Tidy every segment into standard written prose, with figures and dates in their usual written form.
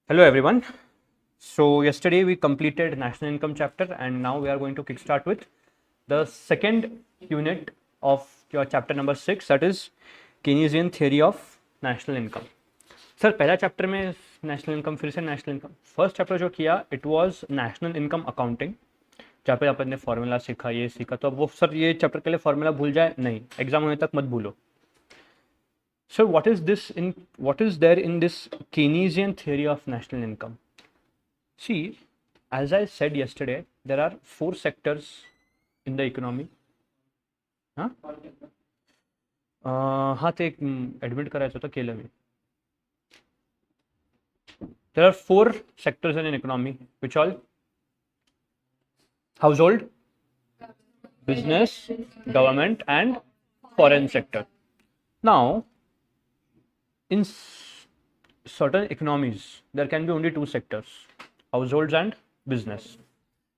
Hello everyone. So yesterday we completed national income chapter and now we are going to kickstart with the second unit of your chapter number 6, that is Keynesian theory of national income. Sir पहला chapter में national income, फिर से national income. First chapter जो किया it was national income accounting, जहाँ पे अपन ने formula सीखा, ये सीखा. तो अब वो सर ये चैप्टर के लिए फॉर्मूला भूल जाए नहीं, एग्जाम होने तक मत भूलो. So what is there in this Keynesian theory of national income? See, as I said yesterday, there are 4 sectors in the economy. हाँ हाँ ते ॲडमिट करायचं होतं, केलं मी. There are 4 sectors in an economy, which all? Household, business, government and foreign sector. Now, in certain economies, there can be only 2 sectors, households and business.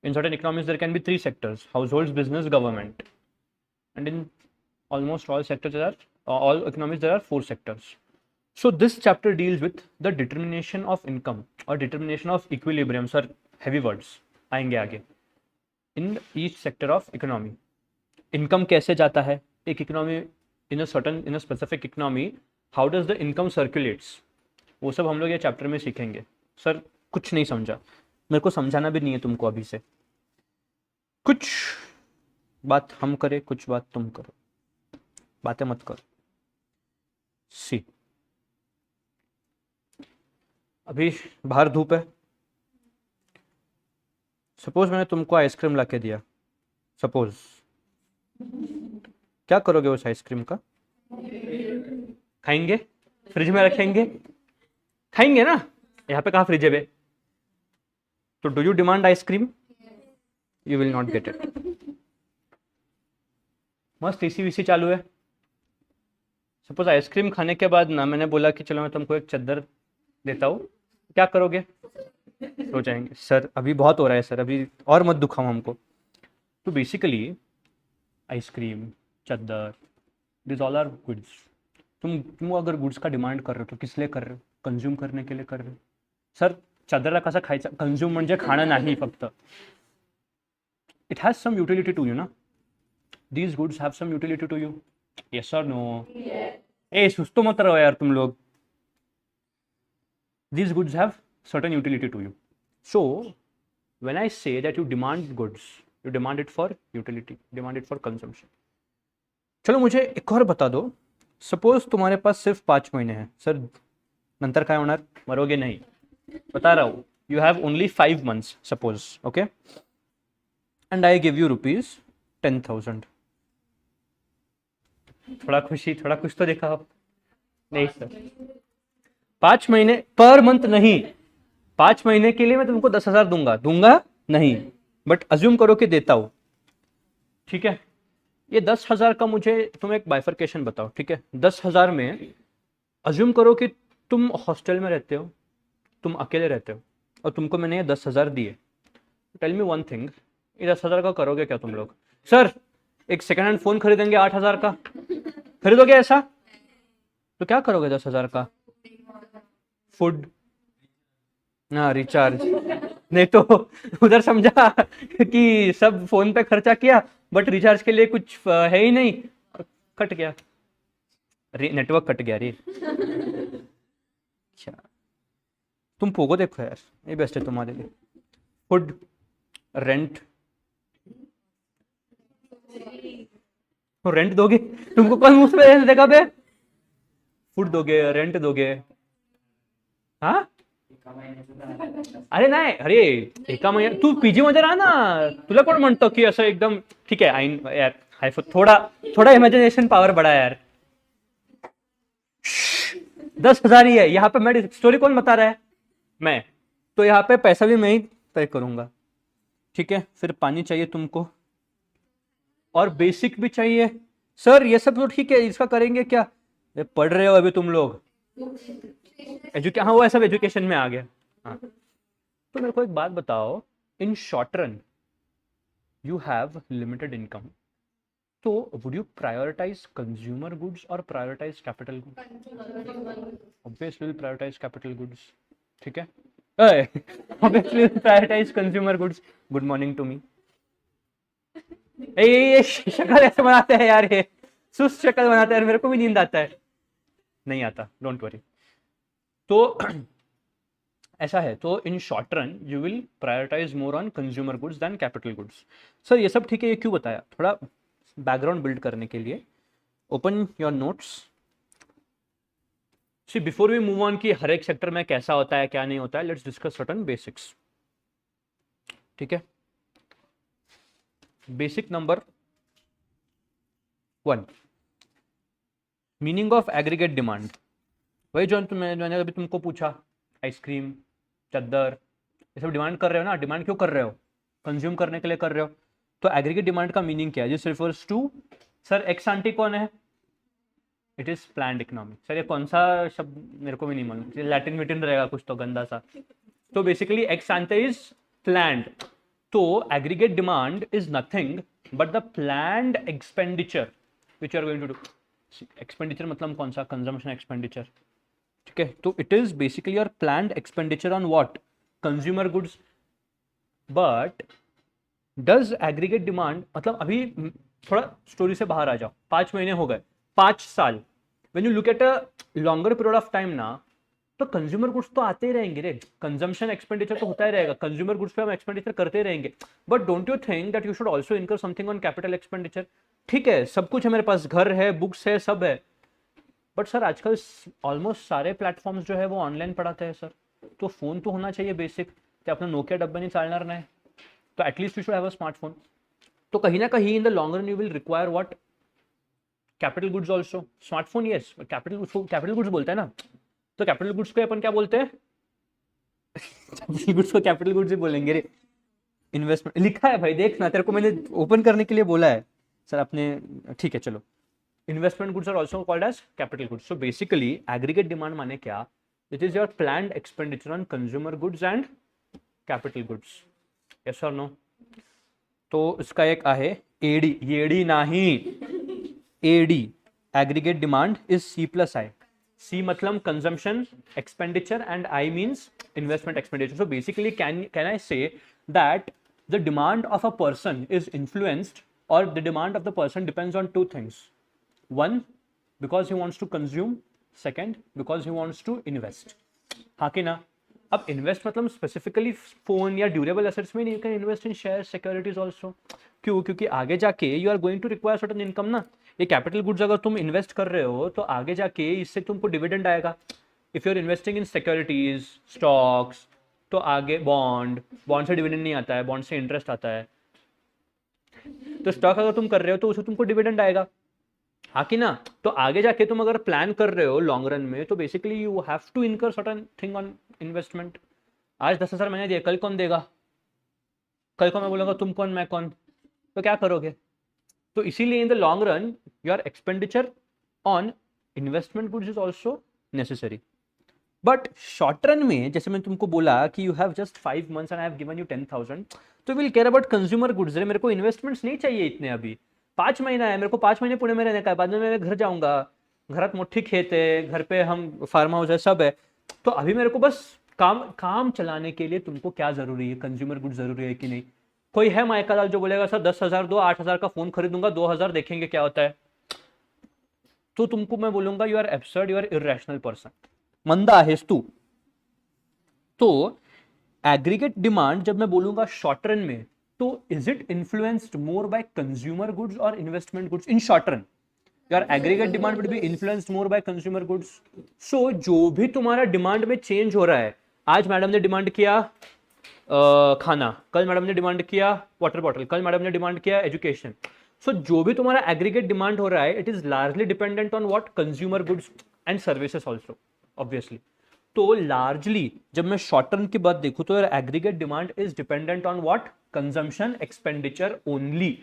In certain economies, there can be 3 sectors, households, business, government. And in almost all sectors, all economies, there are 4 sectors. So this chapter deals with the determination of income or determination of equilibrium. Sir, heavy words आएंगे आगे. In each sector of economy, income कैसे जाता है एक economy, in a specific economy, how does the income circulates, वो सब हम लोग ये चैप्टर में सीखेंगे. सर कुछ नहीं समझा, मेरे को समझाना भी नहीं है तुमको अभी से. कुछ बात हम करें, कुछ बात तुम करो, बातें मत करो. सी, अभी बाहर धूप है. सपोज मैंने तुमको आइसक्रीम ला के दिया, सपोज, क्या करोगे उस आइसक्रीम का? खाएंगे, फ्रिज में रखेंगे, खाएंगे ना. यहाँ पे कहाँ फ्रिज है बे? तो do you demand ice cream? You will not get it. मस्त एसी वीसी चालू है. सपोज आइसक्रीम खाने के बाद ना मैंने बोला कि चलो मैं तुमको एक चादर देता हूँ, क्या करोगे? सो जाएंगे सर अभी बहुत हो रहा है, सर अभी और मत दुखाओ हमको. तो बेसिकली आइसक्रीम, चादर, दिस ऑल आर गुड्स. तुम अगर गुड्स का डिमांड कर रहे हो तो किस लिए कर रहे हो? कंझ्युम करने के लिए कर रहे हो. सर चादरला कसा खायचा? कंझ्युम म्हणजे खाणं नाही फक्त. It has some utility to you ना. These goods have some utility to you. Yes और नो? ए सुस्तो मत रहो यार तुम लोग. These goods have certain utility to you. So when I say that you demand goods, you demand it for utility, demand it for consumption. चलो मुझे एक और बता दो. सपोज तुम्हारे पास सिर्फ 5 महीने हैं. सर नंतर काय होणार? मरोगे नहीं, बता रहा हूँ. You have only 5 months suppose, okay, and I give you ₹10,000. थोड़ा खुशी, थोड़ा कुछ तो देखा आप. नहीं सर, 5 महीने पर मंथ नहीं, 5 महीने के लिए मैं तुमको 10,000 दूंगा नहीं, बट अज्यूम करो कि देता हूं. ठीक है, ये 10,000 का मुझे तुम एक बाइफर्केशन बताओ. ठीक है, 10,000 में अज्यूम करो कि तुम हॉस्टल में रहते हो, तुम अकेले रहते हो और तुमको मैंने ये 10,000 दिए. टेल मी वन थिंग, ये 10,000 का करोगे क्या तुम लोग? सर एक सेकेंड हैंड फोन खरीदेंगे 8,000 का, खरीदोगे ऐसा? तो क्या करोगे 10,000 का? फूड ना, रिचार्ज. नहीं तो उधर समझा कि सब फोन पे खर्चा किया बट रिचार्ज के लिए कुछ है ही नहीं, कट गया, नेटवर्क कट गया रे. अच्छा, तुम पोगो देखो यार, ये बेस्ट है तुम्हारे लिए. Food, rent. तो रेंट दोगे? तुमको कौन मुफ्त में रेंट देगा बे? फूड दोगे, रेंट दोगे. हाँ अरे नाही, अरे एका महिन्यात तू पीजी मध्ये राहा ना. तुला कोण म्हणतो की असं एकदम ठीक आहे आईन यार, हाय थोड़ा इमेजिनेशन पावर बड़ा यार. 10,000 ही है यहाँ पे. मैं स्टोरी कौन बता रहा है? मैं. तो यहाँ पे पैसा भी मैं ही पे करूंगा. ठीक है, फिर पानी चाहिए तुमको और बेसिक भी चाहिए. सर ये सब तो ठीक है, इसका करेंगे क्या? पढ़ रहे हो अभी तुम लोग, हाँ वो सब एजुकेशन में आ गया. हाँ, तो मेरे को एक बात बताओ, in short run you have limited income, तो would you prioritise consumer goods or prioritise capital goods? Obviously prioritise capital goods. ठीक है, obviously prioritize consumer goods. Good morning to me. ये शक्ल ऐसे बनाते हैं यार, ये सुस्त शक्ल बनाते हैं, मेरे को भी नींद आता है, नहीं आता, डोंट वरी. तो ऐसा है, तो in short run you will prioritize more on consumer goods than capital goods. Sir ये सब ठीक है, ये क्यों बताया? थोड़ा बैकग्राउंड बिल्ड करने के लिए. Open your notes. See before we move on कि हर एक सेक्टर में कैसा होता है क्या नहीं होता है, लेट्स डिस्कस सर्टेन बेसिक्स. ठीक है, basic number 1, meaning of aggregate demand. वही जो मैंने अभी तुमको पूछा, आइसक्रीम, चद्दर, ये सब डिमांड कर रहे हो ना. डिमांड क्यों कर रहे हो? कंज्यूम करने के लिए कर रहे हो. तो एग्रीगेट डिमांड का मीनिंग क्या है? This refers to, sir ex aunty कौन है? It is planned economy. Sir ये कौन सा शब्द मेरे को भी नहीं मालूम, लैटिन विटिन रहेगा कुछ तो गंदा सा. तो basically ex ante is planned. तो aggregate demand is nothing but the planned expenditure which are going to do. Expenditure मतलब कौन सा? Consumption expenditure. ठीक है, तो it is basically your planned expenditure on what? Consumer goods. But does aggregate demand, मतलब अभी थोड़ा स्टोरी से बाहर आ जाओ. 5 महीने हो गए, 5 साल. When you look at a longer period of time ना, तो कंज्यूमर गुड्स तो आते ही रहेंगे रे. कंजम्पशन एक्सपेंडिचर तो होता ही रहेगा, कंज्यूमर गुड्स पे हम एक्सपेंडिचर करते ही रहेंगे. But don't you think that you should also इनकर समथिंग ऑन कैपिटल एक्सपेंडिचर? ठीक है, सब कुछ है मेरे पास, घर है, बुक्स है, सब है. बट सर आजकल ऑलमोस्ट सारे प्लॅटफॉर्म्स जो है वो ऑनलाइन पढ़ाते हैं सर. तो फोन तो होना चाहिए बेसिक. ते आपलं नोकिया डब्याने चालणार नाही. तो at least you should have a smartphone. तो कहीं ना कहीं in the long run you will require what? Capital goods also. Smartphone yes, capital goods बोलते हैं ना. तो कैपिटल गुड्स को अपन क्या बोलते हैं? कैपिटल गुड्स को कैपिटल गुड्स ही बोलेंगे रे. इन्वेस्टमेंट लिखा है भाई, देख ना, तेरे को मैंने ओपन करने के लिए बोला है सर आपने. ठीक है चलो. Investment goods are also called as capital goods. So basically aggregate demand माने क्या? It is your planned expenditure on consumer goods and capital goods. Yes और नो? तो इसका एक आहे एडी, येडी नाही, AD. Aggregate demand is C plus I. C मतलब consumption expenditure and I means investment expenditure. So basically can I say that the demand of a person is influenced, or the demand of the person depends on 2 things. 1, because he wants to consume. 2, because he wants to invest. हाँ कि ना? अब invest मतलब specifically phone या durable assets में नहीं. You can invest in share securities also. क्यों? क्योंकि आगे जाके you are going to require certain income ना. ये कैपिटल गुड्स अगर तुम इन्वेस्ट कर रहे हो तो आगे जाके इससे तुमको डिविडेंड आएगा. If you are investing in securities, stocks, तो आगे बॉन्ड से डिविडेंड नहीं आता है, बॉन्ड से इंटरेस्ट आता है. तो स्टॉक अगर तुम कर रहे हो तो उससे तुमको डिविडेंड आएगा. हाँ कि ना? तो आगे जाके तुम अगर प्लान कर रहे हो लॉन्ग रन में, तो basically you have to incur certain thing on investment. आज 10,000 मैंने दिया, कल कौन देगा? कल को मैं बोलूंगा तुम कौन मैं कौन, तो क्या करोगे? तो इसीलिए in the long run your expenditure on investment goods is also necessary. But short run में जैसे मैंने तुमको बोला कि you have just 5 months and I have given you 10,000, तो will care about consumer goods. मेरे को इन्वेस्टमेंट्स नहीं चाहिए इतने. अभी 5 महीना है, मेरे को 5 महीने पुणे में रहने का है, बाद में मैं घर जाऊंगा. घरात मोठी खेत है, घर पे हम फार्म हाउस है, सब है. तो अभी मेरे को बस काम चलाने के लिए तुमको क्या जरूरी है? कंज्यूमर गुड्स जरूरी है कि नहीं? कोई है मायका लाल जो बोलेगा सर 10,000 दो, 8,000 का फोन खरीदूंगा, 2,000 देखेंगे क्या होता है. तो तुमको मैं बोलूंगा you are absurd, you are irrational person. मंदा आहेस तू. तो एग्रीगेट डिमांड जब मैं बोलूंगा शॉर्ट रन में, तो is it influenced more by consumer goods or investment goods? In short run your aggregate demand would be influenced more by consumer goods. So जो भी तुम्हारा डिमांड में चेंज हो रहा है, आज मैडम ने डिमांड किया खाना, कल मैडम ने डिमांड किया वाटर बॉटल, कल मैडम ने डिमांड किया एजुकेशन. सो जो भी तुम्हारा एग्रीगेट डिमांड हो रहा है, it is largely dependent on what? Consumer goods and services also obviously. तो लार्जली जब मैं शॉर्ट टर्म की बात देखूं तो aggregate demand is dependent on what? Consumption expenditure only.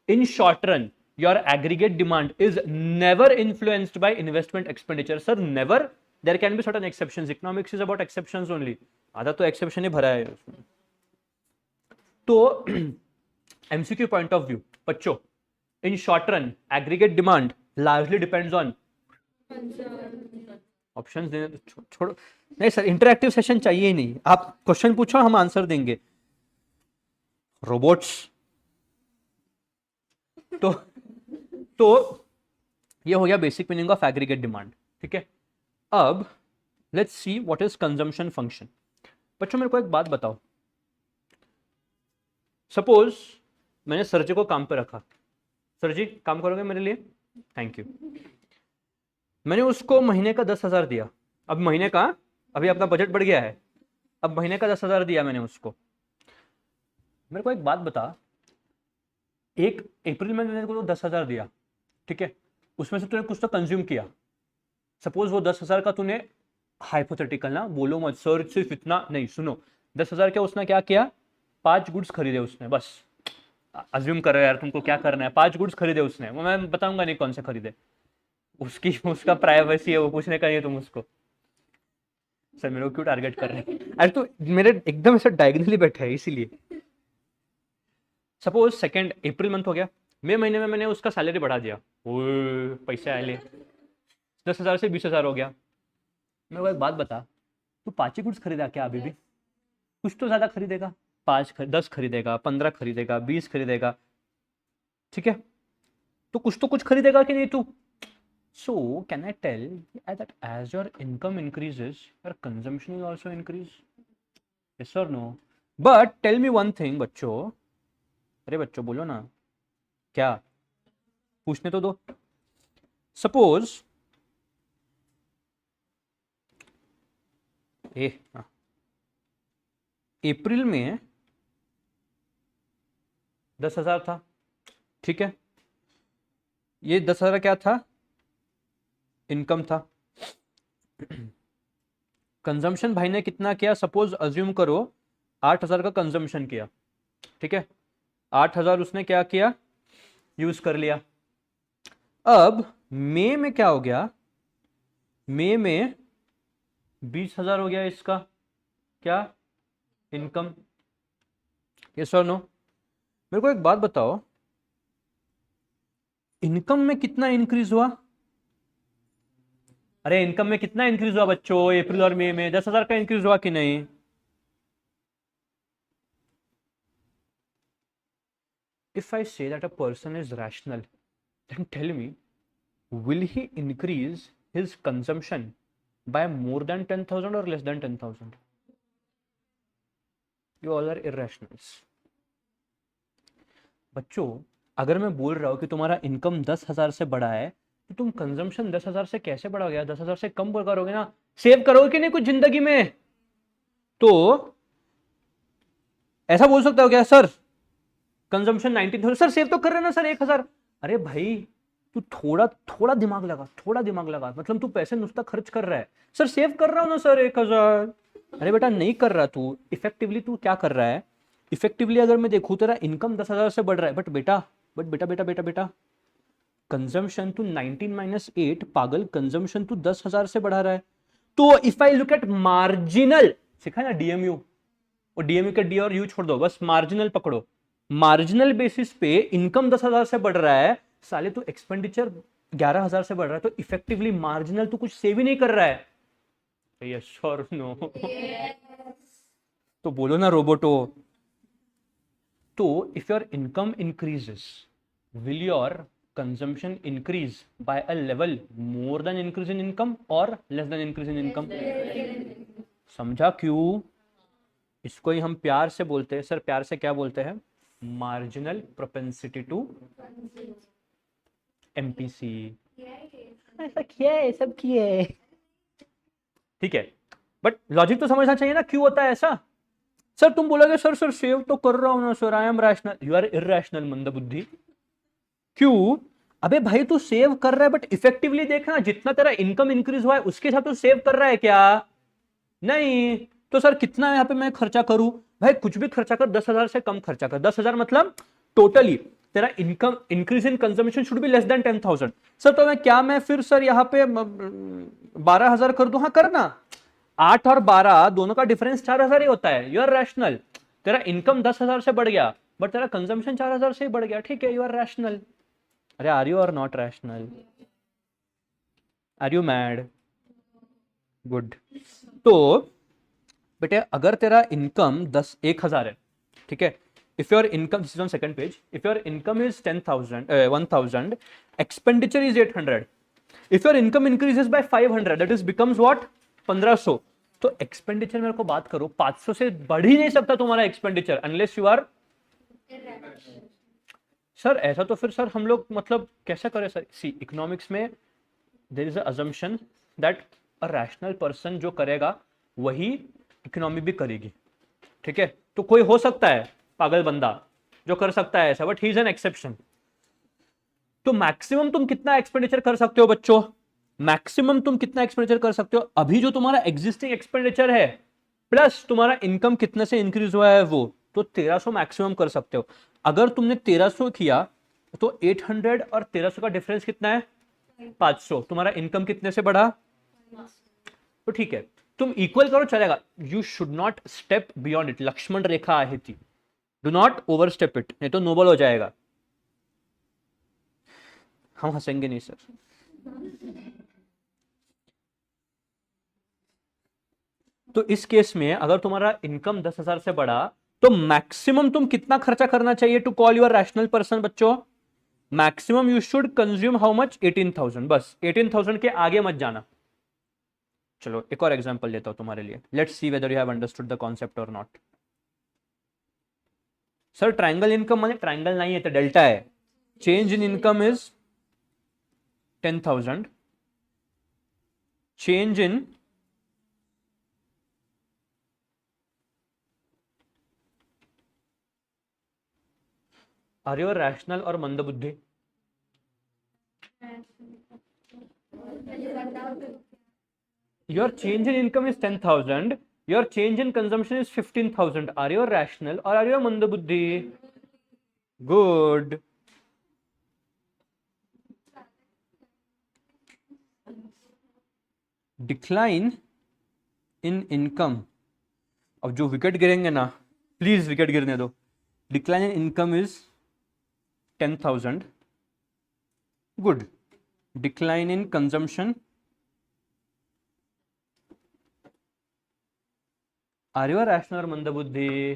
In short run your aggregate demand is never influenced by investment expenditure. Sir never, there can be certain exceptions. Economics is about exceptions only. आधा तो exception ही भरा है उसमें. तो MCQ point of view बच्चों, इन short run aggregate demand largely depends on option देने तो छोड़ो। नहीं सर, इंटरैक्टिव सेशन चाहिए ही नहीं, आप क्वेश्चन पूछो हम आंसर देंगे। रोबोट्स। तो तो ये हो गया basic meaning of aggregate demand, ठीक है। अब let's see what is consumption function. बच्चों मेरे को एक बात बताओ, सपोज मैंने सर जी को काम पे रखा, सर जी काम करोगे मेरे लिए, थैंक यू। मैंने उसको महीने का 10,000 दिया। अब महीने का, अभी अपना बजट बढ़ गया है, अब महीने का 10,000 दिया मैंने उसको। मेरे को एक बात बता, एक अप्रैल में मैंने को 10,000 दिया, ठीक है, उसमें से तूने कुछ तो कंज्यूम किया। सपोज वो 10,000 का तूने, हाइपोथेटिकल ना बोलो मत सर, सिर्फ इतना नहीं, सुनो, 10,000 का उसने क्या किया, 5 गुड्स खरीदे उसने, बस अज्यूम करो यार, तुमको क्या करना है, 5 गुड्स खरीदे उसने, वो मैं बताऊंगा नहीं कौन से खरीदे, उसकी उसका प्राइवेसी है, वो पूछने का नहीं है तुम उसको। सर मेरे को क्यों टारगेट कर रहे हैं, अरे तो मेरे एकदम ऐसा डायगनली बैठा है इसीलिए। सपोज 2 अप्रैल मंथ हो गया, मई महीने में मैंने उसका सैलरी बढ़ा दिया, ओए पैसे आए ले, 10,000 से 20,000 हो गया। मेरे को एक बात बता, तू 5 ही गुड्स खरीदा क्या अभी भी, कुछ तो ज्यादा खरीदेगा, 10 खरीदेगा, 15 खरीदेगा, 20 खरीदेगा, ठीक है, तो कुछ खरीदेगा कि नहीं तू। So can I tell that as your income increases your consumption will also increase, yes और no. But tell me one thing बच्चों, अरे बच्चों बोलो ना, क्या पूछने तो दो। सपोज अप्रैल में 10,000 था, ठीक है, ये 10,000 क्या था, इनकम था। कंजम्पशन भाई ने कितना किया, सपोज अज्यूम करो 8,000 का कंजम्पशन किया, ठीक है, 8,000 उसने क्या किया, यूज कर लिया। अब मई में क्या हो गया, मई में 20,000 हो गया इसका क्या, इनकम, यस और नो। मेरे को एक बात बताओ, इनकम में कितना इंक्रीज हुआ, अरे इनकम में कितना इंक्रीज हुआ बच्चों, अप्रैल और मई में 10,000 का इंक्रीज हुआ कि नहीं। If I say that a person is rational, then tell me, will he increase his consumption by more than 10,000 or less than 10,000? You all are irrationals. बच्चों अगर मैं बोल रहा हूं कि तुम्हारा इनकम 10,000 से बढ़ा है, तो तुम कंजम्पशन 10,000 से कैसे बढ़ाओगे, 10,000 से कम करोगे ना, सेव करोगे कि नहीं कुछ जिंदगी में। तो ऐसा बोल सकते हो क्या सर, कंजम्पशन 19,000, सर सेव तो कर रहे हैं ना सर 1,000। अरे भाई तू थोड़ा थोड़ा दिमाग लगा, थोड़ा दिमाग लगा, मतलब तू पैसे नुस्ता खर्च कर रहा है, सर सेव कर रहा हूं ना सर 1,000। अरे बेटा नहीं कर रहा तू, इफेक्टिवली तू क्या कर रहा है, इफेक्टिवली अगर मैं देखूं तेरा इनकम 10,000 से बढ़ रहा है, बट बेटा बेटा बेटा बेटा कंजम्पशन तू 19 माइनस 8, पागल, कंजम्पशन तू 10,000 से बढ़ा रहा है। तो if I look at marginal, सिखा ना डीएमयू, और डीएमयू का डी और यू छोड़ दो, बस मार्जिनल पकड़ो, मार्जिनल बेसिस पे इनकम 10,000 से बढ़ रहा है, साले तो एक्सपेंडिचर 11,000 से बढ़ रहा है, तो इफेक्टिवली मार्जिनल तो कुछ सेव ही नहीं कर रहा है, यस और नो। तो बोलो ना रोबोटो। तो if your income increases, will your consumption increase by a level more than increase in income or less than increase in income. समझा क्यों, इसको ही हम प्यार से बोलते हैं, सर प्यार से क्या बोलते हैं, मार्जिनल प्रोपेंसिटी टू एमपीसी। ऐसा किया है, सब किया है, ठीक है, बट लॉजिक तो समझना चाहिए ना, क्यों होता है ऐसा। सर तुम बोलोगे सर सर सेव तो कर रहा हूं ना sir, I am rational, you are irrational मंदबुद्धि। क्यों, अबे भाई तू सेव कर रहा है, बट इफेक्टिवली देखना, जितना तेरा इनकम इंक्रीज हुआ है उसके हिसाब से सेव कर रहा है क्या, नहीं। तो सर कितना यहाँ पे मैं खर्चा करूं, भाई कुछ भी खर्चा कर, 10,000 से कम खर्चा कर, 10,000 मतलब टोटली तेरा income increase in consumption should be less then 10,000। Sir तो मैं फिर सर यहाँ पे 12,000 कर दूं, हाँ करना, 8 और 12 दोनों का डिफरेंस 4,000 ही होता है, यू आर रैशनल। तेरा इनकम 10,000 से बढ़ गया, बट तेरा कंजम्पशन 4,000 से ही बढ़ गया, ठीक है, यू आर रैशनल। अरे are you or not rational, are you mad. Good. तो बेटे अगर तेरा इनकम 10,000 है, ठीक है, if your income on second page, if your income is 10,000 1,000, expenditure is 800, if your income increases by 500 that is becomes what 1500। तो expenditure मेरे को बात करो, 500 से बढ़ ही नहीं सकता तुम्हारा expenditure unless you are. Sir ऐसा तो फिर सर हम लोग मतलब कैसा करें सर? सी इकोनॉमिक्स में there is a assumption that a rational person जो करेगा वही इकोनॉमी भी करेगी, ठीक है? तो कोई हो सकता है पागल बंदा जो कर सकता है ऐसा, but he is an exception. तो मैक्सिमम तुम कितना एक्सपेंडिचर कर सकते हो बच्चों? मैक्सिमम तुम कितना एक्सपेंडिचर कर सकते हो? अभी जो तुम्हारा एग्जिस्टिंग एक्सपेंडिचर है प्लस तुम्हारा इनकम कितने से इंक्रीज हुआ है वो, तो 1300 मैक्सिमम कर सकते हो। अगर तुमने 1300 किया तो 800 और 1300 का डिफरेंस कितना है? 500। तुम्हारा इनकम कितने से बढ़ा? तो ठीक है, तुम इक्वल करो चलेगा। You should not step beyond it. Lakshman Rekha आहे थी, do not over step it, नहीं तो नोबल हो जाएगा। हम हंसेंगे नहीं सर। तो इस केस में अगर तुम्हारा इनकम 10,000 से बढ़ा तो मैक्सिमम तुम कितना खर्चा करना चाहिए to call your rational person बच्चों? Maximum you should consume how much? 18,000। बस 18,000 के आगे मत जाना। चलो एक और एग्जांपल लेता हूं तुम्हारे लिए। Let's see whether you have understood the concept और नॉट। सर ट्रायंगल इनकम माने ट्रायंगल नहीं है तो डेल्टा है। Change in income is 10,000, change in are you rational or मंदबुद्धि? Your change in income is 10,000. Your change in consumption is 15,000. Are you rational or are you mandabuddhi? Good. Decline in income. अब जो wicket गिरेंगे ना, please wicket गिरने दो। Decline in income is 10,000. Good. Decline in consumption, are you rational or मंदबुद्धि?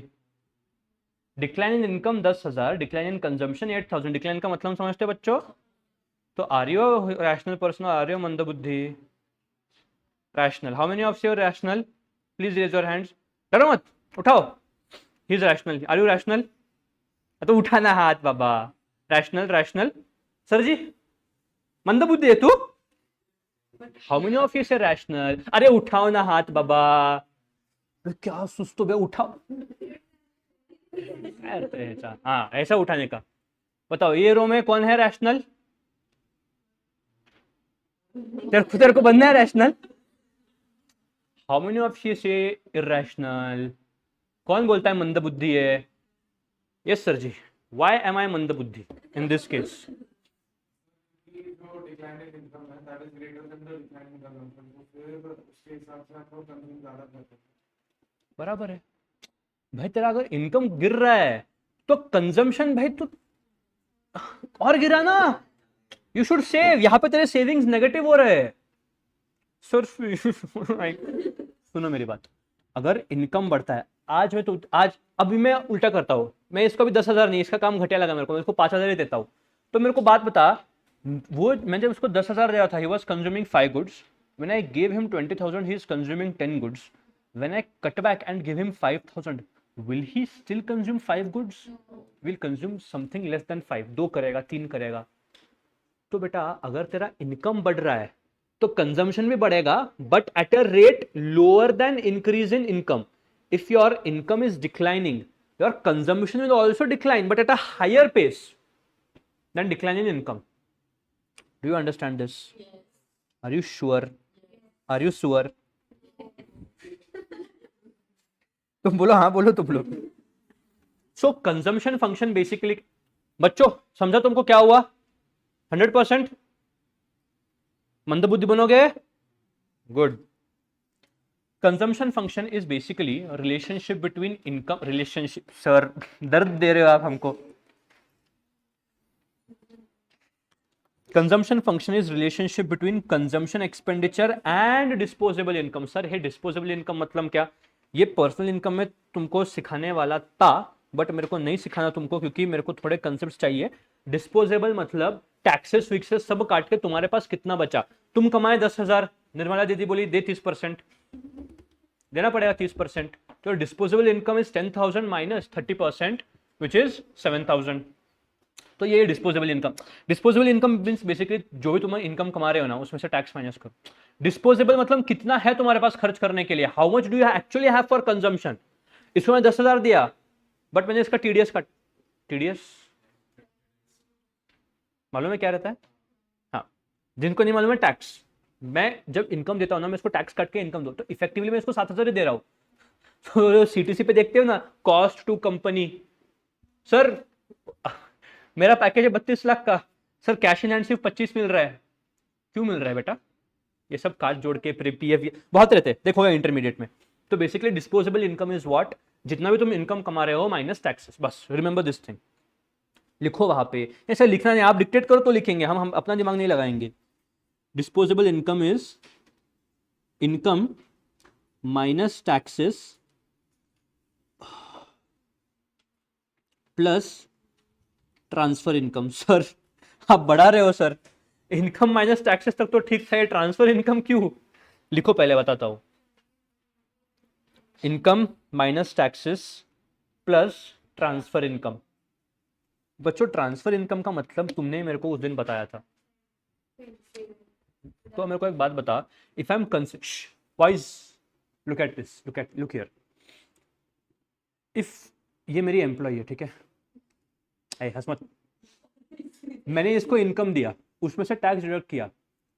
Decline in income 10,000, decline in consumption 8,000। Decline का मतलब समझते बच्चों? तो are you rational person, are you मंदबुद्धि? Rational. How many of you rational? Please raise your hands. डरो मत, उठाओ। He is rational. Are you rational? तो उठाना हाथ बाबा। Rational rational. सर जी मंदबुद्धि है तू? हाउ मेनी ऑफ यू से रैशनल? अरे उठाओ ना हाथ बाबा। क्या सुस्त हो गया, उठाओ। ऐसा हाँ, ऐसा उठाने का। बताओ ये रो में कौन है रैशनल? तेरे को बनना है rational. How many of you से इरैशनल? कौन बोलता है मंदबुद्धि है? Yes sir ji. Why am I मंदबुद्धि इन दिस केस? बराबर है भाई। तेरा अगर इनकम गिर रहा है तो कंजम्पशन भाई तो और गिरा ना। You should save. यहां पे तेरे सेविंग्स नेगेटिव हो रहे हैं सर। सुनो मेरी बात। अगर इनकम बढ़ता है, आज मैं तो आज अभी मैं उल्टा करता हूं, मैं इसको भी 10,000 नहीं, इसका काम घटिया लगा मेरे को, मैं इसको 5,000 ही देता हूं। तो मेरे को बात बता, वो मैं जब उसको 10,000 दे रहा था, he was consuming 5 goods. When I give him 20,000 he is consuming 10 goods. When I cut back and give him 5,000, will he still consume 5 goods? Will consume something less than 5। 2 करेगा, 3 करेगा। तो बेटा अगर तेरा इनकम बढ़ रहा है तो कंजम्पशन भी बढ़ेगा, but at a rate lower than increase in income. If your income is declining, your consumption will also decline, but at a higher pace than decline in income. Do you understand this? Are you sure? Are you sure? तुम बोलो हाँ, बोलो तुम लोग। सो consumption function basically बच्चों समझा तुमको क्या हुआ? 100% मंदबुद्धि बनोगे? Good. Consumption function is basically relationship between income. Relationship sir दर्द दे रहे हो आप हमको। Consumption function is relationship between consumption expenditure and disposable income. Sir ये डिस्पोजेबल इनकम मतलब क्या? ये पर्सनल इनकम में तुमको सिखाने वाला था, बट मेरे को नहीं सिखाना तुमको, क्योंकि मेरे को थोड़े कंसेप्ट चाहिए। डिस्पोजेबल मतलब टैक्सेस विक्सेस सब काट के तुम्हारे पास कितना बचा। तुम कमाए 10,000, निर्मला दीदी बोली दे 30%, देना पड़ेगा 30%। तो disposable income is 10,000 minus 30%, which is 7,000। तो ये disposable income. Disposable income means basically जो भी तुम इनकम कमा रहे हो ना, उसमें से टैक्स माइनस करो। डिस्पोजेबल मतलब कितना है तुम्हारे पास खर्च करने के लिए, how much do you actually have for consumption. इसमें 10,000 दिया, बट मैंने इसका टीडीएस काट, टीडीएस मालूम है क्या रहता है? हाँ, जिनको नहीं मालूम है टैक्स, मैं जब इनकम देता हूं ना, मैं इसको टैक्स काट के इनकम दो, तो इफेक्टिवली मैं इसको 7,000 ही दे रहा हूं। तो सीटीसी पे देखते हो ना, कॉस्ट टू कंपनी, सर मेरा पैकेज है 32 लाख का, सर कैश इन हैंड सिर्फ 25 मिल रहा है। क्यों मिल रहा है बेटा? ये सब काट जोड़ के पीएफ बहुत रहते हैं, देखोगे इंटरमीडिएट में। तो basically disposable income is what, जितना भी तुम इनकम कमा रहे हो माइनस टैक्सेस, बस रिमेंबर दिस थिंग। लिखो वहां पे, ऐसा लिखना नहीं, आप डिक्टेट करो तो लिखेंगे, हम अपना दिमाग नहीं लगाएंगे। Disposable income is income minus taxes plus transfer income. Sir आप बढ़ा रहे हो सर, इनकम माइनस टैक्सेस तक तो ठीक था, ये ट्रांसफर इनकम क्यों? लिखो पहले बताता हूं, income minus taxes plus transfer income. बच्चों ट्रांसफर इनकम का मतलब तुमने मेरे को उस दिन बताया था। तो मेरे को एक बात बता, if I am wise, look at this, look here, if ये मेरी एम्प्लॉय है, ठीक है, हंस मत, मैंने इसको इनकम दिया, उसमें से टैक्स डिडक्ट किया।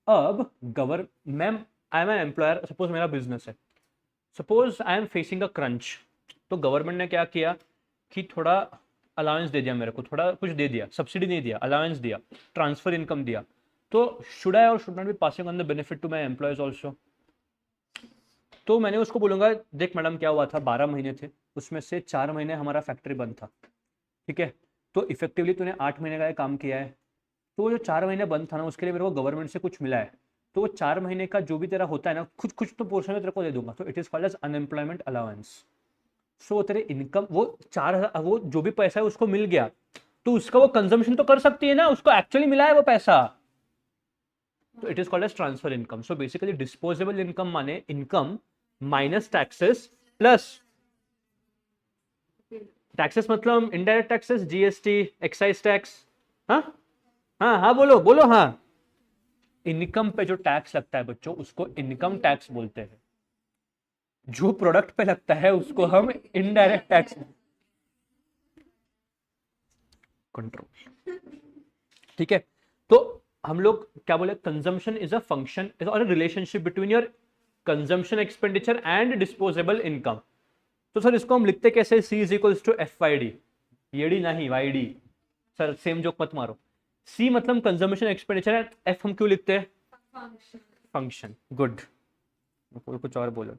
अब ma'am I am an employer, suppose मेरा बिजनेस है, suppose I am facing a crunch, तो गवर्नमेंट ने क्या किया कि थोड़ा अलाउंस दे दिया मेरे को, थोड़ा कुछ दे दिया, सब्सिडी नहीं दिया, अलाउंस दिया, ट्रांसफर इनकम दिया। तो should I or should not be passing on the benefit to my employees also? तो मैंने उसको बोलूंगा, देख मैडम क्या हुआ था, 12 महीने थे, उसमें से 4 महीने हमारा फैक्ट्री बंद था, ठीक है, तो इफेक्टिवली तूने 8 महीने का काम किया है, तो वो जो 4 महीने बंद था ना, उसके लिए मेरे को गवर्नमेंट से कुछ मिला है, तो वो 4 महीने का जो भी तेरा होता है ना, कुछ कुछ तो पोर्शन में तेरे को दे दूंगा, तो it is called as unemployment allowance. So तेरे इनकम वो 4,000, वो जो भी पैसा है उसको मिल गया, तो उसका वो कंजम्पशन तो कर सकती है ना, उसको एक्चुअली मिला है वो पैसा, तो it is called as transfer income. So basically disposable income माने income minus taxes plus taxes, मतलब indirect taxes, GST, excise tax. हाँ हाँ हाँ, बोलो बोलो, हाँ। इनकम पे जो टैक्स लगता है बच्चों, उसको इनकम टैक्स बोलते हैं। जो प्रोडक्ट पे लगता है उसको हम इनडायरेक्ट टैक्स, कंट्रोल, ठीक है। तो हम लोग क्या बोले, consumption is a function or a relationship between your consumption expenditure and disposable income. तो सर इसको हम लिखते कैसे, C is equals to F Y D, ये डी नहीं Y D, sir same joke मत मारो। C मतलब कंजम्पशन एक्सपेंडिचर है, F हम क्यों लिखते हैं, फंक्शन, गुड, कुछ और बोलो।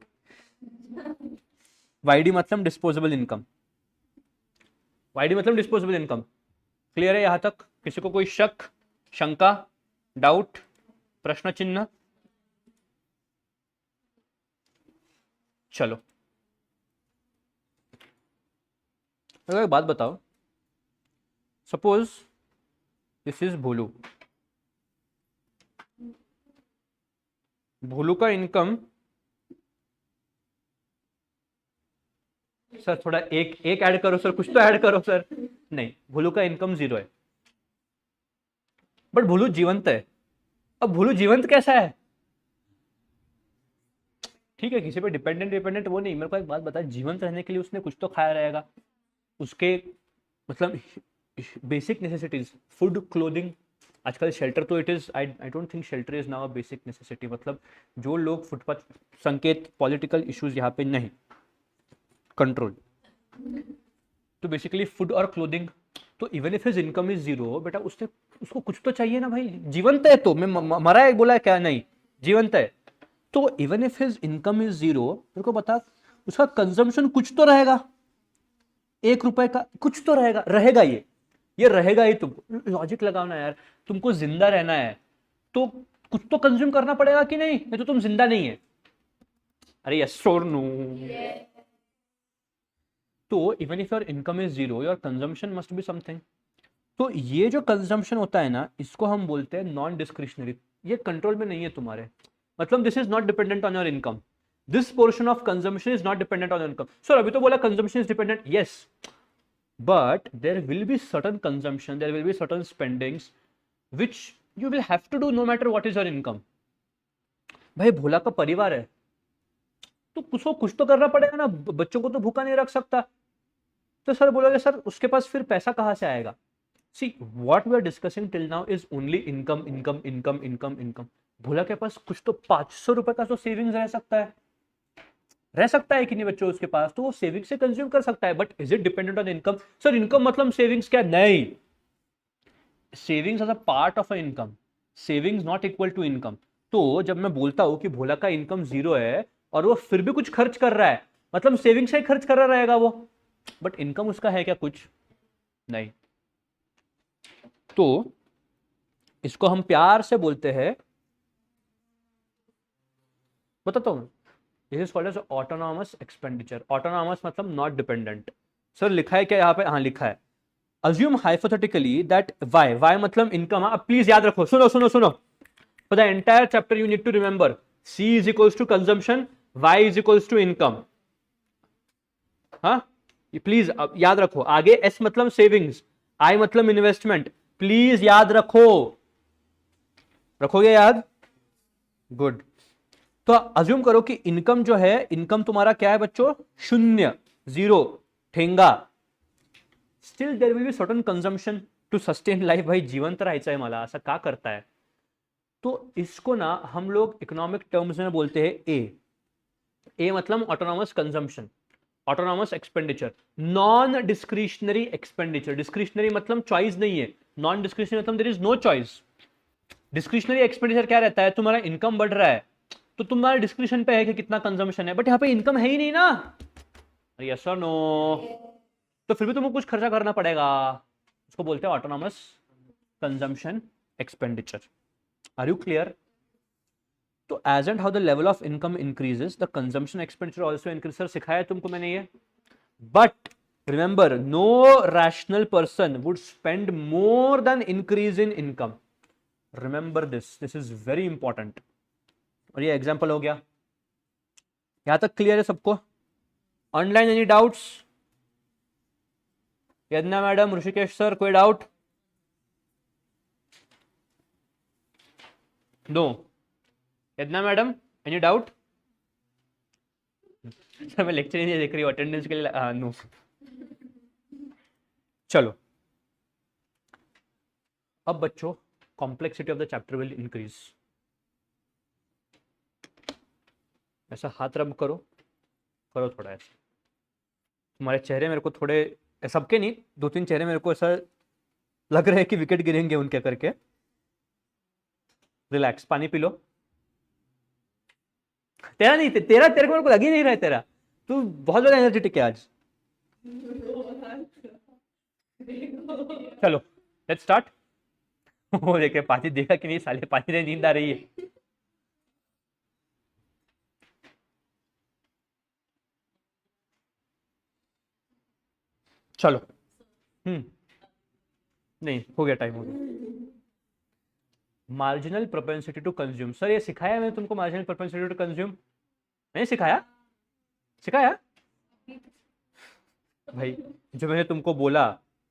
YD मतलब डिस्पोजेबल इनकम, YD मतलब डिस्पोजेबल इनकम। क्लियर है यहां तक? किसी को कोई शक, शंका, डाउट, प्रश्न चिन्ह? चलो एक बात बताओ, सपोज दिस इज भोलू, भोलू का इनकम, सर थोड़ा एक ऐड करो सर, कुछ तो ऐड करो सर। नहीं, भोलू का इनकम 0 है, बट भोलू जीवंत है। अब भोलू जीवंत कैसा है? ठीक है, किसी पे डिपेंडेंट वो नहीं, मेरे को एक बात बता, जीवंत रहने के लिए उसने कुछ तो खाया रहेगा, उसके मतलब बेसिक नेसेसिटीज, फूड, क्लोथिंग, आजकल शेल्टर, तो it is, I don't think shelter is now a basic necessity, मतलब जो लोग फुटपाथ, संकेत, पॉलिटिकल इश्यूज यहाँ पे नहीं, कंट्रोल, तो बेसिकली फूड और क्लोथिंग। तो even if his income is 0, बेटा उसने, उसको कुछ तो चाहिए ना भाई, जीवंत है तो, मैं मरा है बोला है क्या, नहीं जीवंत है, तो even if his income is 0, मेरे को बता उसका कंजम्पशन कुछ तो रहेगा, 1 रुपए का कुछ तो रहेगा, रहेगा ये रहेगा ही, तुम लॉजिक लगाओ ना यार। तुमको जिंदा रहना है तो कुछ तो कंज्यूम करना पड़ेगा कि नहीं तो तुम जिंदा नहीं है। अरे यस और नो। तो even if your income is zero your consumption must be something. तो ये जो कंजम्पशन होता है ना इसको हम बोलते हैं नॉन डिस्क्रिशनरी। ये कंट्रोल में नहीं है तुम्हारे, मतलब this is not dependent on your income. This portion of consumption is not dependent on income. Sir अभी तो बोला consumption is dependent, yes, but there will be certain consumption, there will be certain spendings which you will have to do no matter what is your income. भाई भोला का परिवार है तो उसको कुछ तो करना पड़ेगा ना, बच्चों को तो भूखा नहीं रख सकता। तो सर बोलोगे सर उसके पास फिर पैसा कहां से आएगा। See, what we are discussing till now is only income, income, income, income, income. भोला के पास कुछ तो 500 रुपए का तो सेविंग्स रह सकता है कि नहीं बच्चों उसके पास, तो वो सेविंग से कंज्यूम कर सकता है। But is it dependent on income. Sir income मतलब सेविंग्स क्या, नहीं, savings as a part of a income, savings not equal to income. तो जब मैं बोलता हूं कि भोला का इनकम जीरो है और वो फिर भी कुछ खर्च कर रहा है, मतलब सेविंग से ही खर्च कर रहा रहेगा वो, बट इनकम उसका है क्या, कुछ नहीं। तो इसको हम प्यार से बोलते हैं, बताता हूं, this is called as autonomous expenditure. Autonomous मतलब नॉट डिपेंडेंट। सर लिखा है क्या यहाँ पे, हाँ लिखा है, assume hypothetically that Y, Y मतलब इनकम। अब प्लीज याद रखो, सुनो सुनो सुनो, for the entire chapter you need to remember C is equals to consumption, Y is equals to income. हाँ प्लीज अब याद रखो, आगे एस मतलब सेविंग्स, आई मतलब इन्वेस्टमेंट, प्लीज याद रखो, रखोगे याद, गुड। तो अज्यूम करो कि इनकम जो है, इनकम तुम्हारा क्या है बच्चों, शून्य, जीरो, ठेंगा। Still there will be certain consumption to sustain life. भाई जीवंत राहायचं आहे मला, असं का करताय। तो इसको ना हम लोग इकोनॉमिक टर्म्स में बोलते हैं ए मतलब autonomous consumption, autonomous expenditure, non discretionary expenditure. Discretionary मतलब चॉइस नहीं है, नॉन डिस्क्रिशनरी मतलब there is no choice. Discretionary expenditure क्या रहता है, तुम्हारा इनकम बढ़ रहा है तो तुम्हारा डिस्क्रिप्शन पे है कि कितना कंजम्पशन है, बट यहाँ पे इनकम है ही नहीं ना, यस और नो, तो फिर भी तुमको कुछ खर्चा करना पड़ेगा। उसको बोलते हैं autonomous consumption expenditure. Are you clear. तो as and how the level of income increases the consumption expenditure also increase. Sir सिखाया तुमको मैंने ये, but remember no rational person would spend more than increase in income. Remember this is very important. और ये example हो गया, यहां तक क्लियर है सबको। Online any doubts, Yadna madam, Rishikesh sir, कोई doubt, no, Yadna madam any doubt. Sir मैं लेक्चर ही नहीं देख रही हूँ, अटेंडेंस के लिए नो। चलो अब बच्चों complexity of the chapter will increase. ऐसा हाथ रब करो, करो थोड़ा ऐसा, तुम्हारे चेहरे मेरे को थोड़े, सबके नहीं, दो तीन चेहरे मेरे को ऐसा लग रहा है कि विकेट गिरेंगे उनके करके। रिलैक्स, पानी पी लो। तेरा नहीं, तेरा तेरे को मेरे को लग ही नहीं रहा है तेरा, तू बहुत ज्यादा एनर्जेटिक है आज। चलो लेट्स स्टार्ट। वो देखे पानी देखा कि नहीं साले, पानी से नींद आ रही है। चलो नहीं हो गया, टाइम हो गया। Marginal propensity to consume. Sir ये सिखाया मैंने तुमको, मार्जिनल प्रोपेंसिटी टू कंज्यूम नहीं सिखाया, सिखाया भाई। जो मैंने तुमको बोला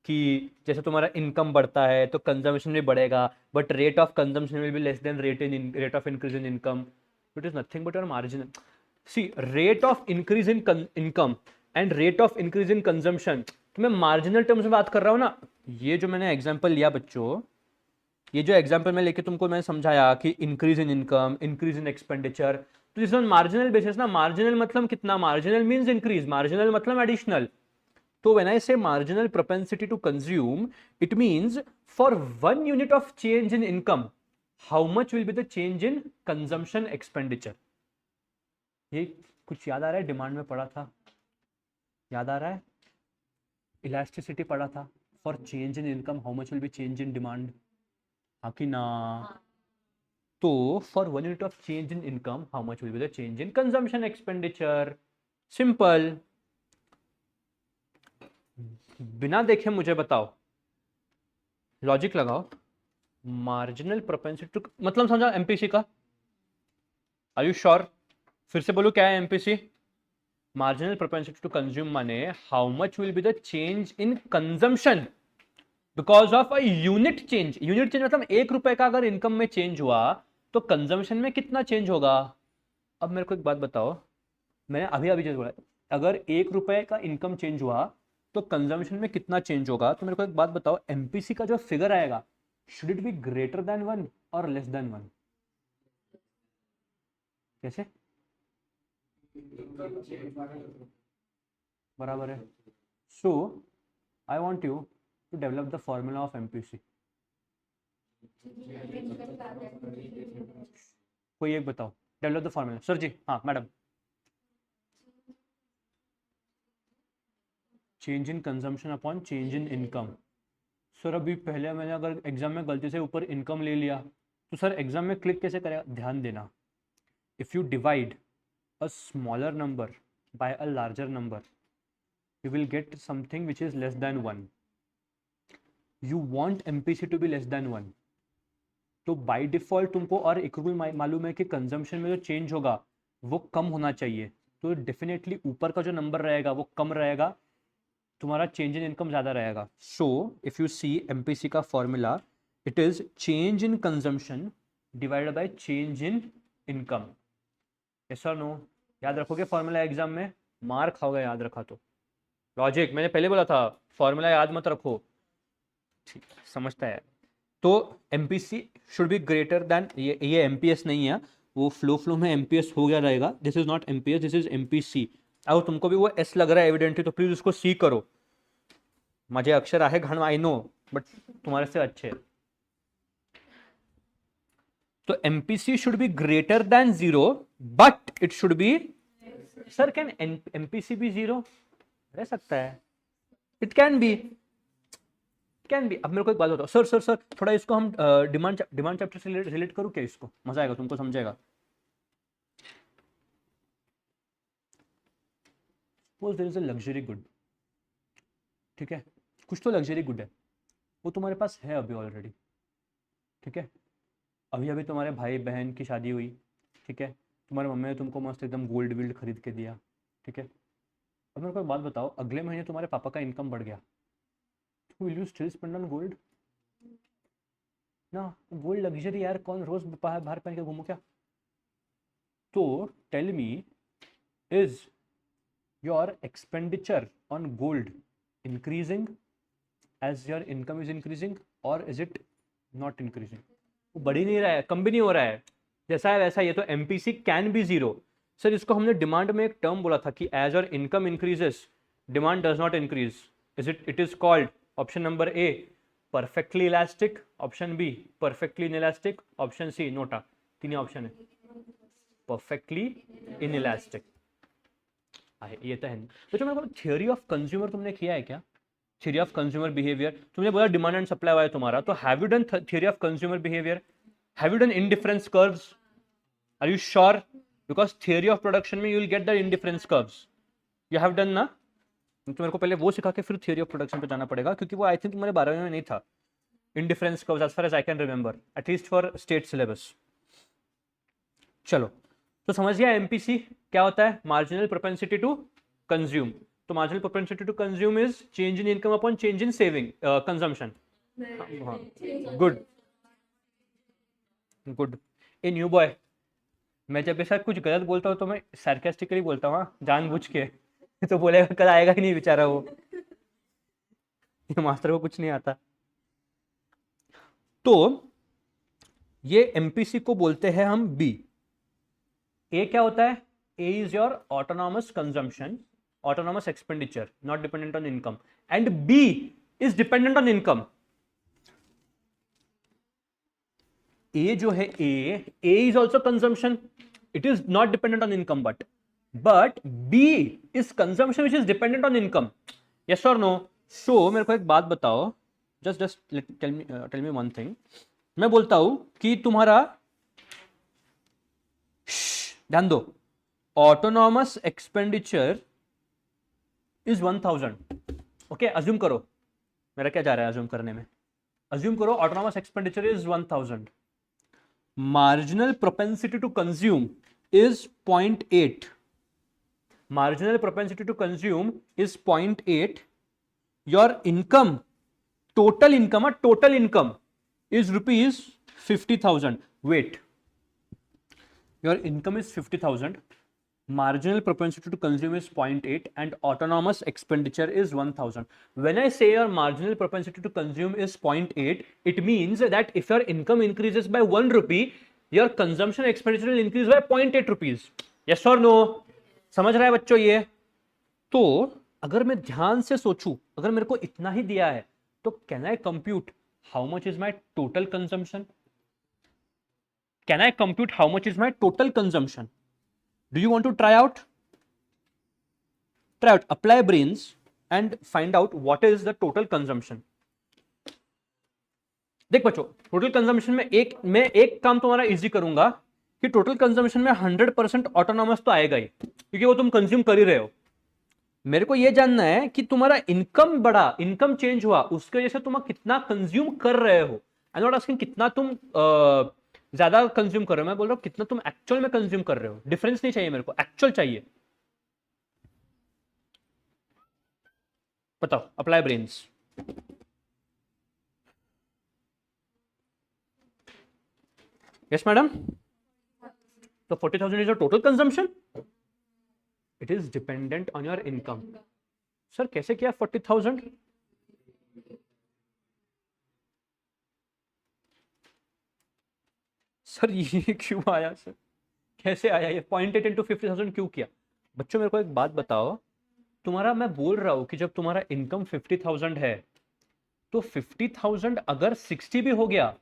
कि जैसे तुम्हारा इनकम बढ़ता है तो कंजम्पशन भी बढ़ेगा, but rate of consumption will be less than rate of increase in income. It is nothing but your marginal. See rate of increase in income and rate of increase in consumption, तो मैं marginal terms में बात कर रहा हूँ ना। ये जो मैंने एग्जाम्पल लिया बच्चों, ये जो एग्जाम्पल मैं लेके तुमको मैंने समझाया कि increase in income, increase in expenditure, तो इस मार्जिनल बेसिस ना। मार्जिनल मतलब कितना, मार्जिनल मींस इंक्रीज, मार्जिनल मतलब एडिशनल। तो when I say marginal propensity to consume, it means for 1 unit of change in income, how much will be the change in consumption expenditure। ये कुछ याद आ रहा है, डिमांड में पढ़ा था, याद आ रहा है, इलास्टिसिटी पढ़ा था, for change in income how much will B change in demand. हाँ कि ना? तो for 1 unit of change in income how much will be the change in consumption expenditure? Simple, बिना देखे मुझे बताओ, लॉजिक लगाओ। मार्जिनल प्रोपेंसिटी मतलब समझा एमपीसी का? Are you sure? फिर से बोलो क्या है MPC? Marginal propensity to consume माने how much will be the change in consumption because of a unit change. Unit change मतलब 1 रुपए का अगर इनकम में चेंज हुआ तो कंजम्पशन में कितना चेंज होगा? अब मेरे को एक बात बताओ, मैंने अभी अभी जो बोला, अगर 1 रुपए का इनकम चेंज हुआ तो कंजम्पशन में कितना चेंज होगा? तो मेरे को एक बात बताओ, एमपीसी का जो फिगर आएगा, should it be greater than 1 or less than 1? कैसे बराबर है? So I want you to develop the formula of MPC. कोई एक बताओ, develop the formula. Sir ji, हाँ madam. Change in consumption upon change in income. Sir अभी पहले मैंने अगर एग्जाम में गलती से ऊपर इनकम ले लिया तो सर एग्जाम में क्लिक कैसे करेगा? ध्यान देना, if you divide a smaller number by a larger number you will get something which is less than 1. You want MPC to be less than 1. तो बाय डिफॉल्ट तुमको और एक भी मालूम है कि कंजम्पशन में जो चेंज होगा वो कम होना चाहिए, तो डेफिनेटली ऊपर का जो नंबर रहेगा वो कम रहेगा, तुम्हारा चेंज इन इनकम ज़्यादा रहेगा। So if you see MPC का formula, it is change in consumption divided by change in income. Yes और नो? याद रखोगे फॉर्मूला एग्जाम में? मार खाओगे याद रखा तो। लॉजिक मैंने पहले बोला था, फॉर्मूला याद मत रखो। ठीक, समझता है? तो MPC should be greater then, ये एमपीएस नहीं है, वो फ्लो में एमपीएस हो गया रहेगा। This is not MPS, this is MPC. अगर तुमको भी वो एस लग रहा है एविडेंटली तो प्लीज उसको सी करो। मुझे अक्षर आहे घण आई नो, बट तुम्हारे से अच्छे। तो MPC should be greater than 0 but it should be, sir can MPC be 0? रह सकता है, it can be, can be. अब मेरे को एक बात बताओ, सर सर सर थोड़ा इसको हम डिमांड चैप्टर से रिलेट करूँ क्या? इसको मजा आएगा, तुमको समझेगा। Suppose there is a luxury good, ठीक है, कुछ तो लग्जरी गुड है, वो तुम्हारे पास है अभी ऑलरेडी, ठीक है, अभी अभी तुम्हारे भाई बहन की शादी हुई, ठीक है, तुम्हारे मम्मी ने तुमको मस्त एकदम गोल्ड विल्ड खरीद के दिया, ठीक है। अब मेरे को एक बात बताओ, अगले महीने तुम्हारे पापा का इनकम बढ़ गया, तो will you still spend on gold? ना, गोल्ड लग्जरी यार, कौन रोज बाहर पहन के घूमो क्या? तो tell me, is your expenditure on gold increasing as your income is increasing, or is it not increasing? वो बढ़ ही नहीं रहा है, कम भी नहीं हो रहा है, जैसा है वैसा। ये तो एमपीसी कैन बी 0। सर इसको हमने डिमांड में एक टर्म बोला था कि as your income increases demand does not increase. It is called, option number A perfectly elastic, option B perfectly inelastic, option C NOTA. तीन ऑप्शन है, परफेक्टली इनइलास्टिक है, ये तो है। तो मेरे को थियोरी ऑफ कंज्यूमर तुमने किया है क्या? थियोरी ऑफ कंज्यूमर बिहेवियर, तुमने बोला डिमांड एंड सप्लाई हुआ है तुम्हारा, तो have you done theory of consumer behaviour? Have you done indifference curves? Are you sure? Because theory of production में you will get the indifference curves. You have done ना? तो मेरे को पहले वो सिखा के फिर थियोरी ऑफ प्रोडक्शन पे जाना पड़ेगा, क्योंकि वो आई थिंक तुम्हारे 12वीं में नहीं था, indifference curves, as far as I can remember, at least for state syllabus. चलो, तो समझ गया एमपीसी क्या होता है? Marginal propensity to consume. तो marginal propensity to consume is change in income upon change in saving consumption. Good good. A new boy, मैं जब ऐसा कुछ गलत बोलता हूँ तो मैं सार्केस्टिकली बोलता हूँ, हाँ, जानबूझ के। तो बोलेगा कल आएगा ही नहीं बेचारा वो, मास्टर को कुछ नहीं आता। तो ये एमपीसी को बोलते हैं हम बी। ए क्या होता है? A is your autonomous consumption, autonomous expenditure, not dependent on income, and B is dependent on income. A जो है, A is also consumption, it is not dependent on income, but B is consumption which is dependent on income. Yes और no? So मेरे को एक बात बताओ, just tell me one thing, मैं बोलता हूं कि तुम्हारा, ध्यान दो, autonomous expenditure is 1000. Okay, assume करो, मेरा क्या जा रहा है अज्यूम करने में, अज्यूम करो autonomous expenditure is 1000. Marginal propensity to consume is 0.8. Marginal propensity to consume is 0.8. Your income, total income is rupees 50,000. Wait, your income is 50,000. Marginal propensity to consume is 0.8 and autonomous expenditure is 1000. When I say your marginal propensity to consume is 0.8, it means that if your income increases by 1 rupee, your consumption expenditure will increase by 0.8 rupees. Yes or no? समझ रहा है बच्चों ये? तो अगर मैं ध्यान से सोचूं, अगर मेरे को इतना ही दिया है, तो can I compute how much is my total consumption? Can I compute how much is my total consumption? Do you want to try out? Try out. Apply brains and find out what is the total consumption. देख बच्चों, total consumption में मैं एक काम तुम्हारा easy करूंगा कि total consumption में 100% ऑटोनॉमस तो आएगा ही, क्योंकि वो तुम कंज्यूम कर ही रहे हो. मेरे को ये जानना है कि तुम्हारा इनकम बढ़ा, इनकम चेंज हुआ, उसके वजह से तुम कितना कंज्यूम कर रहे हो. आई नॉट आस्किंग कितना तुम ज्यादा कंज्यूम कर रहे हो, मैं बोल रहा हूं कितना तुम एक्चुअल में कंज्यूम कर रहे हो. डिफरेंस नहीं चाहिए मेरे को, एक्चुअल चाहिए. बताओ, अप्लाई ब्रेन्स. Yes madam. तो 40,000 is your total consumption. It is dependent on your income. Sir कैसे किया 40,000? सर ये क्यों आया सर, कैसे आया ये 0.8 इंटू 50,000 क्यों किया? बच्चों मेरे को एक बात बताओ, तुम्हारा, मैं बोल रहा हूं कि जब तुम्हारा इनकम 50,000 है तो 50,000 अगर 60 भी हो गया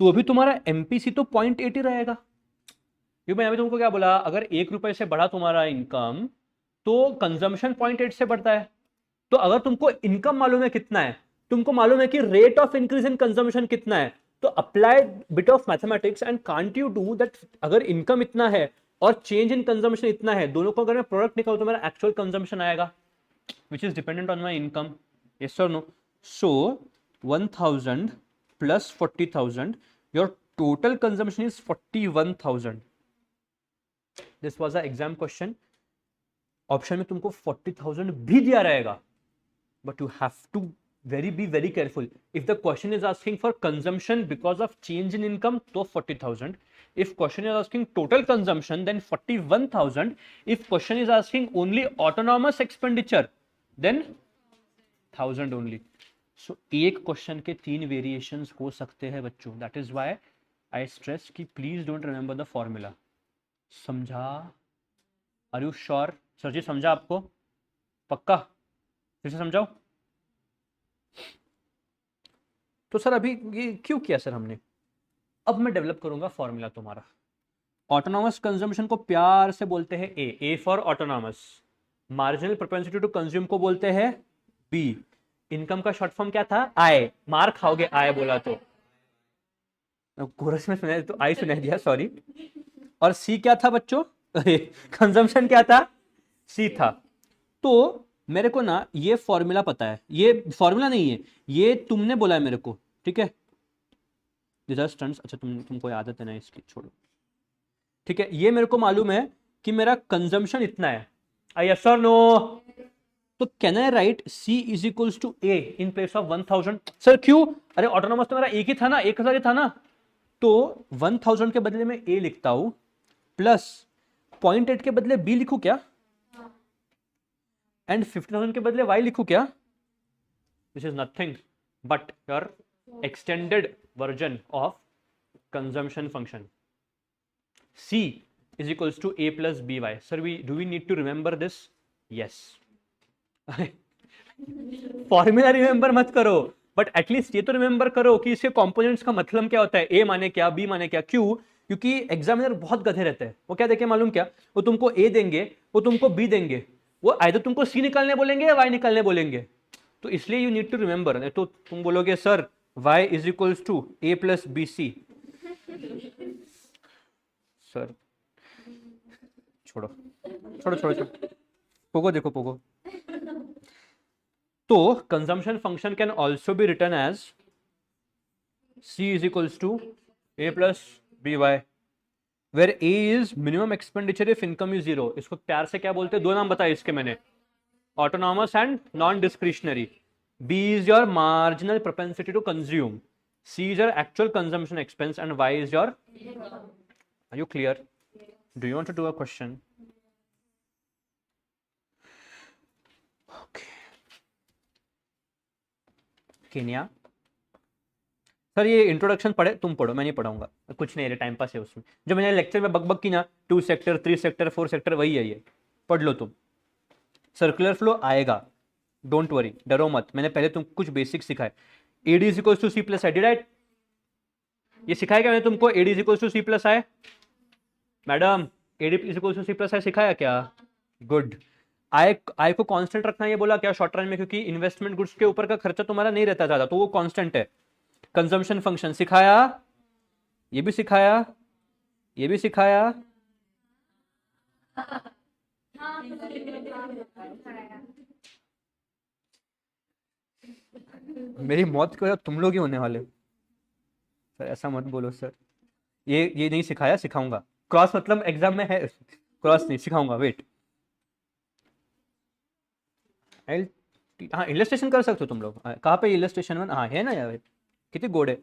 तो अभी तुम्हारा एमपीसी तो 0.8 ही रहेगा. क्योंकि मैं अभी तुमको क्या बोला, अगर 1 रुपए से बढ़ा तुम्हारा इनकम तो कंजम्पशन 0.8 से बढ़ता है. तो अगर तुमको इनकम मालूम है कितना है, तुमको मालूम है कि rate of increase in consumption कितना है, तो apply bit of mathematics and can't you do that. अगर इनकम इतना है और चेंज इन कंजम्पशन इतना है, दोनों को अगर मैं प्रोडक्ट निकालूं तो मेरा एक्चुअल कंजम्पशन आएगा, which is dependent on my income. Yes और no? So 1000 plus 40,000, your total consumption is 41,000. This was a exam question. Option में तुमको 40,000 भी दिया रहेगा, but you have to be very careful. If the question is asking for consumption because of change in income, तो 40,000. If question is asking total consumption, then 41,000. If question is asking only autonomous expenditure, then 1,000 only. So एक question के 3 variations हो सकते हैं बच्चों. That is why I stress कि please don't remember the formula. समझा? Are you sure? Sir जी समझा आपको? पक्का? फिर से समझाओ. तो सर अभी ये क्यों किया सर हमने? अब मैं डेवलप करूंगा फॉर्मूला तुम्हारा. ऑटोनॉमस कंजम्पशन को प्यार से बोलते हैं A for autonomous. Marginal propensity to consume को बोलते हैं बी. इनकम का शॉर्ट फॉर्म क्या था? आई. मार खाओगे आई बोला तो, कोरस में सुना तो आई सुना दिया, सॉरी. और सी क्या था बच्चों? कंजम्पशन क्या था? सी था. तो मेरे को ना ये फॉर्मूला पता है, ये फॉर्मूला नहीं है, ये तुमने बोला है मेरे को, ठीक है? स्टंट्स, अच्छा तुमको आदत है ना इसकी, छोड़ो, ठीक है? ये मेरे को मालूम है कि मेरा कंजम्पशन इतना है. यस और नो? तो can I write C is equals to A in place of 1000? Sir क्यों? अरे ऑटोनॉमस तो मेरा एक ही था ना, 1000 ही था ना. तो 1000 के बदले में ए लिखता हूं, प्लस 0.8 के बदले बी लिखूं क्या, एंड 50,000 के बदले y लिखूं क्या? This is nothing but your extended version of consumption function. c is equals to a plus by. Sir, do we need to remember this? Yes. Formula remember मत करो, बट एटलीस्ट ये तो remember करो कि इसके components का मतलब क्या होता है. a माने क्या, b माने क्या. क्यों? क्योंकि एग्जामिनर बहुत गधे रहते हैं. वो क्या देखे मालूम क्या? वो तुमको a देंगे, वो तुमको b देंगे, वो आइदर तुमको सी निकालने बोलेंगे या वाई निकालने बोलेंगे. तो इसलिए यू नीड टू रिमेंबर. तो तुम बोलोगे sir y is equals to a plus B C. Sir छोड़ो छोड़ो छोड़ो छोड़ो, पोगो देखो पोगो। तो consumption function can also be return as c is equals to a plus B Y, where a is minimum expenditure if income is zero. इसको प्यार से क्या बोलते हैं, दो नाम बताए इसके मैंने, autonomous and non-discretionary. B is your marginal propensity to consume. C is your actual consumption expense, and Y is your. Are you clear? Do you want to do a question? Okay. Kenya. Sir ये introduction पढ़े, तुम पढ़ो, मैं नहीं पढ़ाऊंगा, कुछ नहीं है, टाइम पास है उसमें। जो मैंने लेक्चर में बकबक की ना, 2 सेक्टर 3 सेक्टर 4 सेक्टर, वही है ये, पढ़ लो तुम। सर्कुलर फ्लो आएगा, डोंट वरी, डरो मत, मैंने पहले तुमको कुछ बेसिक सिखाए। AD is equals to C plus I, did I ये सिखाया क्या मैंने तुमको? AD is equals to C plus I, madam AD is equals to C plus I सिखाया क्या? गुड। आई को कांस्टेंट रखना ये बोला क्या शॉर्ट रन में, क्योंकि इन्वेस्टमेंट गुड्स के ऊपर का खर्चा तुम्हारा नहीं रहता ज्यादा, तो वो कांस्टेंट है। कंजम्पशन फंक्शन सिखाया, ये भी सिखाया, ये भी सिखाया। मेरी मौत के बाद तुम लोग ही होने वाले सर, ऐसा मत बोलो सर। ये नहीं सिखाया, सिखाऊंगा। क्रॉस मतलब एग्जाम में है, क्रॉस नहीं सिखाऊंगा, वेट। हाँ इलस्ट्रेशन कर सकते हो तुम लोग, कहाँ पे इलस्ट्रेशन वन, हाँ है ना यार, कितनी गोड है।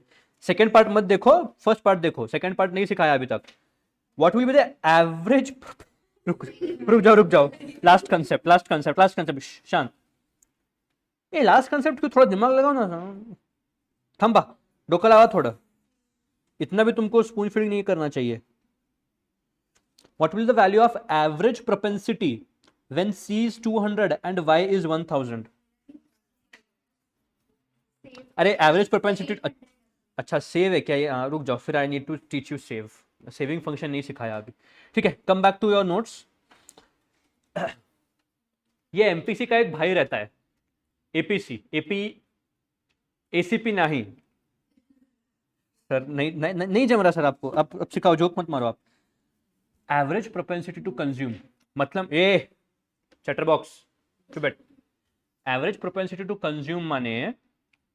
सेकेंड पार्ट मत देखो, फर्स्ट पार्ट देखो, सेकेंड पार्ट नहीं सिखाया अभी तक। What will be the average, रुक जाओ, लास्ट कंसेप्ट शांत। ये लास्ट कंसेप्ट क्यों, थोड़ा दिमाग लगाओ ना, थंबा डोका लगा थोड़ा, इतना भी तुमको स्पून फीडिंग नहीं करना चाहिए। What will the value of average propensity when C is 200 and Y is 1000? अरे एवरेज प्रोपेंसिटी, अच्छा सेव है क्या ये? रुक जाओ फिर, I need to teach you save, saving function नहीं सिखाया अभी, ठीक है। Come back to your notes. ये एमपीसी का एक भाई रहता है, एसीपी नहीं सर, नहीं जम रहा सर आपको, अब सिखाओ, जोक मत मारो आप। एवरेज प्रोपेंसिटी टू कंज्यूम मतलब, ए चैटरबॉक्स चुप बैठ। एवरेज प्रोपेंसिटी टू कंज्यूम माने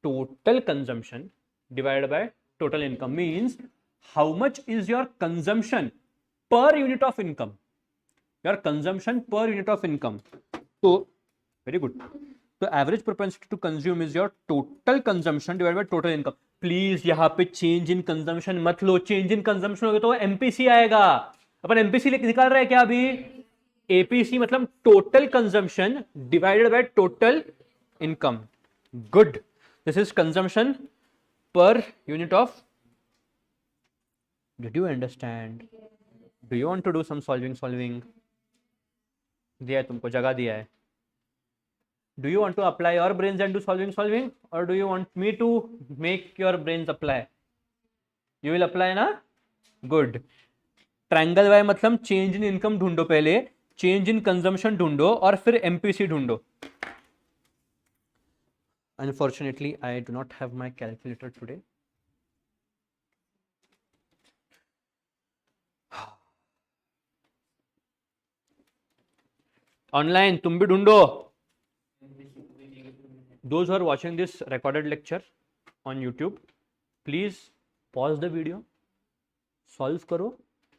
total consumption divided by total income, means how much is your consumption per unit of income, your consumption per unit of income. तो very good, तो average propensity to consume is your total consumption divided by total income. Please यहाँ पे change in consumption मत लो, change in consumption हो गया तो MPC आएगा। अपन MPC निकाल रहे हैं क्या अभी? एपीसी मतलब total consumption divided by total income. Good, this is consumption per unit of. Did you understand? Do you want to do some solving? दिया है तुमको, जगह दिया है। Do you want to apply your brains and do solving, or do you want me to make your brains apply? You will apply ना? Good. Triangle Y मतलब change in income ढूंढो पहले, चेंज इन कंजम्पशन ढूंढो, और फिर MPC ढूंढो। Unfortunately, I do not have my calculator today. Online तुम भी ढूंढो। Those who are watching this recorded lecture on YouTube, please pause the video, solve करो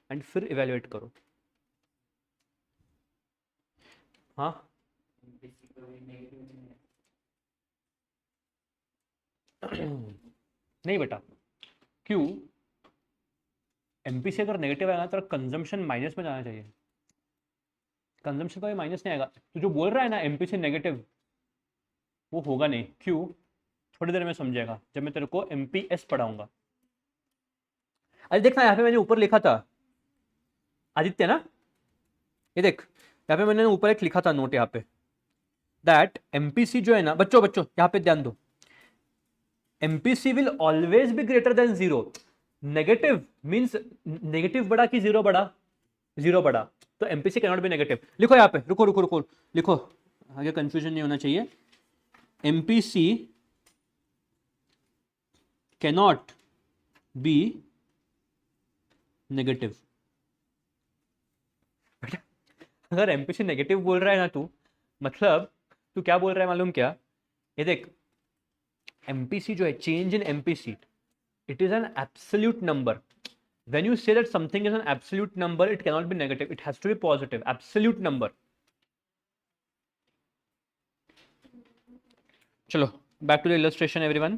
and फिर evaluate करो। हाँ नहीं बेटा, क्यों? एमपीसी अगर नेगेटिव आएगा तो कंजम्पशन माइनस में जाना चाहिए, कंजम्पशन का माइनस नहीं आएगा। तो जो बोल रहा है ना एमपीसी नेगेटिव, वो होगा नहीं। क्यों? थोड़ी देर में समझेगा जब मैं तेरे को एमपीएस पढ़ाऊंगा। अरे देखना, यहाँ पे मैंने ऊपर लिखा था आदित्य ना, ये देख यहाँ पे मैंने ऊपर एक लिखा था नोट यहाँ पे, दैट एमपीसी जो है ना, बच्चों यहाँ पे ध्यान दो, MPC will always be greater than zero. Negative means negative बड़ा कि जीरो बड़ा? जीरो बड़ा, तो MPC can not be negative. लिखो यहाँ पे, रुको लिखो, आगे कंफ्यूजन नहीं होना चाहिए। MPC cannot be negative. अगर एमपीसी नेगेटिव बोल रहा है ना तू, मतलब तू क्या बोल रहा है मालूम क्या? ये देख, एमपीसी जो है, change in MPC, it is an absolute number. When you say that something is an absolute number, it cannot be negative, it has to be positive, absolute number. Chalo, back to the illustration everyone.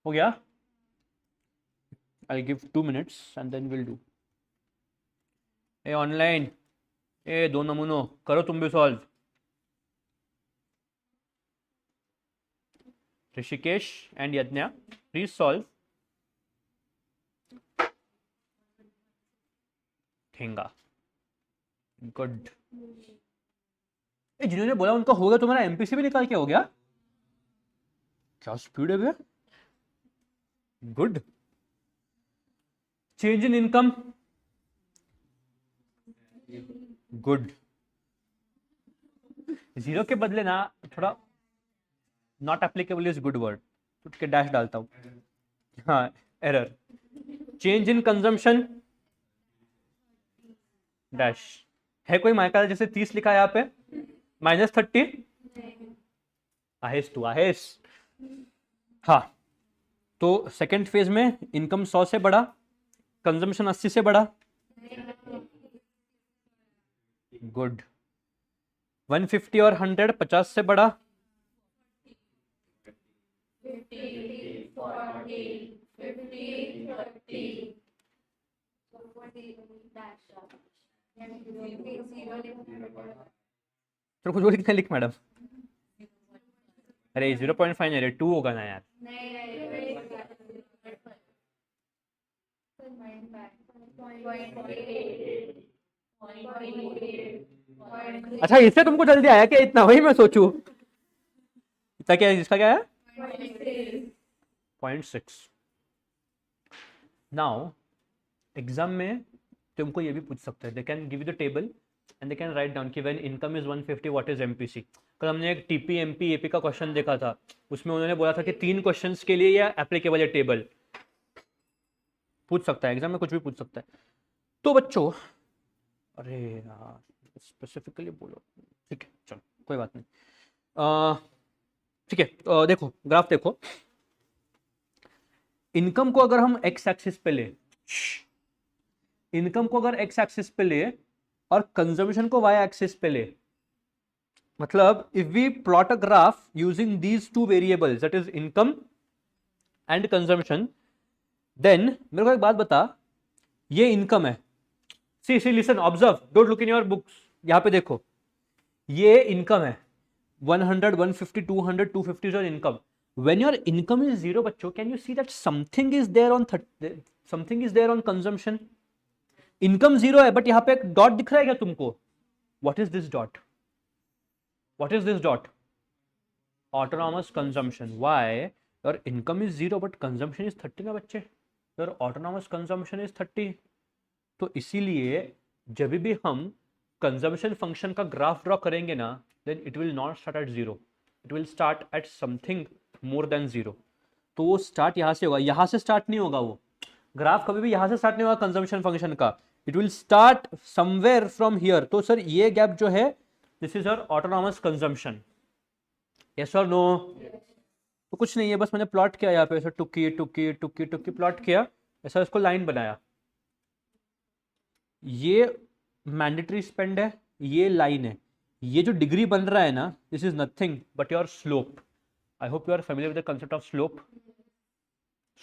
हो गया? I'll give 2 minutes and then we'll do. ए online, ए दो नमूनो करो तुम भी solve. Rishikesh and Yagya, please solve. ठेंगा, गुड। जिन्होंने बोला उनका हो गया, तुम्हारा एमपीसी भी निकाल के हो गया? क्या स्पीड है भैया, good. Change in income, good. Zero के बदले ना थोड़ा not applicable is good word, तो के डैश डालता हूं। हाँ, error. Change in consumption, dash. है कोई माइका जैसे 30 लिखा है यहाँ पे, -30। आहेस तू, आहेस। हाँ, तो सेकेंड फेज में इनकम 100 से बढ़ा, कंजम्पशन 80 से बढ़ा, गुड। 150 और 100 50 से बढ़ा, 50, 40, 50, 30। तो कुछ और लिखना, लिख मैडम। अरे 0.5 नहीं, 2 होगा ना यार। अच्छा, इससे तुमको जल्दी आया क्या इतना? वही मैं सोचू इतना क्या है, इसका क्या है? 0.6। नाउ एग्जाम में तुमको ये भी पूछ सकते हैं, they can give you the table and they can write down कि when income is 150 what is MPC. कल हमने एक टीपी एमपी एपी का क्वेश्चन देखा था, उसमें उन्होंने बोला था कि 3 क्वेश्चंस के लिए यह एप्लीकेबल है टेबल। पूछ सकता है एग्जाम में, कुछ भी पूछ सकता है। तो बच्चों, अरे यार स्पेसिफिकली बोलो, ठीक है चलो कोई बात नहीं। ठीक है, देखो ग्राफ देखो, इनकम को अगर हम एक्स एक्सिस पे ले, इनकम को अगर एक्स एक्सिस पे ले और कंजम्पशन को वाई एक्सिस पे ले, मतलब if we plot a graph using these two variables, that is income and consumption, then मेरे को एक बात बता, ये इनकम है। See listen, observe, don't look in your books, यहां पे देखो, ये इनकम है। 100, 150, 200, 250 is your income. When your income is 0 बच्चों, can you see that something is there on consumption? Income 0 है, बट यहां पे एक डॉट दिख रहा है क्या तुमको? What is this dot? What is this dot? Autonomous consumption. Why? Your income is 0 but consumption is 30 ना बच्चे, your autonomous consumption is 30। तो इसीलिए जब भी हम कंजम्पशन फंक्शन का ग्राफ ड्रॉ करेंगे ना, then it will not start at 0, it will start at something more than 0। तो वो स्टार्ट यहां से होगा, यहां से स्टार्ट नहीं होगा वो ग्राफ, कभी भी यहां से स्टार्ट नहीं होगा कंजम्पशन फंक्शन का, it will start somewhere from here. तो सर ये गैप जो है, this is your autonomous consumption, yes और नो? तो कुछ नहीं है, बस मैंने प्लॉट किया यहाँ पे ऐसा, टुकी टुकी टुकी टुकी प्लॉट किया, ऐसा इसको लाइन बनाया। ये मैंडेटरी स्पेंड है, ये लाइन है, ये जो डिग्री बन रहा है ना, this is nothing but your slope. I hope you are familiar with the concept of slope.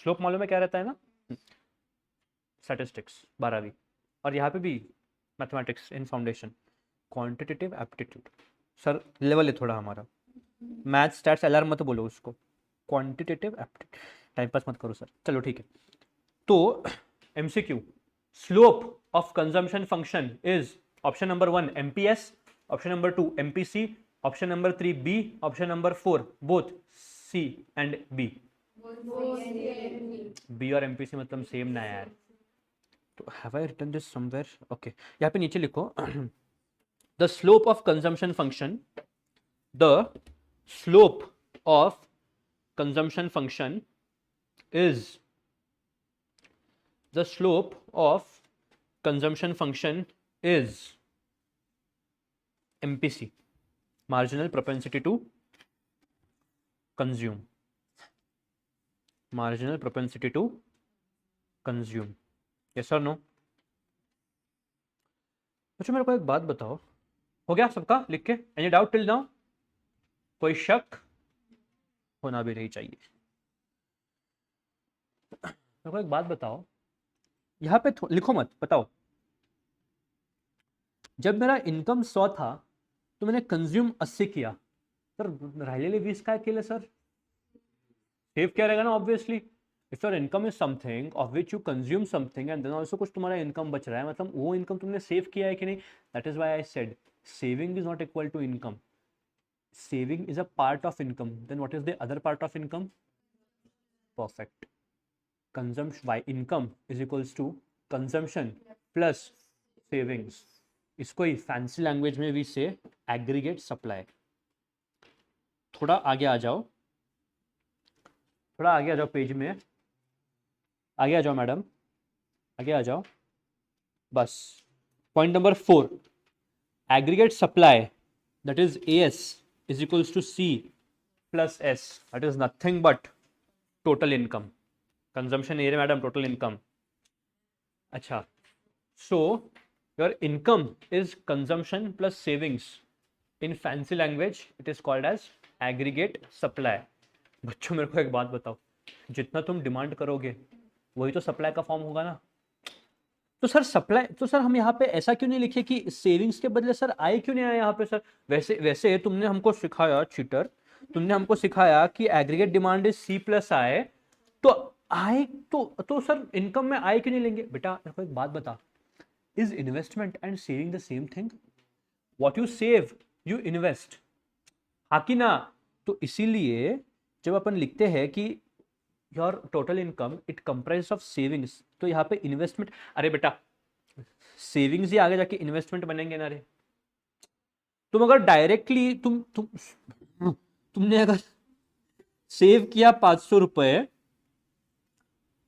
Slope मालूम है क्या रहता है ना? स्टैटिस्टिक्स 12वीं, और यहाँ पे भी मैथमेटिक्स इन foundation, quantitative aptitude. Sir level है थोड़ा हमारा, मैथ स्टैट्स एलआर मत बोलो उसको, क्वांटिटेटिव एप्टीट्यूड, टाइम पास मत करो सर। चलो ठीक है, तो MCQ, slope of consumption function is option number 1 MPS, option number 2 MPC, option number 3 B, option number 4 both C and B। B और MPC मतलब सेम ना यार, तो have I written this somewhere? Okay, यहाँ पे नीचे लिखो the slope of consumption function, the slope of consumption function is the slope of consumption function is MPC, marginal propensity to consume, marginal propensity to consume. yes or no? अच्छा मेरे को एक बात बताओ, हो गया सबका लिख के? Any doubt till now? कोई शक होना भी नहीं चाहिए। मेरे को एक बात बताओ, यहाँ पे लिखो मत, बताओ जब मेरा इनकम 100 था तो मैंने कंज्यूम 80 किया, सर राहिलेले 20 काय केले सर? सेव क्या रहेगा ना obviously. If your income is something of which you consume something and then also कुछ तुम्हारा इनकम बच रहा है, मतलब वो इनकम तुमने सेव किया है कि नहीं? That is why I said saving is not equal to income. Saving is a part of income, then what is the other part of income? Perfect. Consumption by income is equals to consumption plus savings. इसको ही fancy language में भी से aggregate supply. थोड़ा आगे आ जाओ, थोड़ा आगे आ जाओ पेज में, आगे आ जाओ मैडम, आगे आ जाओ। बस point number 4, aggregate supply that is AS is equals to C plus S, that is nothing but total income. Consumption area madam total income. अच्छा, so your income is consumption plus savings. In fancy language it is called as aggregate supply. बच्चों मेरे को एक बात बताओ, जितना तुम demand करोगे वही तो सप्लाई का फॉर्म होगा ना? तो सर सप्लाई, तो सर हम यहाँ पे ऐसा क्यों नहीं लिखे कि सेविंग्स के बदले सर आय क्यों नहीं आया यहाँ पे? सर वैसे वैसे तुमने हमको सिखाया, चीटर, तुमने हमको सिखाया कि aggregate demand is C plus I, तो आय तो सर इनकम में आय क्यों नहीं लेंगे? बेटा मेरे को एक बात बता, is investment and saving the same thing? What you save you invest, हाँ कि ना? तो इसीलिए जब अपन लिखते हैं कि your total income it comprise of savings, तो यहाँ पे इन्वेस्टमेंट, अरे बेटा सेविंग्स ही आगे जाके इन्वेस्टमेंट बनेंगे ना रे। तुम अगर डायरेक्टली तुमने अगर सेव किया 500 रुपए,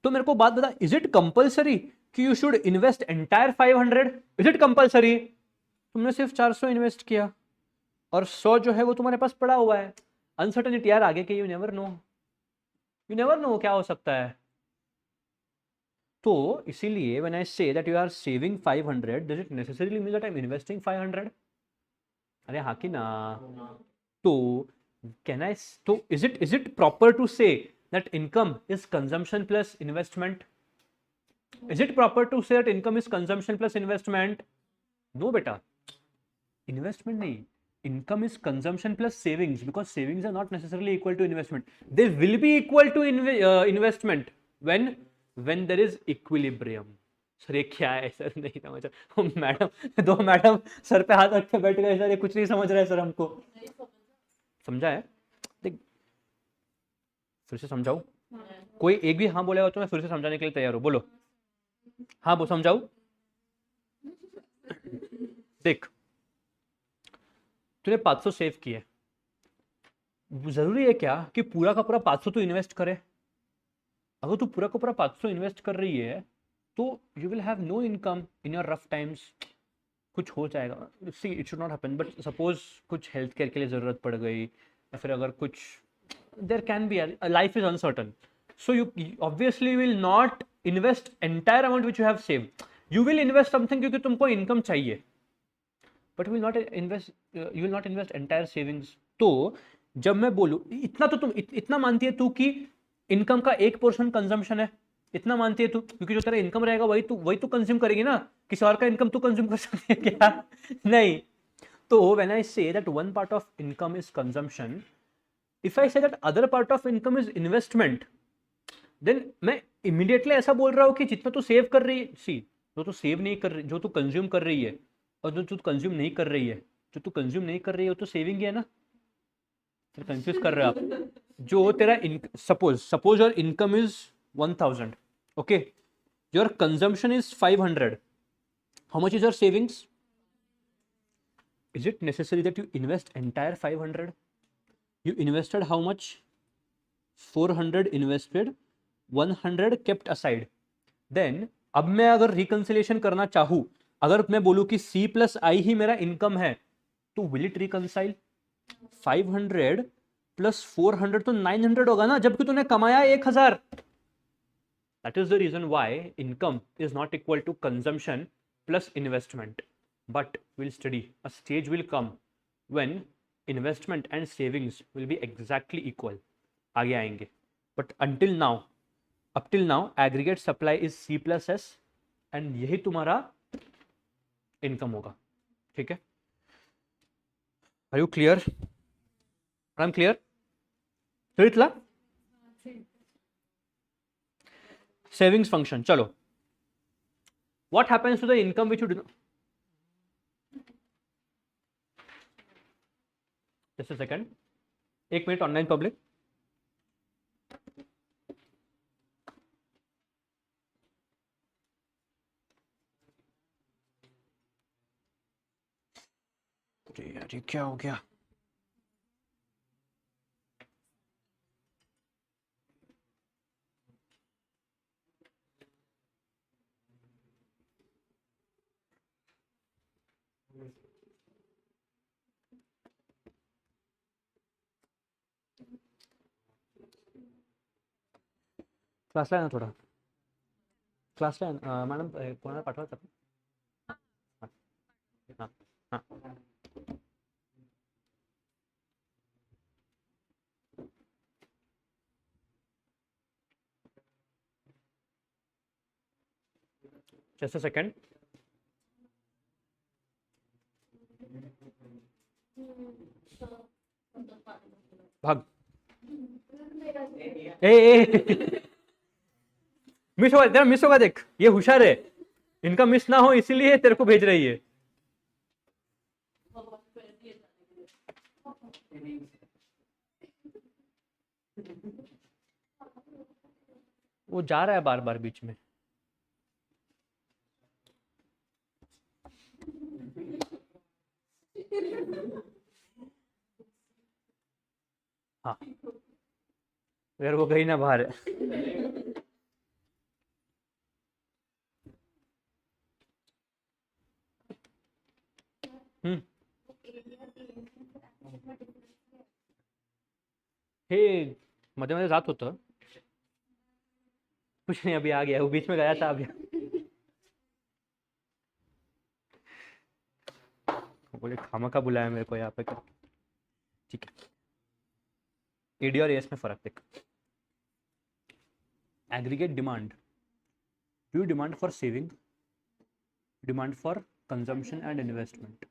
तो मेरे को बात बता, इज इट कंपल्सरी कि you should invest entire 500? Is it compulsory? तुमने सिर्फ 400 इन्वेस्ट किया और 100 जो है वो तुम्हारे पास पड़ा हुआ है। अनसर्टेनिटी यार आगे के, you never know, you never know क्या हो सकता है। तो इसीलिए when I say that you are saving 500, does it necessarily mean that I am investing 500? अरे हाँ कि ना? तो कैन आई, तो is it proper to say that income is consumption plus investment? Is it proper to say that income is consumption plus investment? No बेटा, investment नहीं, income is consumption plus savings, because savings are not necessarily equal to investment. They will be equal to investment when there is equilibrium. Sir ये क्या है sir? नहीं समझ madam, दो madam sir पे हाथ रख के बैठ गए सर, ये कुछ नहीं समझ रहे सर हमको। समझा है? देख फिर से समझाऊं? कोई एक भी हाँ बोलेगा तो मैं फिर से समझाने के लिए तैयार हूं। बोलो हाँ, वो समझाऊं? देख तूने 500 सेव किए, जरूरी है क्या कि पूरा का पूरा 500 तू इन्वेस्ट करे? अगर तू पूरा का पूरा 500 इन्वेस्ट कर रही है तो you will have no income in your rough times. कुछ हो जाएगा, see it should not happen, but suppose कुछ हेल्थ केयर के लिए ज़रूरत पड़ गई, या फिर अगर कुछ there can be, life is uncertain, so you obviously will not invest entire amount which you have save. You will invest something क्योंकि तुमको इनकम चाहिए, but will not invest, you will not invest entire savings. तो जब मैं बोलूँ इतना, तो तुम इतना मानती है तू कि इनकम का एक पोर्शन कंजम्पशन है, इतना मानती है तू? क्योंकि जो तेरा इनकम रहेगा वही तू कंज्यूम करेगी ना, किसी और का इनकम तू कंज्यूम कर सकती है क्या? नहीं। तो when I say that one part of income is consumption, if I say that other part of income is investment, then मैं इमीडिएटली ऐसा बोल रहा हूँ कि जितना तू सेव कर रही है, सी जो तू सेव नहीं कर रही, जो तू कंज्यूम कर रही है, और जो तू कंज्यूम नहीं कर रही है, जो तू कंज्यूम नहीं कर रही है वो तो सेविंग है ना? फिर कंफ्यूज कर रहे हो आप। जो तेरा suppose your income is 1000, okay, your consumption is 500. How much is your savings? Is it necessary that you invest entire 500? You invested how much? 400 invested, 100 kept aside. Then अब मैं अगर रिकंसिलेशन करना चाहूं, अगर मैं बोलूं कि C plus I ही मेरा इनकम है, तो will it reconcile? 500 plus 400 तो 900 होगा ना, जबकि तूने कमाया 1000. That is the reason why income is not equal to consumption plus investment. But we'll study. A stage will come when investment and savings will be exactly equal. आगे आएंगे. But until now, up till now, aggregate supply is C plus S and यही तुम्हारा income होगा. ठीक है? Are you clear? I'm clear? कळितला? Savings function. चलो. What happens to the income which you do not? Just a second. 1 minute online public. अरे क्या हो गया? क्लासला आहे ना थोडा. क्लासला आहे मॅडम, कोणाला पाठवायचं आपण? हां हां. Just a second. भाग. ए मिस होगा तेरा, मिस होगा. देख ये होशियार है, इनका मिस ना हो इसीलिए तेरे को भेज रही है. वो जा रहा है बार बार बीच में. हाँ यार वो गई ना बाहर है. हे मध्ये मध्ये जात होतं. कुछ नहीं, अभी आ गया. वो बीच में गया था अभी. बोले खामा का बुलाया मेरे को यहाँ पे. ठीक है. एडी और एएस में फर्क देख. Aggregate demand. Do you demand for saving, demand for consumption and investment?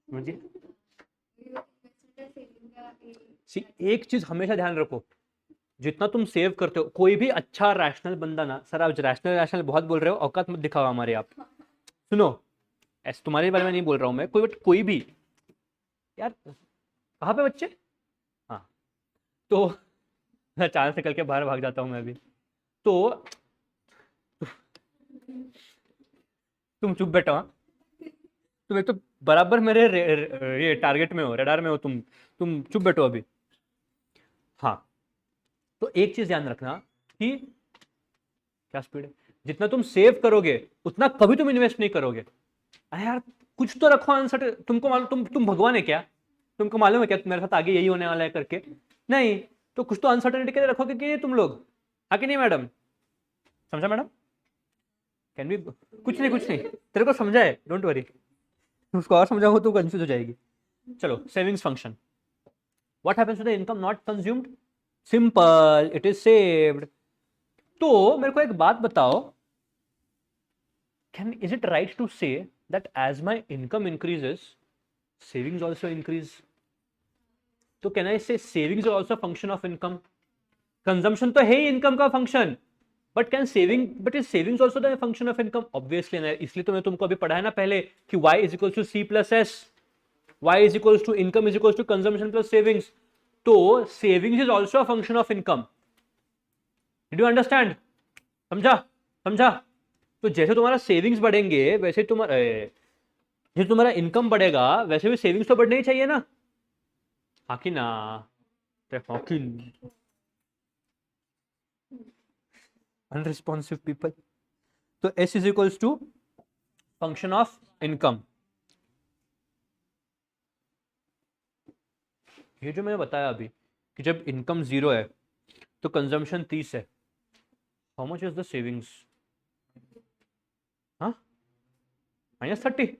समझिए. सी एक चीज हमेशा ध्यान रखो, जितना तुम सेव करते हो, कोई भी अच्छा रैशनल बंदा ना, सर आप रैशनल बहुत बोल रहे हो, औकात मत दिखाओ हमारे. आप सुनो, ऐसे तुम्हारे बारे में नहीं बोल रहा हूं मैं, कोई भी यार. कहाँ पे बच्चे? हाँ तो चांद से करके बाहर भाग जाता हूँ मैं अभी. तो तुम चुप बैठो. हाँ तुम एक तो बराबर मेरे ये टारगेट में हो, रडार में हो. तुम चुप बैठो अभी. हाँ तो एक चीज ध्यान रखना कि क्या स्पीड है, जितना तुम सेव करोगे उतना कभी तुम इन्वेस्ट नहीं करोगे. अरे यार कुछ तो रखो आंसर. तुमको मालूम, तुम भगवान है क्या? तुमको मालूम है क्या मेरे साथ आगे यही होने वाला है करके? नहीं तो कुछ तो अनसर्टेनिटी के लिए रखोगे कि तुम लोग. हाँ कि नहीं मैडम? समझा मैडम? Can be. कुछ नहीं तेरे को समझा है, डोंट वरी. उसको और समझाऊंगा तो कंफ्यूज हो जाएगी. चलो, savings function. What happens to the income not consumed? Simple, it is saved. तो मेरे को एक बात बताओ, is it right to say that as my income increases, savings also increase? तो can I say savings is also a function of income? Consumption तो है ही income का function, but is savings also the function of income? Obviously नहीं. इसलिए तो मैं तुमको अभी पढ़ाया ना पहले कि y is equals to c plus s, y is equals to income is equals to consumption plus savings. तो savings is also a function of income. Did you understand? समझा? समझा? तो जैसे तुम्हारा सेविंग्स बढ़ेंगे वैसे तुम्हारा जैसे तुम्हारा इनकम बढ़ेगा वैसे भी सेविंग्स तो बढ़ने ही चाहिए ना। हाँ कि ना? हाँ कि अनरिस्पॉन्सिव पीपल। तो S is equals to function of income. ये जो मैंने बताया अभी कि जब इनकम 0 है तो कंजम्पशन 30 है, how much is the savings? हाँ, -30।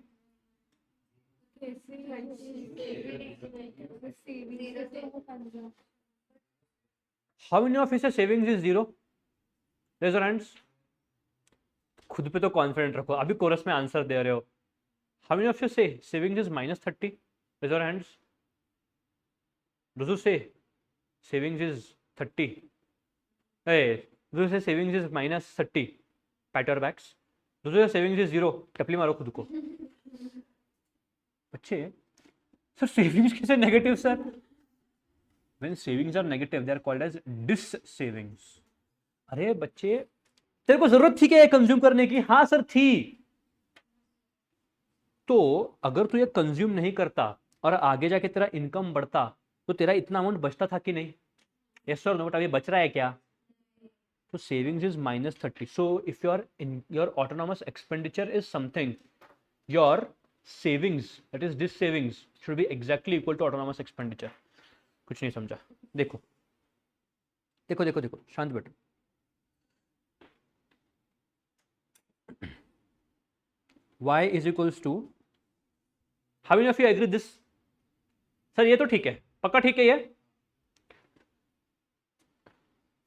How many of is savings is 0? Raise your hands. खुद पे तो कॉन्फिडेंट रखो, अभी कोरस में आंसर दे रहे हो। How many of you say savings is -30? Raise your hands. Do say savings is 30? ए, do say savings is -30? Pat your backs. Do say savings is 0? टपली मारो खुद को। बच्चे, सर सेविंग्स कैसे negative sir? When savings are negative, they are called as dis savings. अरे बच्चे, तेरे को जरूरत थी क्या ये कंज्यूम करने की? हाँ सर थी। तो अगर तू ये कंज्यूम नहीं करता और आगे जाके तेरा इनकम बढ़ता तो तेरा इतना अमाउंट बचता था कि नहीं? Yes sir no? बट अभी बच रहा है क्या? तो savings is -30. So if your autonomous expenditure is something, your savings that is this savings should be exactly equal to autonomous expenditure. कुछ नहीं समझा? देखो देखो देखो देखो, शांत बैठो। y is equals to, how many of you agree this? Sir ये तो ठीक है, पक्का ठीक है ये?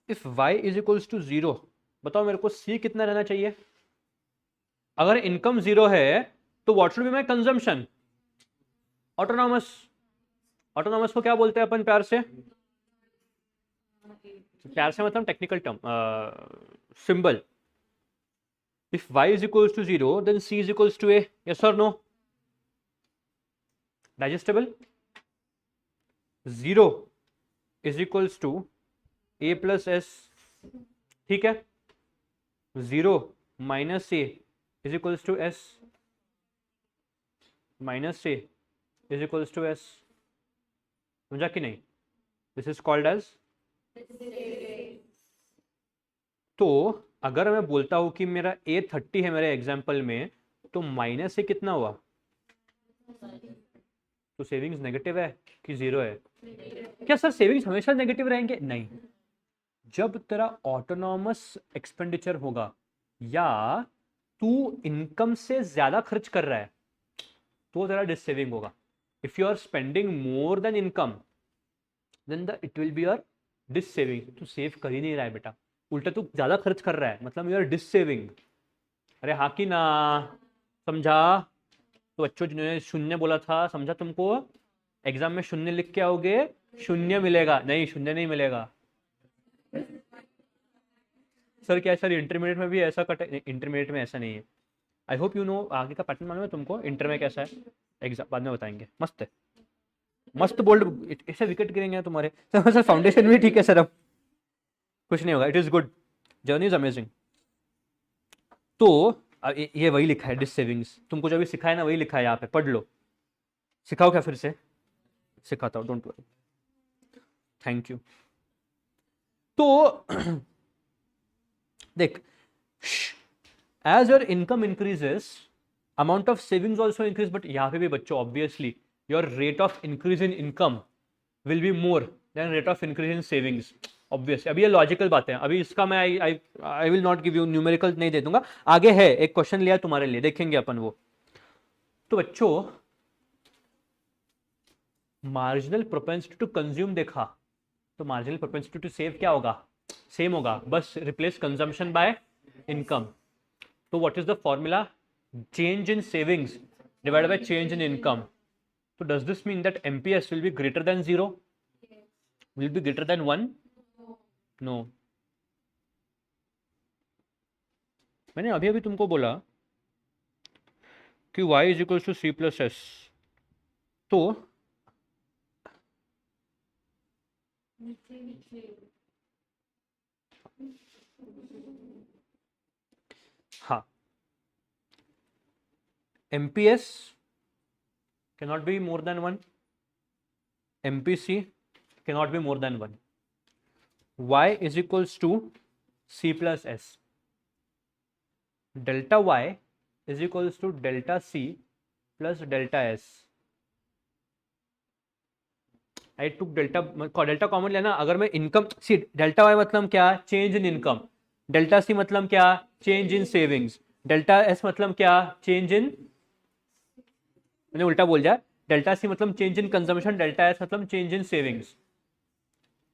If y is equals to 0, बताओ मेरे को c कितना रहना चाहिए? अगर इनकम 0 है तो what should be my consumption? Autonomous. Autonomous को क्या बोलते हैं अपन प्यार से? प्यार से मतलब technical term, symbol. If y is equals to 0, then c is equals to a. Yes or no? Digestible? 0 is equals to a plus s. ठीक है? 0 minus a is equals to s. Minus a is equals to s. समझा कि नहीं? This is called as. तो अगर मैं बोलता हूं कि मेरा a 30 है मेरे एग्जाम्पल में, तो माइनस ए कितना हुआ? तो सेविंग्स नेगेटिव है कि 0 है? क्या सर सेविंग्स हमेशा नेगेटिव रहेंगे? नहीं। जब तेरा ऑटोनॉमस एक्सपेंडिचर होगा या तू इनकम से ज्यादा खर्च कर रहा है तो तेरा डिस सेविंग होगा। If you are spending more than income then it will be your dissaving. तू सेव कर ही नहीं रहा है बेटा, उल्टा तू ज्यादा खर्च कर रहा है, मतलब यू आर डिस सेविंग। अरे हाँ कि ना? समझा? तो बच्चों जिन्होंने शून्य बोला था, समझा तुमको? एग्जाम में शून्य लिख के आओगे, शून्य मिलेगा नहीं, शून्य नहीं मिलेगा। सर क्या सर इंटरमीडिएट में भी ऐसा कटे? इंटरमीडिएट में ऐसा नहीं है। आई होप यू नो, आगे का पैटर्न मालूम है तुमको इंटर में कैसा है? एग्जाम बाद में बताएंगे। मस्त है, मस्त बोल्ड। ऐसे विकेट गिरेंगे तुम्हारे सर। फाउंडेशन भी ठीक है सर, अब कुछ नहीं होगा। It is good, journey is amazing. तो ये वही लिखा है डिस सेविंग्स, तुमको जो भी सिखाया है ना वही लिखा है यहाँ पे, पढ़ लो। सिखाओ क्या? फिर से सिखाता हूँ, डोंट वरी। Thank you. तो देख, as your income increases amount of savings also increase, but यहाँ पे भी बच्चों obviously your rate of increase in income will be more than rate of increase in savings. Obviously अभी ये logical बातें हैं, अभी इसका मैं I will not give you numerical, नहीं दे दूंगा। आगे है एक क्वेश्चन लिया तुम्हारे लिए, देखेंगे अपन वो। तो बच्चों मार्जिनल प्रोपेंसिटी टू कंज्यूम देखा, तो मार्जिनल प्रोपेंसिटी टू सेव क्या होगा? सेम होगा, बस रिप्लेस कंजम्पशन बाय इनकम। तो what is the formula? Change in savings divided by change in income. तो does this mean that MPS will be greater than 0? Will be greater than 1? No. मैंने अभी अभी तुमको बोला कि y is equal to C plus S. तो MPS cannot be more than 1, MPC cannot be more than 1. Y is equals to C plus S. Delta Y is equals to delta C plus delta S. I took delta common लेना. अगर मैं income C delta Y मतलब क्या, change in income. Delta C मतलब क्या, change in savings. Delta S मतलब क्या, change इन, मैंने उल्टा बोल दिया. डेल्टा सी मतलब change in consumption, delta S मतलब चेंज इन सेविंग्स.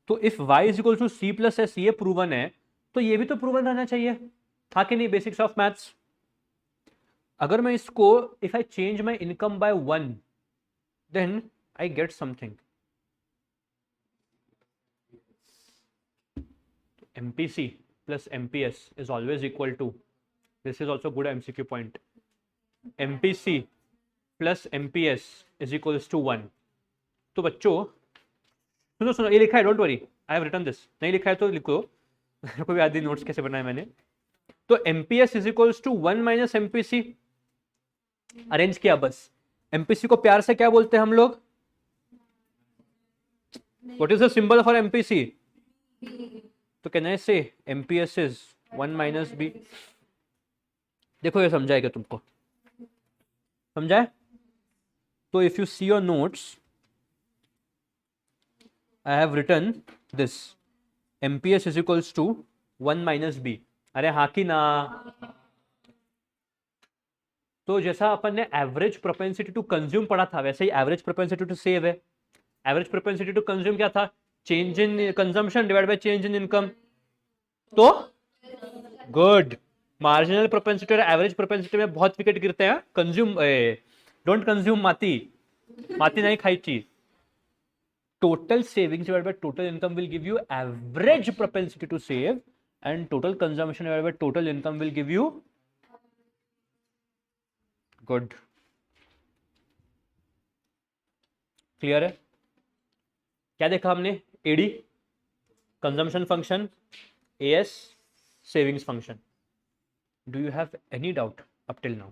तो if y is equal to C plus S, ये प्रूवन है, तो ये भी तो प्रूवन रहना चाहिए, था कि नहीं? Basics of maths. अगर मैं इसको if I change my income by 1, then I get something. MPC plus MPS is always equal to, this is also good MCQ point, MPC plus MPS is equals to 1. तो बच्चों सुनो सुनो, ये लिखा है, don't worry, I have written this. नहीं लिखा है तो लिखो, मेरे को भी आधी नोट्स कैसे बनाए मैंने. तो MPS is equals to 1 minus MPC arrange किया बस. MPC को प्यार से क्या बोलते हैं हम लोग? What is the symbol for MPC? तो कैन आई से MPS इज 1 minus B. देखो ये समझाएगा तुमको, समझाए? तो if you see your notes, I have written this, MPS is equals to 1 minus B. अरे हाँ कि ना? तो जैसा अपन ने एवरेज प्रोपेंसिटी टू कंज्यूम पढ़ा था, वैसे ही एवरेज प्रोपेंसिटी टू सेव है. एवरेज प्रोपेंसिटी टू कंज्यूम क्या था? Change in consumption divide bye change in income. तो गुड. मार्जिनल प्रोपेंसिटी और एवरेज प्रोपेंसिटी में बहुत विकेट गिरते हैं. कंज्यूम, डोंट कंज्यूम माती, माती नहीं खाई चीज. Total savings divide by total income will give you average propensity to save, and total consumption divide by total income will give you good. Clear है? क्या देखा हमने? AD consumption function, AS savings function. Do you have any doubt up till now?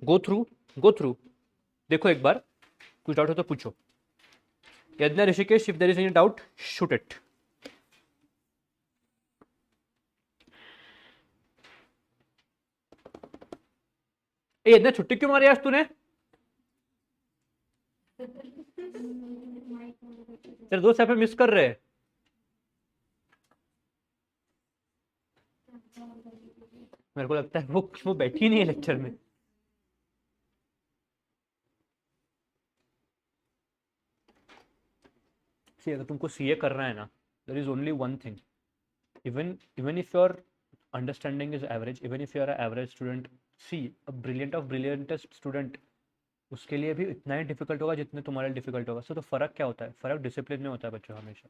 Go through. देखो एक बार, कुछ doubt हो तो पूछो. Yagya Rishikesh, if there is any doubt shoot it. Yagya छुट्टी क्यों मारी आज तूने? तेरे दोस्त यहाँ पे मिस कर रहे हैं. मेरे को लगता है वो बैठी नहीं है लेक्चर में. सी अगर तुमको सीए करना है ना, there is only one thing. Even if your understanding is average, even if you are average student, see a brilliant of brilliantest student, उसके लिए भी इतना ही डिफिकल्ट होगा जितने तुम्हारे डिफिकल्ट होगा. तो फर्क क्या होता है? फर्क डिसिप्लिन में होता है बच्चों, हमेशा.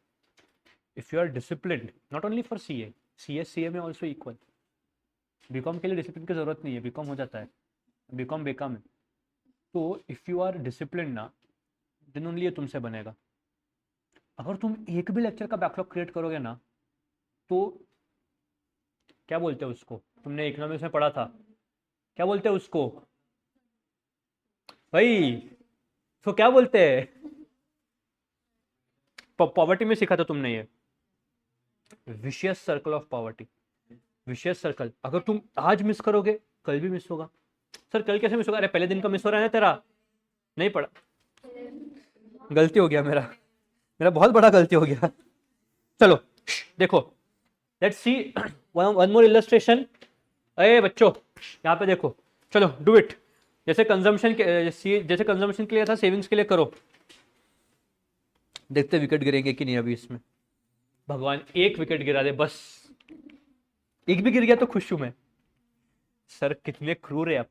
If you are discipline, not only for CA, CA में ऑल्सो इक्वल. बीकॉम के लिए डिसिप्लिन की जरूरत नहीं है, बीकॉम हो जाता है, बीकॉम बेकॉम है. तो इफ यू आर डिसिप्लिन ना, देन ओनली ये तुमसे बनेगा. अगर तुम एक भी लेक्चर का बैकलॉग क्रिएट करोगे ना, तो क्या बोलते हैं उसको, तुमने इकोनॉमिक्स में पढ़ा था, क्या बोलते हैं उसको भाई? तो क्या बोलते हैं? पॉवर्टी में सीखा था तुमने ये, vicious circle of poverty. Vicious circle. अगर तुम आज मिस करोगे, कल भी मिस होगा. सर कल कैसे मिस होगा? अरे पहले दिन का मिस हो रहा है ना तेरा, नहीं पढ़ा. गलती हो गया मेरा बहुत बड़ा गलती हो गया. चलो देखो, let's see one more illustration. अरे बच्चों यहाँ पे देखो, चलो डू इट. जैसे कंजम्पशन के लिए था, सेविंग्स के लिए करो. देखते विकेट गिरेंगे कि नहीं अभी इसमें. भगवान एक विकेट गिरा दे बस. एक भी गिर गया तो खुश हूं मैं. सर कितने क्रूर है आप.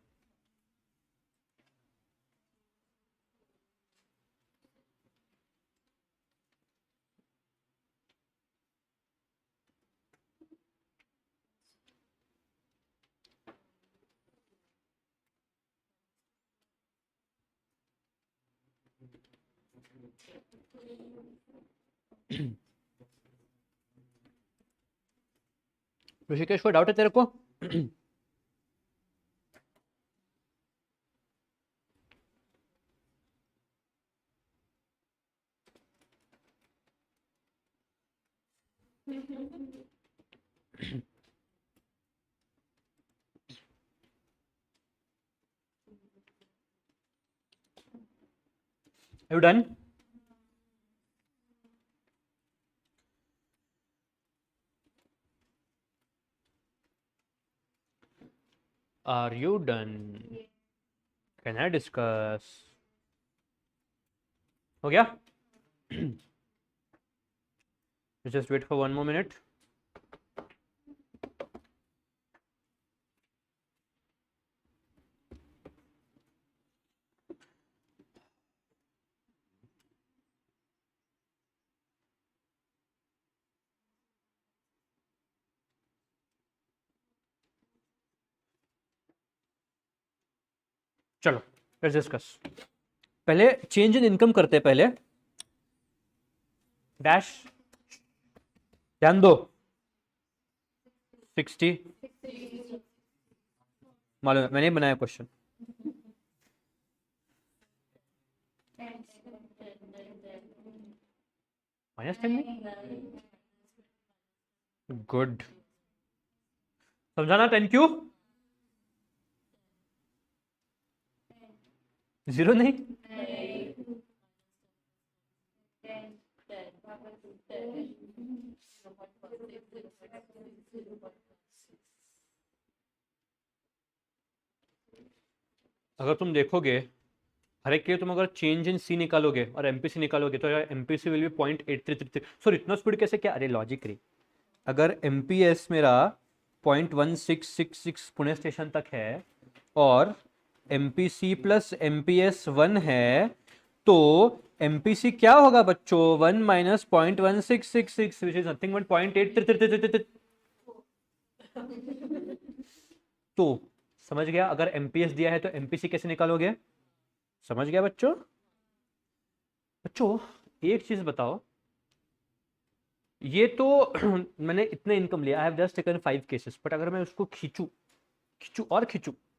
ऋषिकेश को डाउट है तेरे को? You done? Are you done? Can I discuss? हो गया? Just wait for 1 more minute. चलो लेट्स डिस्कस. पहले चेंज इन इनकम करते हैं. पहले डैश ध्यान दो. 60 मालूम है, मैंने बनाया क्वेश्चन. -10 में गुड. समझाना 10 क्यों? 0 नहीं. अगर तुम देखोगे हर एक के लिए तुम अगर चेंज इन सी निकालोगे और एमपीसी निकालोगे तो एमपीसी विल बी 0.8333. सॉरी इतना स्पीड कैसे? क्या? अरे लॉजिक रे. अगर एमपीएस मेरा 0.1666 पुणे स्टेशन तक है और एमपीसी प्लस एमपीएस 1 है तो एमपीसी क्या होगा बच्चों? 1 minus 0.1666 which is nothing but 0.8333. तो समझ गया? अगर एमपीएस दिया है तो एमपीसी कैसे निकालोगे? समझ गया बच्चों? बच्चों एक चीज बताओ, ये तो मैंने इतने इनकम लिया, I have just taken 5 cases, but अगर मैं उसको खींचू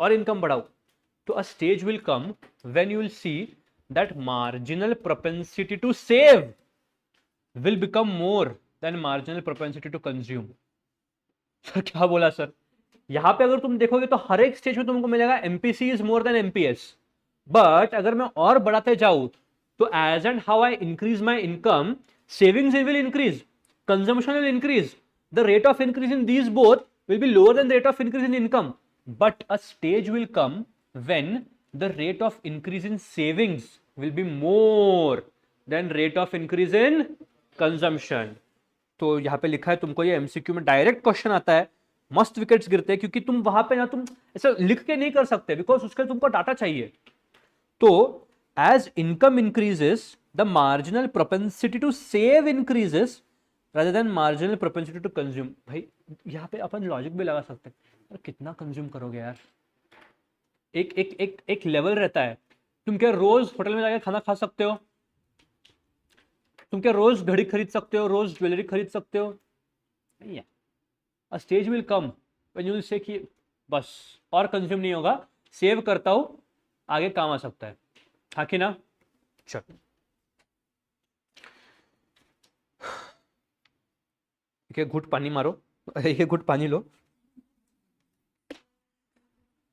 और इनकम बढ़ाऊं तो a stage will come when you will see that marginal propensity to save will become more than marginal propensity to consume. Sir क्या बोला सर? यहां पे अगर तुम देखोगे तो हर एक स्टेज में तुमको मिलेगा MPC is more than MPS. But अगर मैं और बढ़ाते जाऊं तो as and how I increase my income, savings will increase, consumption will increase. The rate of increase in these both will be lower than the rate of increase in income. But a stage will come when the rate of increase in savings will be more than rate of increase in consumption. तो यहाँ पे लिखा है तुमको, ये MCQ में direct question आता है. मस्त विकेट्स गिरते हैं क्योंकि तुम वहां पे ना तुम ऐसा लिख के नहीं कर सकते बिकॉज उसके लिए तुमको डाटा चाहिए. तो as income increases the marginal propensity to save increases rather than marginal propensity to consume. भाई यहाँ पे अपन लॉजिक भी लगा सकते हैं, यार कितना कंज्यूम करोगे यार? एक एक एक एक लेवल रहता है. तुम क्या रोज होटल में जाकर खाना खा सकते हो? तुम क्या रोज घड़ी खरीद सकते हो, रोज ज्वेलरी खरीद सकते हो? नहीं है. अ stage will come when you will say कि बस और कंज्यूम नहीं होगा, सेव करता हूं, आगे काम आ सकता है. हाँ कि ना? चल घुट पानी मारो. ये घुट पानी लो.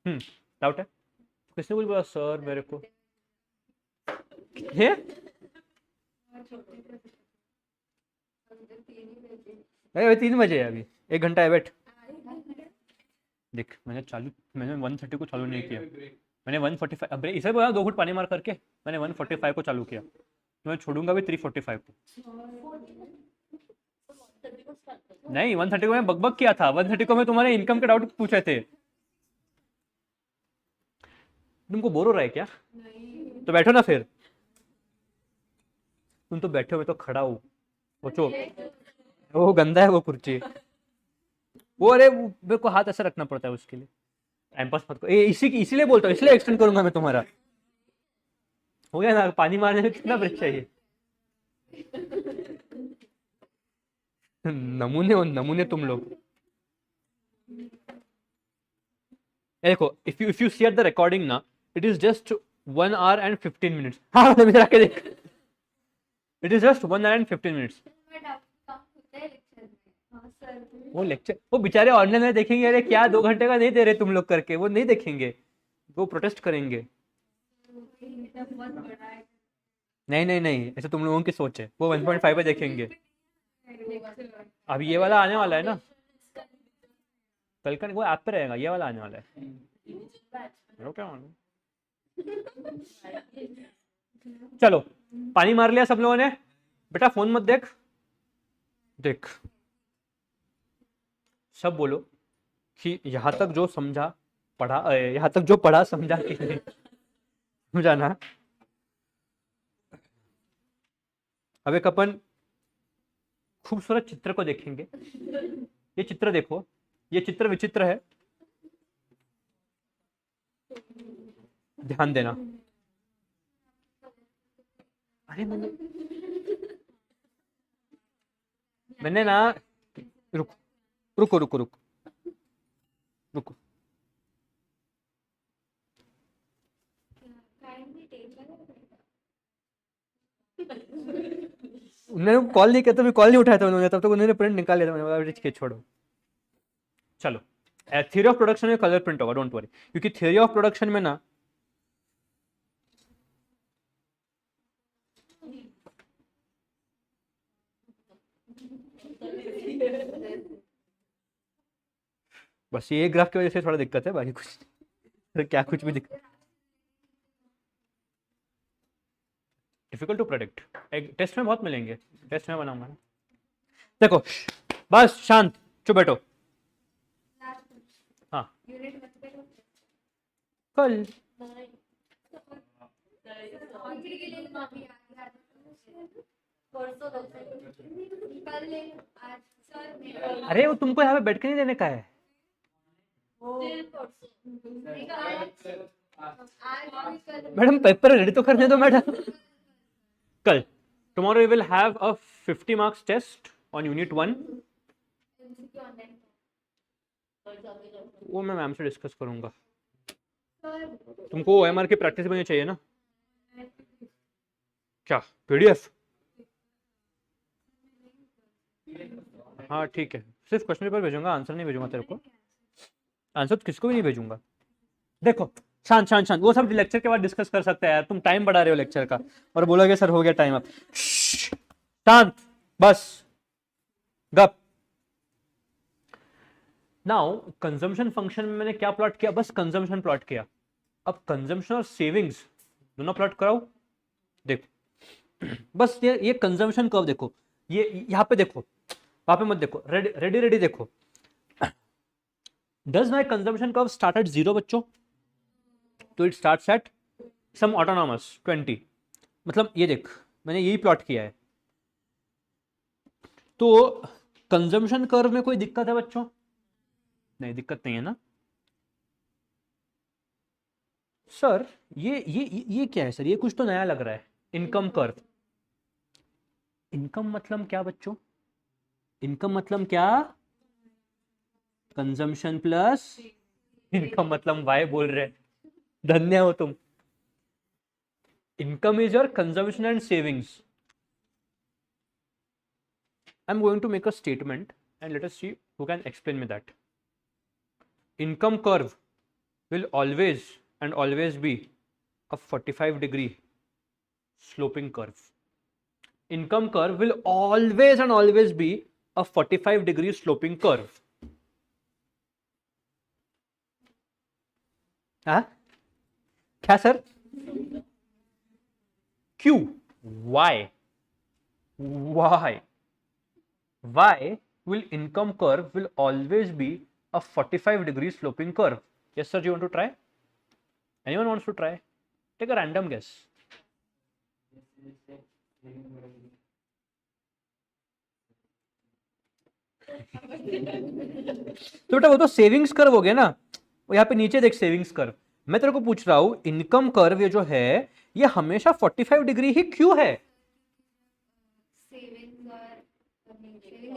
डाउट है? किसने बोला सर मेरे को? है? अरे 3 बजे है अभी, 1 घंटा है. बैठ देख, मैंने 130 को चालू नहीं किया. मैंने 145, अब इसे बोला 2 घुट पानी मार करके मैंने 145 को चालू किया. तो मैं छोड़ूंगा भी 345 को. नहीं 130 को मैं बकबक किया था. 130 को मैं तुम्हारे इनकम के डाउट पूछे थे. तुमको बोर हो रहा है क्या? तो बैठो ना फिर. तुम तो बैठे हो, मैं तो खड़ा हूँ. सोचो, वो गंदा है वो कुर्सी. वो अरे मेरे को हाथ ऐसा रखना पड़ता है उसके लिए. टाइम पास मत करो. इसीलिए बोलता हूँ, इसलिए एक्सटेंड करूंगा मैं तुम्हारा. हो गया ना? पानी मारने में कितना ब्रेक चाहिए? नमूने तुम लोग. देखो, if you see at the recording ना, it is just 1 hour and 15 minutes. हाँ मेरा के देख, it is just 1 hour and 15 minutes. वो लेक्चर, वो बेचारे ऑनलाइन में देखेंगे, अरे क्या 2 घंटे का नहीं दे रहे तुम लोग करके, वो नहीं देखेंगे, वो प्रोटेस्ट करेंगे. नहीं नहीं नहीं, ऐसे तुम लोगों की सोच है, वो 1.5 पे देखेंगे। अब ये वाला आने वाला है ना, कल का वो ऐप पे रहेगा, ये वाला आने वाला है। मेरे को क्या मालूम। चलो, पानी मार लिया सब लोगों ने। बेटा फोन मत देख, देख सब बोलो कि यहाँ तक जो समझा पढ़ा, यहाँ तक जो पढ़ा समझा कि नहीं समझा ना। अब एक अपन खूबसूरत चित्र को देखेंगे। ये चित्र देखो, ये चित्र विचित्र है, ध्यान देना। अरे मैंने ना, रुको रुको रुको रुको रुको। उन्होंने कॉल नहीं किया तो मैं कॉल नहीं उठाया था उन्होंने, तब तक उन्होंने प्रिंट निकाल लिया था, मैंने बोला ठीक है छोड़ो। चलो, थ्योरी ऑफ प्रोडक्शन में कलर प्रिंट होगा, डोंट वरी, क्योंकि थ्योरी ऑफ प्रोडक्शन में ना बस ये ग्राफ की वजह से थोड़ा दिक्कत है, बाकी कुछ क्या कुछ भी दिक्कत। डिफिकल्ट टू प्रेडिक्ट, एक टेस्ट में बहुत मिलेंगे, टेस्ट में बनाऊंगा ना। देखो बस शांत, चुप बैठो। हाँ कल अरे वो तुमको यहाँ पे बैठ के नहीं देने का है। मैडम पेपर रेडी तो करने दो मैडम। कल tomorrow we will have a 50 marks test on unit 1। वो मैं मैम से डिस्कस करूंगा। तुमको OMR की प्रैक्टिस बननी चाहिए ना। क्या PDF? हाँ ठीक है, सिर्फ क्वेश्चन पेपर भेजूंगा, आंसर नहीं भेजूंगा तेरे को। आंसर तो किसको भी नहीं भेजूंगा। देखो शांत शांत शांत, वो सब लेक्चर के बाद डिस्कस कर सकते हैं यार, तुम टाइम बढ़ा रहे हो लेक्चर का और बोलोगे सर हो गया टाइम। अब शांत, बस गप। नाउ कंजम्पशन फंक्शन में मैंने क्या प्लॉट किया, बस कंजम्पशन प्लॉट किया। अब कंजम्पशन और सेविंग्स दोनों प्लॉट कराओ। देखो बस ये कंजम्पशन कर्व देखो, ये यहाँ पे देखो, वहां पे मत देखो, रेडी रेडी रेडी देखो। Does my consumption curve start at 0 बच्चों? तो it starts at some autonomous 20। मतलब ये देख, मैंने यही प्लॉट किया है। तो कंजम्पशन कर्व में कोई दिक्कत है बच्चों? नहीं दिक्कत नहीं है ना। सर ये क्या है सर, ये कुछ तो नया लग रहा है। इनकम कर्व, इनकम मतलब क्या बच्चों? इनकम मतलब क्या? कंजम्पशन प्लस इनकम, मतलब वाई बोल रहे, धन्य हो तुम। Income is your consumption and savings. I'm going to make a statement and let us see who can explain me that. Income curve will always and always be a 45-degree sloping curve. Income curve will always and always be a 45-degree sloping curve. हाँ क्या sir? क्यों? Why? Why? Why will income curve will always be a 45-degree sloping curve? Yes sir, do you want to try? Anyone wants to try? Take a random guess. तो बेटा वो तो savings curve हो गया ना, वो यहाँ पे नीचे देख सेविंग्स कर्व। मैं तेरे को पूछ रहा हूँ इनकम कर्व ये जो है ये हमेशा 45 डिग्री ही क्यों है? सेविंग्स और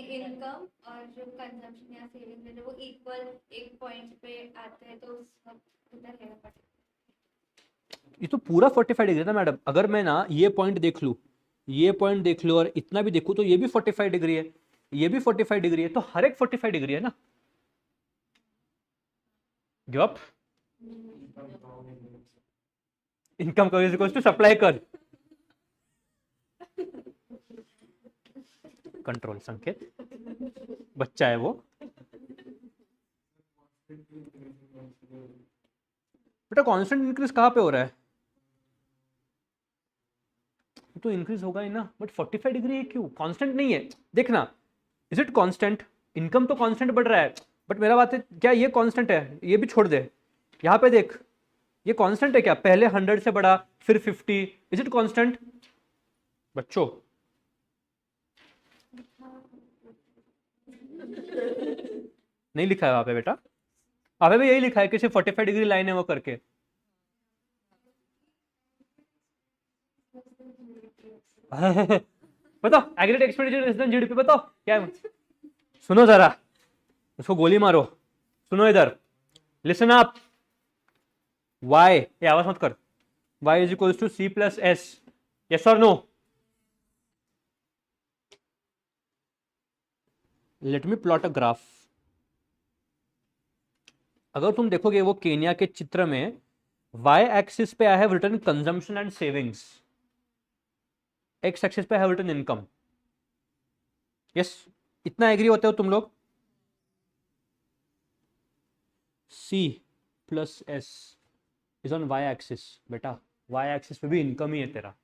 इनकम और जो कंजम्पशन या सेविंग्स है वो इक्वल एक पॉइंट पे आते हैं तो उधर है। ये तो पूरा 45 डिग्री ना मैडम। अगर मैं ना ये पॉइंट देख लूँ, ये पॉइंट देख लो और इतना भी देखूँ तो ये भी 45 डिग्री है, ये भी 45 डिग्री है, तो हर एक 45 डिग्री है ना। Give up. Income curve is equal to supply curve. Control Sanket, बच्चा है वो। बेटा कांस्टेंट इंक्रीज कहाँ पे हो रहा है? तो इंक्रीज होगा ही ना, बट 45 डिग्री है क्यों? कांस्टेंट नहीं है, देखना। Is it constant? इनकम तो कांस्टेंट बढ़ रहा है, बट मेरा बात है क्या ये कांस्टेंट है? ये भी छोड़ दे, यहाँ पे देख, ये कांस्टेंट है क्या? पहले 100 से बढ़ा, फिर 50, इज इट कांस्टेंट बच्चों? नहीं लिखा है वहां पे बेटा, वहां पे भी यही लिखा है कि सिर्फ 45 डिग्री लाइन है वो करके। बताओ aggregate expenditure less than GDP, बताओ क्या है? सुनो जरा, उसको गोली मारो। सुनो इधर, लिसन अप। y, ये आवाज मत कर, y is equals to C plus S, yes और no? Let me plot a graph. अगर तुम देखोगे वो केन्या के चित्र में, y एक्सिस पे I have written consumption and savings, x axis पे I have written income. Yes, इतना एग्री होते हो तुम लोग? c plus S is on y axis. बेटा y एक्सिस पे भी इनकम ही है तेरा,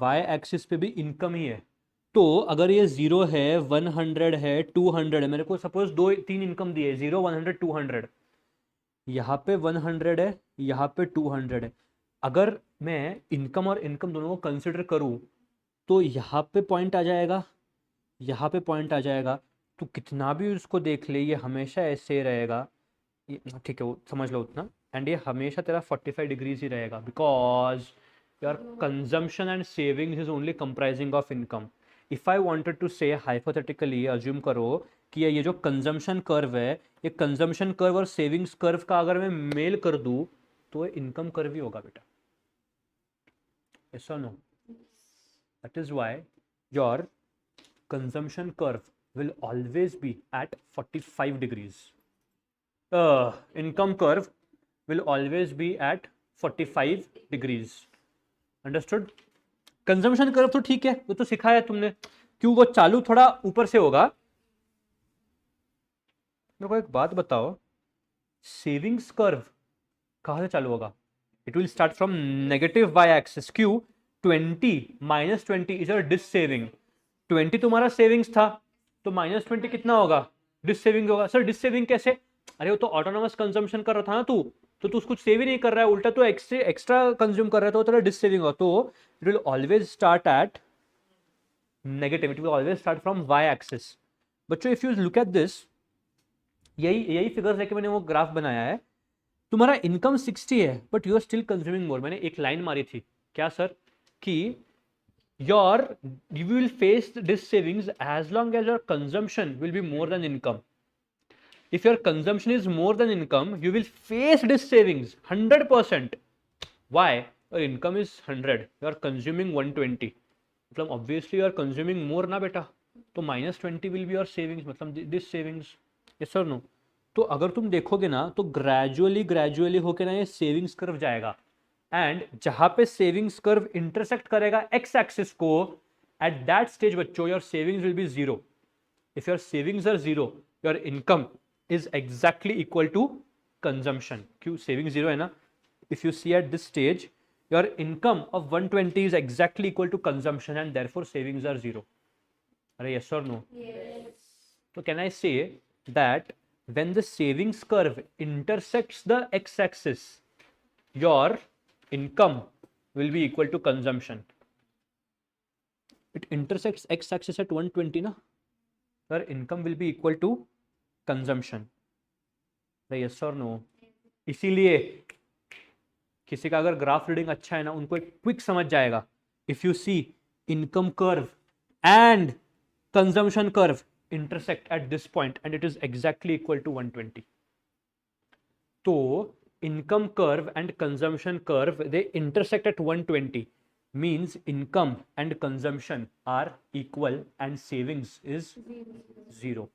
y एक्सिस पे भी इनकम ही है। तो अगर ये 0 है, 100 है, 200 है, मेरे को सपोज 2-3 इनकम दी है, 0, 100, 200, यहाँ पे 100 है, यहाँ पे 200 है। अगर मैं इनकम और इनकम दोनों को कंसिडर करूँ तो यहाँ पे पॉइंट आ जाएगा, यहाँ पे पॉइंट आ जाएगा। तो कितना भी उसको देख ले, ये हमेशा ऐसे रहेगा, ठीक है वो समझ लो उतना। एंड ये हमेशा तेरा 45 डिग्रीज ही रहेगा, because your consumption and savings is only comprising of income. If I wanted to say hypothetically, assume करो कि ये जो कंजम्पशन कर्व है, ये कंजम्पशन कर्व और सेविंग्स कर्व का अगर मैं मेल कर दूं तो ये इनकम कर्व ही होगा बेटा, yes or no? That is why your consumption curve will always be at 45 degrees. Income curve will always be at 45 degrees. Understood? Consumption curve तो ठीक है, वो तो सिखाया तुमने, क्यों वो चालू थोड़ा ऊपर से होगा। मेरे को एक बात बताओ, सेविंग्स कर्व कहां से चालू होगा? It will start from negative Y axis. क्यों? 20 minus 20 is your dissaving. 20 तुम्हारा सेविंग्स था, तो माइनस 20 कितना होगा? डिस सेविंग होगा। सर डिस सेविंग कैसे? अरे वो तो ऑटोनोमस कंजम्पशन कर रहा था ना तू, तो तू कुछ सेव ही नहीं कर रहा है, उल्टा तो एक्स्ट्रा कंज्यूम कर रहा है, तो तेरा डिस सेविंग होगा। तो it will always start at negative, it will always start from Y axis. बच्चों if you look at this, यही फिगर्स लेके मैंने वो ग्राफ बनाया है। तुम्हारा इनकम 60 है but you are still consuming more. मैंने एक लाइन मारी थी क्या सर, कि you will face this savings as long as your consumption will be more than income. If your consumption is more than income, you will face this savings 100%. Why? Your income is 100, you are consuming 120. मतलब obviously you are consuming more ना बेटा, तो minus 20 will be your savings, मतलब this savings. Yes or no? तो अगर तुम देखोगे ना तो ग्रेजुअली होके ना ये सेविंग्स कर्व जाएगा, एंड जहां पे सेविंग्स कर्व इंटरसेक्ट करेगा एक्स एक्सिस को, एट दैट स्टेज बच्चों your savings will be zero. If your savings are zero, your income is exactly equal to consumption. क्यों? सेविंग जीरो है ना। If you see at this stage, your income of 120 is exactly equal to consumption and therefore savings are zero. अरे yes और no? तो can I say that when the savings curve intersects the x-axis, your income will be equal to consumption. It intersects x-axis at 120 ना, your income will be equal to consumption. Yes or no? इसीलिए किसी का अगर graph reading अच्छा है ना, उनको एक क्विक समझ जाएगा। If you see income curve and consumption curve intersect at this point and it is exactly equal to 120. So income curve and consumption curve, they intersect at 120, means income and consumption are equal and savings is zero.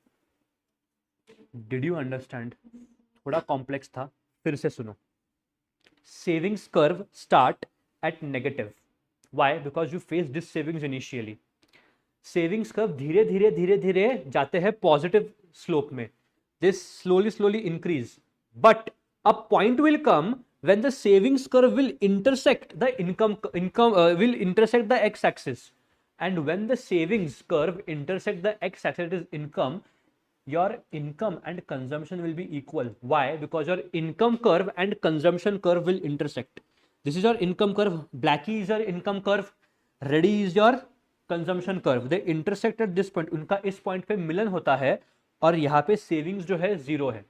Did you understand? थोड़ा complex था, फिर से सुनो। savings curve start at negative. Why? Because you face this savings initially. Savings curve धीरे धीरे धीरे धीरे जाते हैं पॉजिटिव स्लोप में, this slowly increase, but a point will come when the savings curve will intersect the will intersect the x axis, and when the savings curve intersect the x axis, that is income, your income and consumption will be equal. Why? Because your income curve and consumption curve will intersect. This is your income curve, blacky is your income curve, reddy is your consumption curve. They intersect at this point, उनका इस point पे मिलन होता है और यहाँ पे savings जो है जीरो है.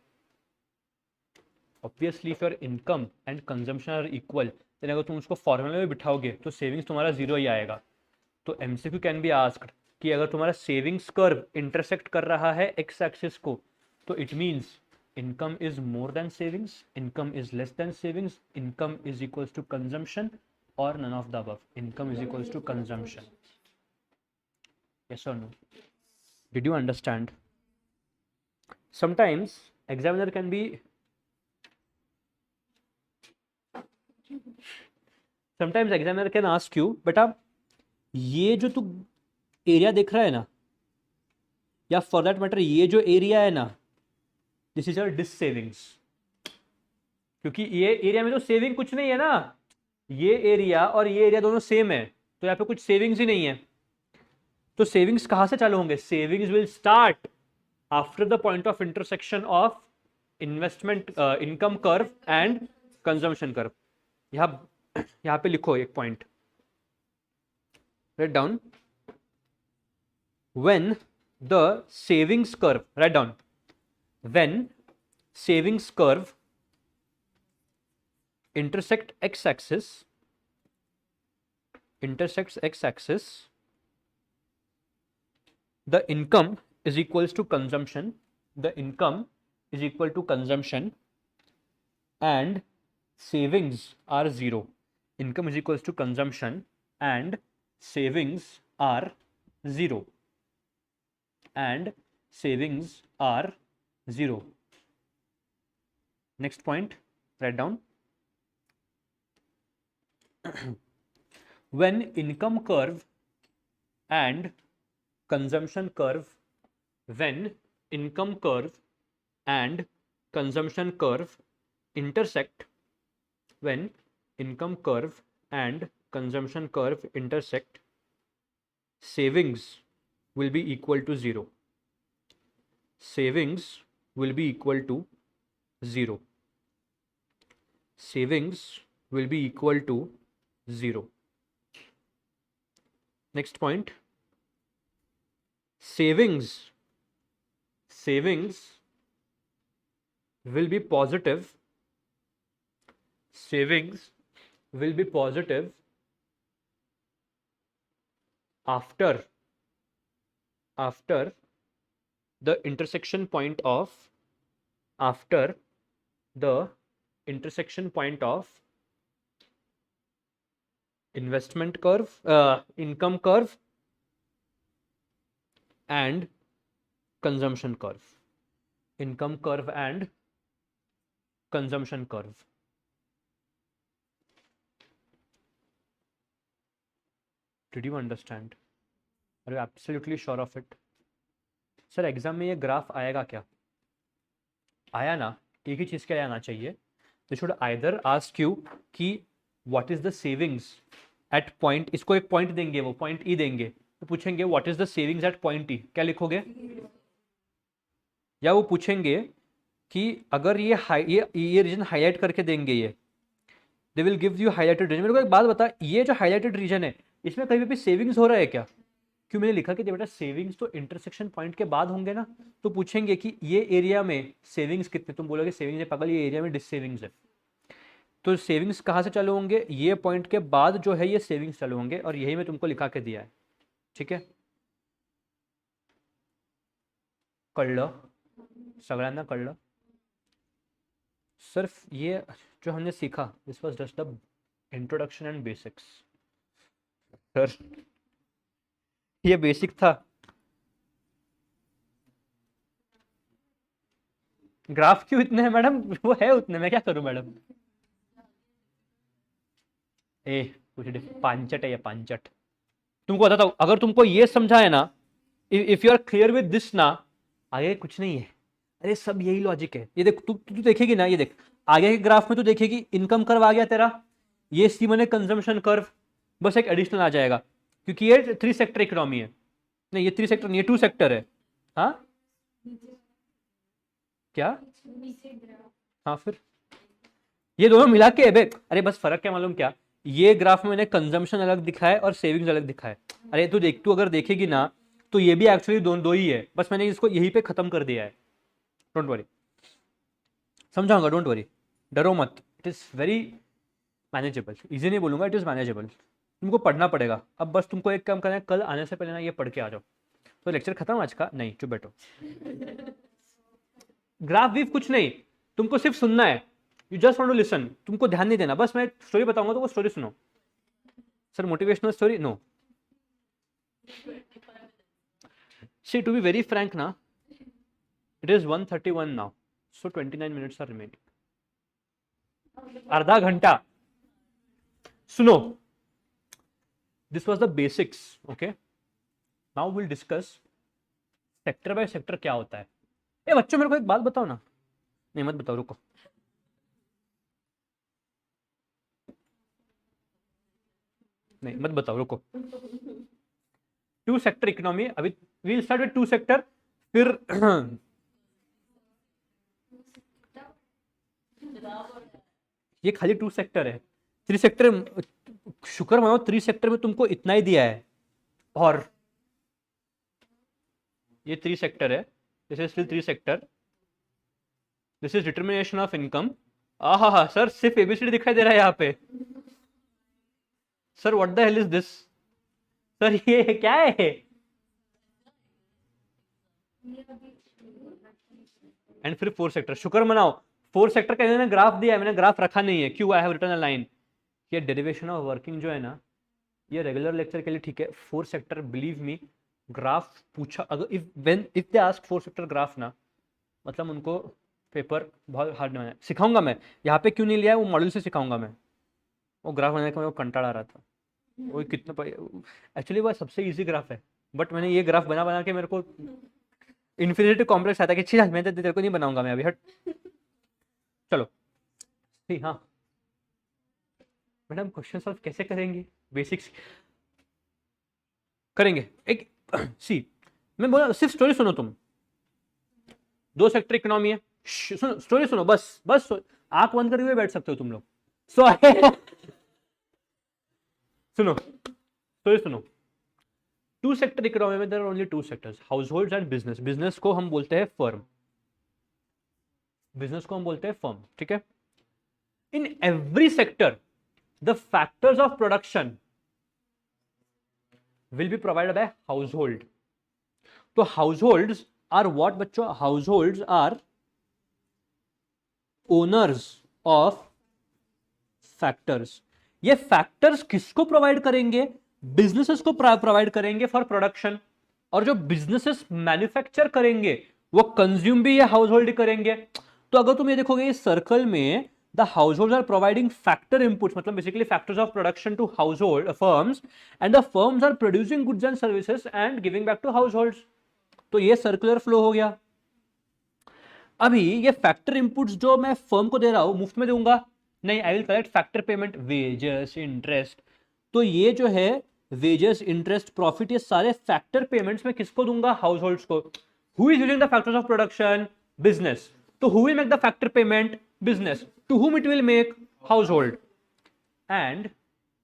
Obviously if your income and consumption are equal, then अगर तुम उसको फॉर्मूला में बिठाओगे तो सेविंग्स तुम्हारा जीरो ही आएगा. तो MCQ कैन बी आस्क्ड कि अगर तुम्हारा सेविंग्स कर्व इंटरसेक्ट कर रहा है एक्स एक्सिस को, तो it means income is more than savings, income is less than savings, income is equals to consumption, और none of the above. Income is equals to consumption. yes or no? Did you understand? Sometimes examiner can be sometimes examiner can ask you, बेटा ये जो तू area देख रहा है ना, या फॉर दैट मैटर ये जो एरिया है ना, this is your dissavings. क्योंकि ये एरिया में तो सेविंग कुछ नहीं है ना, ये एरिया और ये एरिया दोनों सेम है, तो यहाँ पे कुछ सेविंग्स ही नहीं है. तो सेविंग्स कहाँ से चालू होंगे? Savings will start after the point of intersection of investment income curve and consumption curve. यहाँ पे लिखो एक point, write down. When the savings curve, write down, when savings curve intersects x axis, the income is equals to consumption, and savings are zero. Income is equals to consumption and savings are zero, Next point, write down. When income curve and consumption curve intersect, savings will be equal to zero. Savings will be equal to zero. Next point, savings will be positive. After the intersection point of investment curve, income curve and consumption curve. Income curve and consumption curve. Did you understand? Are you absolutely sure of it? Sir exam में ये graph आएगा क्या? आया ना, एक ही चीज के लिए आना चाहिए. They should either ask you कि what is the savings at point, इसको एक पॉइंट देंगे, वो पॉइंट ई देंगे, तो पूछेंगे what is the savings at point E, क्या लिखोगे? या वो पूछेंगे कि अगर ये रीजन हाईलाइट करके देंगे, ये they will give you highlighted region. मेरे को एक बात बता, ये जो हाईलाइटेड रीजन है इसमें कहीं भी सेविंग्स हो रहा है क्या? क्यों मैंने लिखा कि बेटा सेविंग्स तो इंटरसेक्शन पॉइंट के बाद होंगे ना, तो पूछेंगे कि ये एरिया में सेविंग्स कितने, तुम बोलोगे सेविंग्स है पागल, ये एरिया में डिस सेविंग्स है. तो सेविंग्स कहाँ से चालू होंगे? ये पॉइंट के बाद जो है ये सेविंग्स चालू होंगे, और यही मैं तुमको लिखा के दिया है. ठीक है, कळलं सगळ्यांना कळलं? सिर्फ ये जो हमने सीखा, this was just the introduction and basics. Sir ये बेसिक था. ग्राफ क्यों इतने हैं मैडम? वो है उतने, मैं क्या करूं मैडम? ए कुछ पांचट है ये, पांचट. तुमको बताता हूं, अगर तुमको ये समझा है ना, if you are clear with this ना, आगे कुछ नहीं है, अरे सब यही लॉजिक है। ये देख, तू देखेगी ना, ये देख आगे के ग्राफ में तू देखेगी इनकम कर्व आ गया तेरा, ये सी मैंने कंजम्पशन कर्व, बस एक एडिशनल आ जाएगा, क्योंकि ये 3 सेक्टर इकोनॉमी है। नहीं ये 3 सेक्टर नहीं, ये 2 सेक्टर है। हाँ क्या, हाँ फिर ये दोनों मिला के बे, अरे बस फर्क क्या मालूम क्या, ये ग्राफ में मैंने कंजम्पशन अलग दिखा है और सेविंग्स अलग दिखा है। अरे तू देख, तू अगर देखेगी ना तो ये भी एक्चुअली दो ही है, बस मैंने इसको यहीं पे खत्म कर दिया है। डोंट वरी, समझाऊंगा, डोंट वरी, डरो मत, it is very manageable, easy नहीं बोलूंगा, इट इज मैनेजेबल। तुमको पढ़ना पड़ेगा, अब बस तुमको एक काम करना है, कल आने से पहले ना ये पढ़ के आ जाओ। तो लेक्चर खत्म आज का? नहीं, चुप बैठो। ग्राफ वीव कुछ नहीं, तुमको सिर्फ सुनना है, you just want to listen, तुमको ध्यान नहीं देना, बस मैं स्टोरी बताऊंगा तो वो स्टोरी सुनो। Sir motivational story no, see to be very frank ना, it is 1:31 now, so 29 minutes are remaining, आधा घंटा सुनो। This was the basics, okay, now will discuss sector by sector क्या होता है। ए बच्चों मेरे को एक बात बताओ ना, नहीं मत बताओ, रुको, नहीं मत बताओ, रुको। 2 सेक्टर इकोनॉमी, अभी वील स्टार्ट विद 2 सेक्टर, फिर ये खाली 2 सेक्टर है, 3 सेक्टर, शुक्र मानो 3 सेक्टर में तुमको इतना ही दिया है, और ये 3 सेक्टर है, this is still 3 sector, this is determination of income. आहा सर सिर्फ एबीसीडी दिखाई दे रहा है यहाँ पे, sir what the hell is this, sir ये क्या है, एंड फिर 4 सेक्टर, शुक्र मनाओ 4 सेक्टर का इन्होंने ग्राफ दिया है, मैंने ग्राफ रखा नहीं है, क्यों, I have written a line. ये डेरिवेशन ऑफ वर्किंग जो है ना, ये रेगुलर लेक्चर के लिए ठीक है, 4 सेक्टर बिलीव मी, ग्राफ पूछा अगर if they ask 4 sector graph ना, मतलब उनको पेपर बहुत हार्ड बनाना सिखाऊंगा मैं, यहाँ पे क्यों नहीं लिया है, वो मॉडल से सिखाऊंगा मैं, वो ग्राफ बनाने का मेरे को कंटाड़ा आ रहा था, वो कितना एक्चुअली वो सबसे इजी ग्राफ है, बट मैंने ये ग्राफ बना बना के मेरे को इन्फिनिटी कॉम्प्लेक्स आता है कि छी मैं तो तेरे को नहीं बनाऊंगा मैं अभी, हट। चलो ठीक, हाँ मैडम क्वेश्चन सॉल्व कैसे करेंगे, बेसिक्स करेंगे एक सी, मैं बोला सिर्फ स्टोरी सुनो तुम, 2 सेक्टर इकोनॉमी है, सुनो स्टोरी सुनो, बस बस आंख बंद करके बैठ सकते हो तुम लोग, सो सुनो स्टोरी सुनो। 2 सेक्टर इकोनॉमी में there are only 2 sectors, household and business. Business को हम बोलते हैं फर्म, बिजनेस को हम बोलते हैं फर्म, ठीक है। In every sector the factors of production will be provided by household. तो हाउस होल्ड्स आर व्हाट बच्चों, households are owners of factors. ये फैक्टर्स किसको प्रोवाइड करेंगे, बिजनेसेस को प्रोवाइड करेंगे फॉर प्रोडक्शन, और जो बिजनेसेस मैन्युफैक्चर करेंगे वो कंज्यूम भी ये हाउस होल्ड करेंगे। तो अगर तुम ये देखोगे इस सर्कल में, the household are providing factor inputs, मतलब basically factors of production to household firms, and the firms are producing goods and services and giving back to households. तो ये सर्कुलर फ्लो हो गया। अभी ये factor inputs जो मैं firm को दे रहा हूं मुफ्त में दूंगा नहीं, I will collect factor payment, wages, interest. तो ये जो है वेजेस, इंटरेस्ट, प्रॉफिट, ये सारे फैक्टर पेमेंट्स में किसको दूंगा, हाउस होल्ड्स को। Who is using the factors of production, business. तो who will make the factor payment, business. To whom it will make, household. And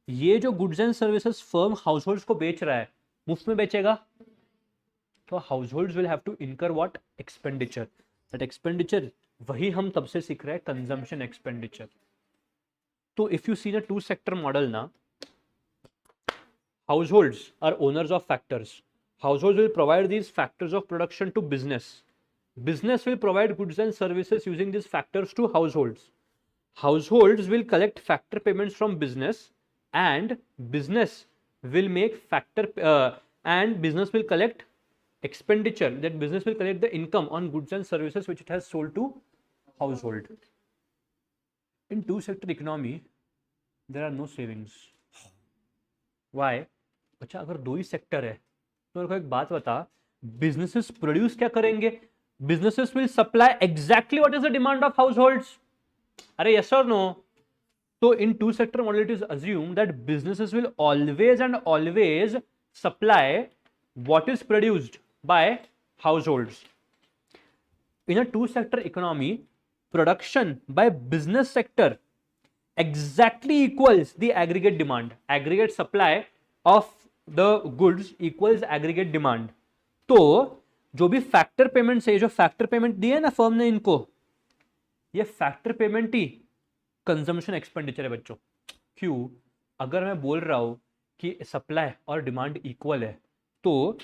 ये जो goods and services firm households को बेच रहा है मुफ्त में बेचेगा, तो households will have to incur what, expenditure. That expenditure वही हम तब से सीख रहे हैं, कंजम्पशन एक्सपेंडिचर। तो if you see the 2 sector model ना, households are owners of factors. Households will provide these factors of production to business. Business will provide goods and services using these factors to households. Households will collect factor payments from business, and business will make and business will collect expenditure. That business will collect the income on goods and services which it has sold to household. In 2 sector economy, there are no savings. Why? अच्छा अगर दो ही sector है तो मेरे को एक बात बता, बिजनेसेस प्रोड्यूस क्या करेंगे? Businesses will supply exactly what is the demand of house holds. अरे यस और नो? तो in two sector model it is assumed that businesses will always and always supply what is produced by households. In a two sector economy, production by business sector exactly equals the aggregate demand. Aggregate supply of the goods equals aggregate demand. तो जो भी factor payment है, जो factor payment दिए ना firm ने इनको, ये फैक्टर पेमेंट ही कंजम्पशन एक्सपेंडिचर है बच्चों। क्यों? अगर मैं बोल रहा हूं कि सप्लाई और डिमांड इक्वल है तो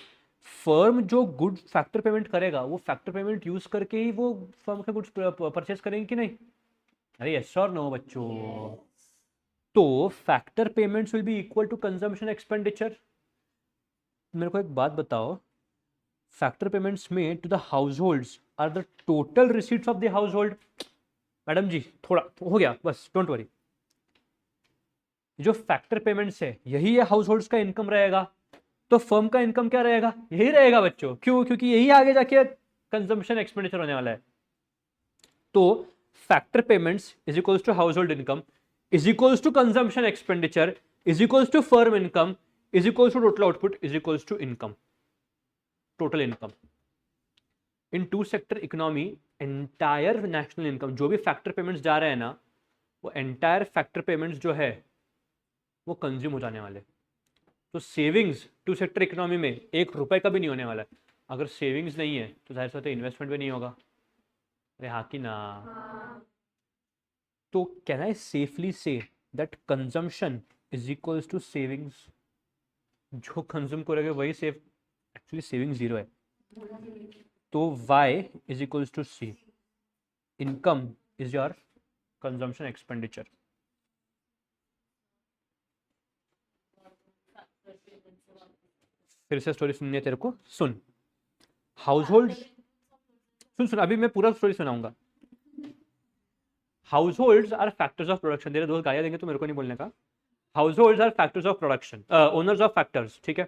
फर्म जो गुड फैक्टर पेमेंट करेगा वो फैक्टर पेमेंट यूज करके ही वो फर्म के गुड्स परचेस करेंगे कि नहीं? अरे यस और नो बच्चों? तो factor payments will be equal to consumption expenditure. मेरे को एक बात बताओ, factor payments made to the households are the total receipts of the household. Madam ji थोड़ा हो गया, बस डोंट वरी। जो फैक्टर पेमेंट्स है यही है हाउस होल्ड्स का इनकम रहेगा, तो फर्म का इनकम क्या रहेगा? यही रहेगा बच्चों। क्यों? क्योंकि यही आगे जाके कंजम्पशन एक्सपेंडिचर होने वाला है। तो factor payments is equals to household income is equals to consumption expenditure is equals to firm income is equals to total output is equals to income, total income. In two sector economy entire national income, जो भी factor payments जा रहे हैं ना, वो entire factor payments जो है वो कंज्यूम हो जाने वाले। तो सेविंग्स टू सेक्टर इकोनॉमी में 1 रुपए का भी नहीं होने वाला है। अगर सेविंग्स नहीं है तो जाहिर सी बात है इन्वेस्टमेंट भी नहीं होगा। अरे हाँ कि ना? तो can I safely say that consumption is equals to savings? जो कंज्यूम करोगे वही सेव, एक्चुअली सेविंग जीरो है। तो y is equals to c, income is your consumption expenditure. फिर से स्टोरी सुननी है तेरे को? सुन। हाउस होल्ड, सुन अभी मैं पूरा स्टोरी सुनाऊंगा। Households are factors of production. तेरे दोस्त गालियां देंगे तो मेरे को नहीं बोलने का। Households are factors of production, owners of factors, ठीक है।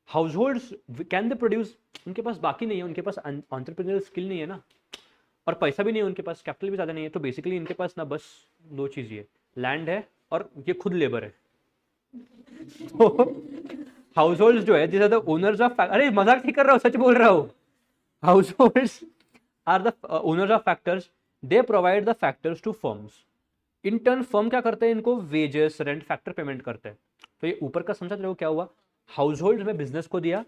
Households can they produce, उनके पास बाकी नहीं है, उनके पास एंटरप्रेन्योरियल स्किल नहीं है ना, और पैसा भी नहीं है उनके पास, कैपिटल भी ज़्यादा नहीं है। तो बेसिकली इनके पास ना बस 2 चीज़ ही है, लैंड है और ये खुद लेबर है। तो हाउस होल्ड्स जो है this are the owners of, अरे मजाक नहीं कर रहा हूँ, सच बोल रहा हूँ। Households are the owners of factors, they provide the factors to firms. In turn firm क्या करते हैं? इनको वेजेस, रेंट, फैक्टर पेमेंट करते हैं। तो ये ऊपर का समझा रहे हो क्या हुआ? हाउस होल्ड में बिजनेस को दिया,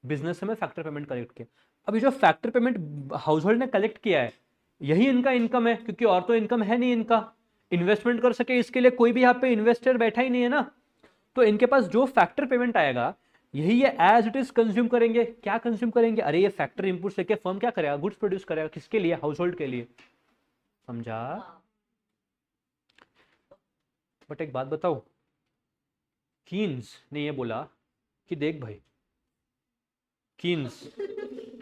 बिजनेस में फैक्टर पेमेंट कलेक्ट किया। अभी जो फैक्टर पेमेंट हाउस होल्ड ने कलेक्ट किया है यही इनका इनकम है, क्योंकि और तो इनकम है नहीं इनका। इन्वेस्टमेंट कर सके इसके लिए कोई भी यहाँ पे इन्वेस्टर बैठा ही नहीं है ना। तो इनके पास जो फैक्टर पेमेंट आएगा यही है एज इट इज कंज्यूम करेंगे। क्या कंज्यूम करेंगे? अरे ये फैक्टर इनपुट लेके फर्म क्या करेगा? गुड्स प्रोड्यूस करेगा। किसके लिए? हाउस होल्ड के लिए। समझा? बट एक बात बताओ, कीन्स ने ये बोला कि देख भाई, कीन्स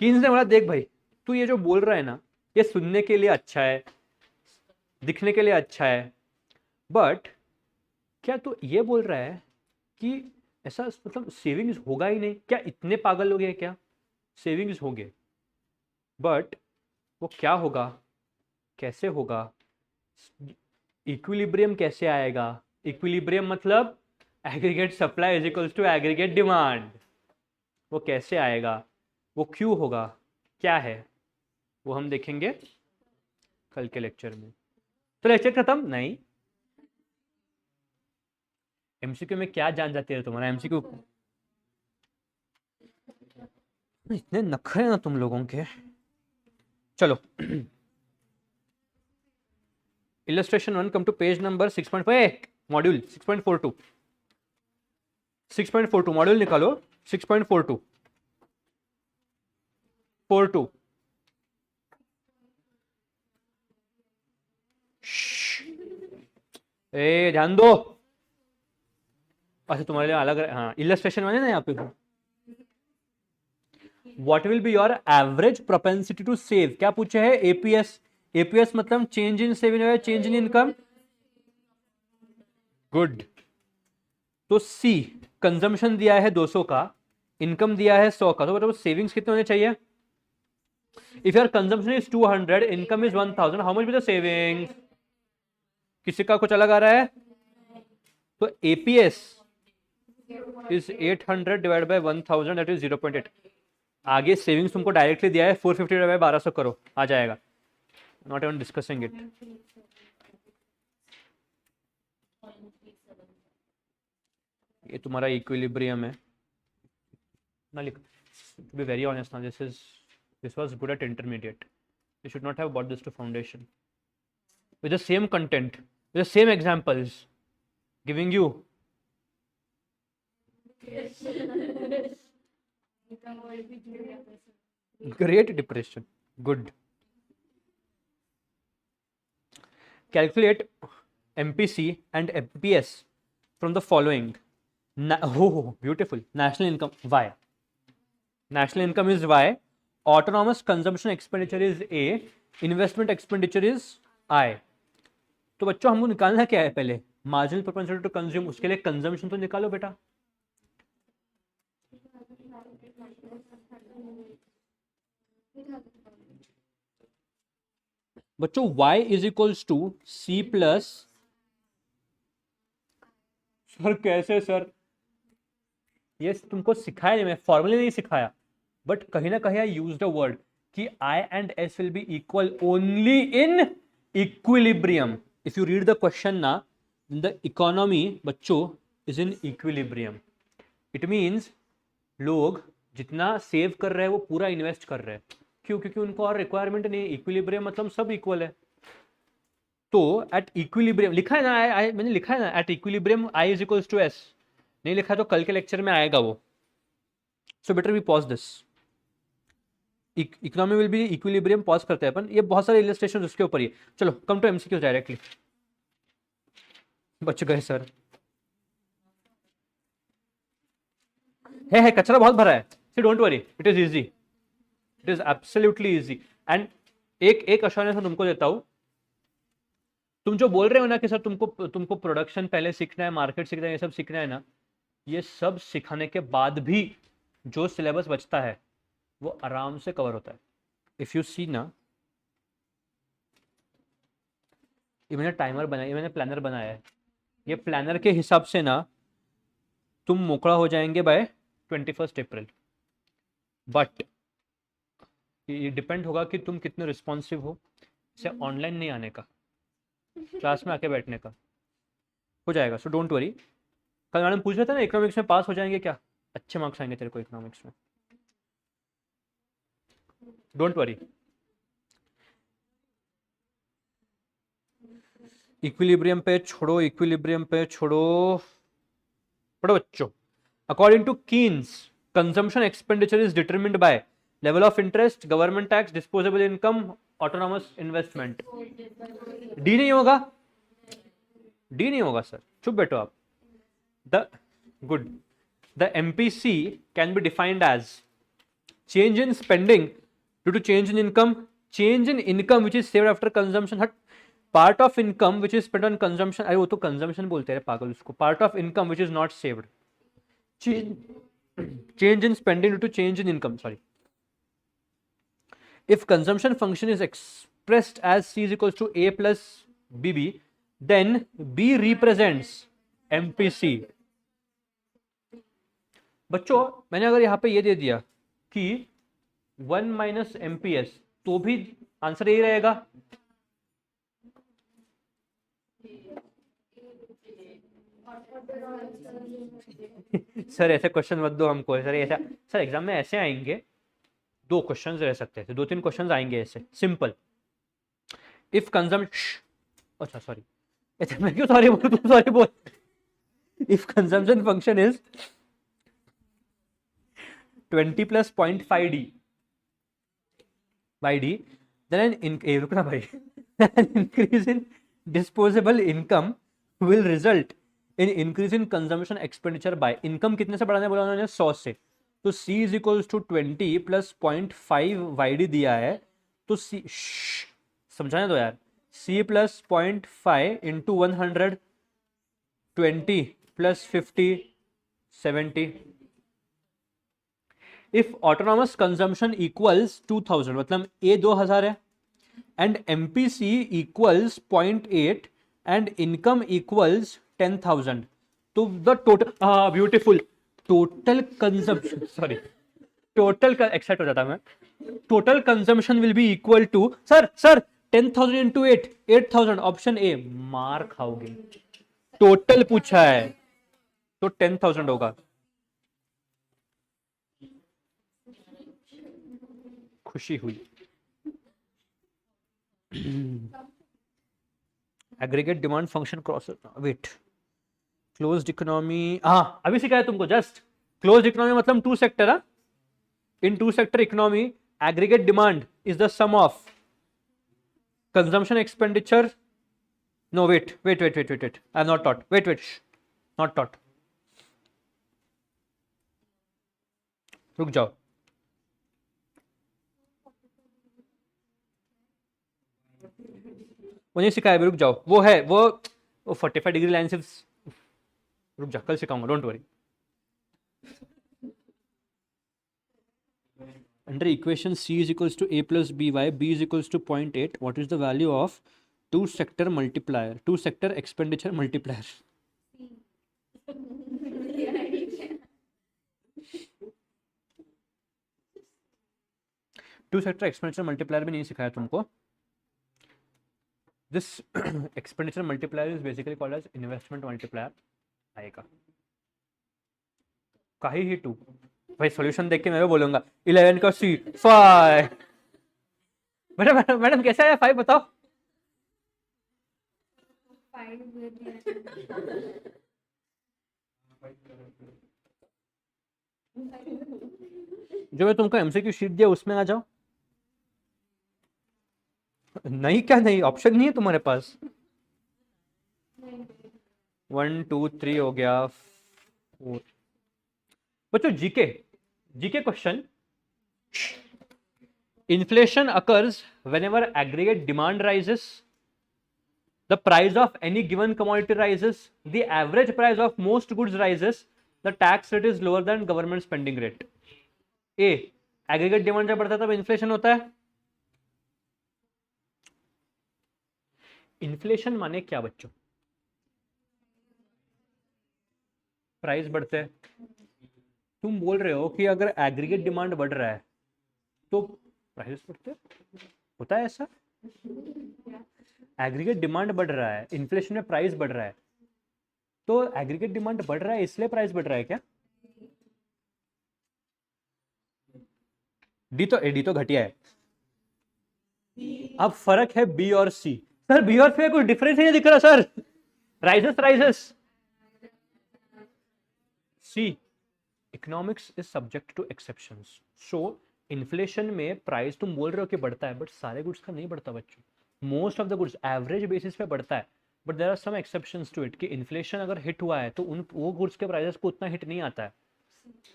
ने बोला देख भाई, तू ये जो बोल रहा है ना ये सुनने के लिए अच्छा है, दिखने के लिए अच्छा है, बट क्या तू ये बोल रहा है कि ऐसा मतलब सेविंग्स होगा ही नहीं? क्या इतने पागल लोग हैं क्या? सेविंग्स होंगे बट वो क्या होगा, कैसे होगा, इक्विलिब्रियम कैसे आएगा? इक्विलिब्रियम मतलब aggregate supply is equals to aggregate demand. वो कैसे आएगा, वो क्यों होगा, क्या है, वो हम देखेंगे कल के लेक्चर में। तो लेक्चर खत्म नहीं। एमसीक्यू में क्या जान जाती है तुम्हारा? एमसीक्यू इतने नखरे ना तुम लोगों के। चलो illustration 1, come to page number 6.5, module 6.42, 6.42 module निकालो। 6.42 42 ए ध्यान दो। अच्छा तुम्हारे लिए अलग, हाँ इलस्ट्रेशन वाले ना यहाँ पे। What will be your average propensity to save? क्या पूछे है? एपीएस। एपीएस मतलब change in saving, change in income. Good. तो सी कंजम्पशन दिया है 200 का, इनकम दिया है 100 का, तो मतलब सेविंग्स कितने होने चाहिए? If your consumption is 200, income is 1000, how much will the savings? किसी का कुछ अलग आ रहा है? तो APS is 800 divide by 1000, that is 0.8। आगे सेविंग्स तुमको डायरेक्टली दिया है 450 डिवाइड बाय 1200 करो, आ जाएगा, नॉट इवन डिस्कसिंग इट। ये तुम्हारा इक्विलिब्रियम है ना, लिख, to be very honest now, this was good at intermediate. You should not have bought this to foundation with the same content, with the same examples, giving you great depression. Good. Calculate MPC and MPS from the following. Oh, beautiful. National income Y. National income is Y. Autonomous consumption expenditure is A. Investment expenditure is I. तो बच्चों हमको निकालना क्या है? पहले marginal propensity to consume, उसके लिए consumption तो निकालो बेटा। बच्चों y is equals to C plus, sir कैसे सर? ये तुमको सिखाया नहीं, मैं फॉर्मूले नहीं सिखाया, बट कहीं ना कहीं आई यूज द वर्ड कि I and S will be equal only in equilibrium. If you read the question na, the economy बच्चों is in equilibrium. It means लोग जितना सेव कर रहे हैं वो पूरा इन्वेस्ट कर रहे हैं। क्यों? क्योंकि उनको और रिक्वायरमेंट नहीं। इक्विलिब्रियम मतलब सब इक्वल है। तो एट इक्विलिब्रियम लिखा है ना, मैंने लिखा है ना, at equilibrium I is equals to S. नहीं लिखा तो कल के लेक्चर में आएगा वो। So better we pause this. Economy will be equilibrium, pause करते हैं अपन। ये बहुत सारे इलस्ट्रेशन उसके ऊपर ही। चलो कम टू एमसीक्यू डायरेक्टली। बच गए सर। है कचरा बहुत भरा है। See don't worry, it is easy, it is absolutely easy. And एक अश्योरेंस मैं तुमको देता हूं, तुम जो बोल रहे हो ना कि सर तुमको प्रोडक्शन पहले सीखना है, मार्केट सीखना है, ये सब सीखना है ना, ये सब सिखाने के बाद भी जो सिलेबस बचता है वो आराम से कवर होता है। इफ यू सी ना, ये मैंने टाइमर बनाया, ये मैंने प्लानर बनाया है। ये प्लानर के हिसाब से ना तुम मोकड़ा हो जाएंगे बाय 21 अप्रैल। बट ये डिपेंड होगा कि तुम कितने रिस्पॉन्सिव हो। इसे ऑनलाइन नहीं आने का, क्लास में आके बैठने का। हो जाएगा, सो डोंट वरी। कल मैडम पूछ रहे थे ना इकोनॉमिक्स में पास हो जाएंगे क्या? अच्छे मार्क्स आएंगे तेरे को इकोनॉमिक्स में, डोंट वरी। इक्विलिब्रियम पे छोड़ो, इक्विलिब्रियम पे छोड़ो, पढ़ो बच्चों। According to Keynes, consumption expenditure is determined by level of interest, government tax, disposable income, autonomous investment. D नहीं होगा, डी नहीं होगा सर, चुप बैठो आप। The good, the MPC can be defined as change in spending due to change in income, change in income which is saved after consumption, हट, part of income which is spend on consumption, अरे वो तो consumption बोलते हैं पागल उसको, part of income which is not saved, change in spending due to change in income, sorry. If consumption function is expressed as C is equals to A plus BB, then B represents MPC. बच्चों मैंने अगर यहाँ पे ये दे दिया कि 1 minus MPS, तो भी आंसर यही रहेगा। सर ऐसे क्वेश्चन मत दो हमको सर, ऐसा सर एग्जाम में ऐसे आएंगे, 2 क्वेश्चंस रह सकते थे, 2-3 क्वेश्चंस आएंगे ऐसे सिंपल। इफ कंजम्पशन, अच्छा सॉरी, मैं क्यों सॉरी बोल, तुम सॉरी बोल। If consumption function is 20 plus 0.5 D by D, then रुकना भाई, an increase in disposable income will result in increase in consumption expenditure by, income कितने से बढ़ाने बोला उन्होंने? 100 से। तो C is equals to 20 plus 0.5 YD दिया है, तो C समझाने दो यार, C plus 0.5 into 100, 20 plus 50 70. If autonomous consumption equals 2000, मतलब ए 2000 है and MPC equals 0.8 and income equals 10,000, तो the total, beautiful, total consumption, sorry, total excite हो जाता मैं, total consumption will be equal to, sir 10,000 into 8,000, option A, मार खाओगे, total पूछा है तो 10,000 होगा। खुशी हुई। Aggregate demand function cross, wait, closed economy, हाँ अभी सिखाया तुमको जस्ट, क्लोज्ड इकोनॉमी मतलब टू सेक्टर, हाँ, in two sector economy aggregate demand is the sum of consumption expenditure, no wait I have not taught, wait shh, not taught, रुक जाओ, वो नहीं सिखाया अभी, रुक जाओ, वो है वो 45 डिग्री लाइन से, रुक जा, कल सिखाऊंगा, don't worry. Under equation C is equals to A plus BY, B is equals to 0.8. What is the value of two sector multiplier, two sector expenditure multiplier? Two sector expenditure multiplier भी नहीं सिखाया तुमको। This expenditure multiplier is basically called as investment multiplier आएगा, काहे ही to, भाई solution देख के मैं भी बोलूंगा 11 का सी 5, मैडम मैडम कैसा है 5 बताओ। 5 जो मैं तुमको एमसीक्यू शीट दिया उसमें आ जाओ। नहीं क्या नहीं, ऑप्शन नहीं है तुम्हारे पास। 1 2 3 हो गया 4। बच्चों GK question, inflation occurs whenever aggregate demand rises, the price of any given commodity rises, the average price of most goods rises, the tax rate is lower than government spending rate. A, aggregate demand जब बढ़ता है तब inflation होता है। Inflation माने क्या बच्चों? Price बढ़ते हैं। तुम बोल रहे हो कि अगर एग्रीगेट डिमांड बढ़ रहा है तो प्राइस बढ़ते हैं, होता है ऐसा? एग्रीगेट डिमांड बढ़ रहा है, इन्फ्लेशन में प्राइस बढ़ रहा है, तो एग्रीगेट डिमांड बढ़ रहा है इसलिए प्राइस बढ़ रहा है क्या? डी तो घटिया है। अब फर्क है बी और सी। सर बी और सी में कुछ डिफरेंस नहीं दिख रहा sir, rises. See, economics is subject to exceptions, so inflation में प्राइस तुम बोल रहे हो कि बढ़ता है, बट सारे गुड्स का नहीं बढ़ता बच्चों, most of the goods average basis पे बढ़ता है, but there are some exceptions to it कि इन्फ्लेशन अगर हिट हुआ है तो उन वो गुड्स के प्राइसेस को उतना हिट नहीं आता है।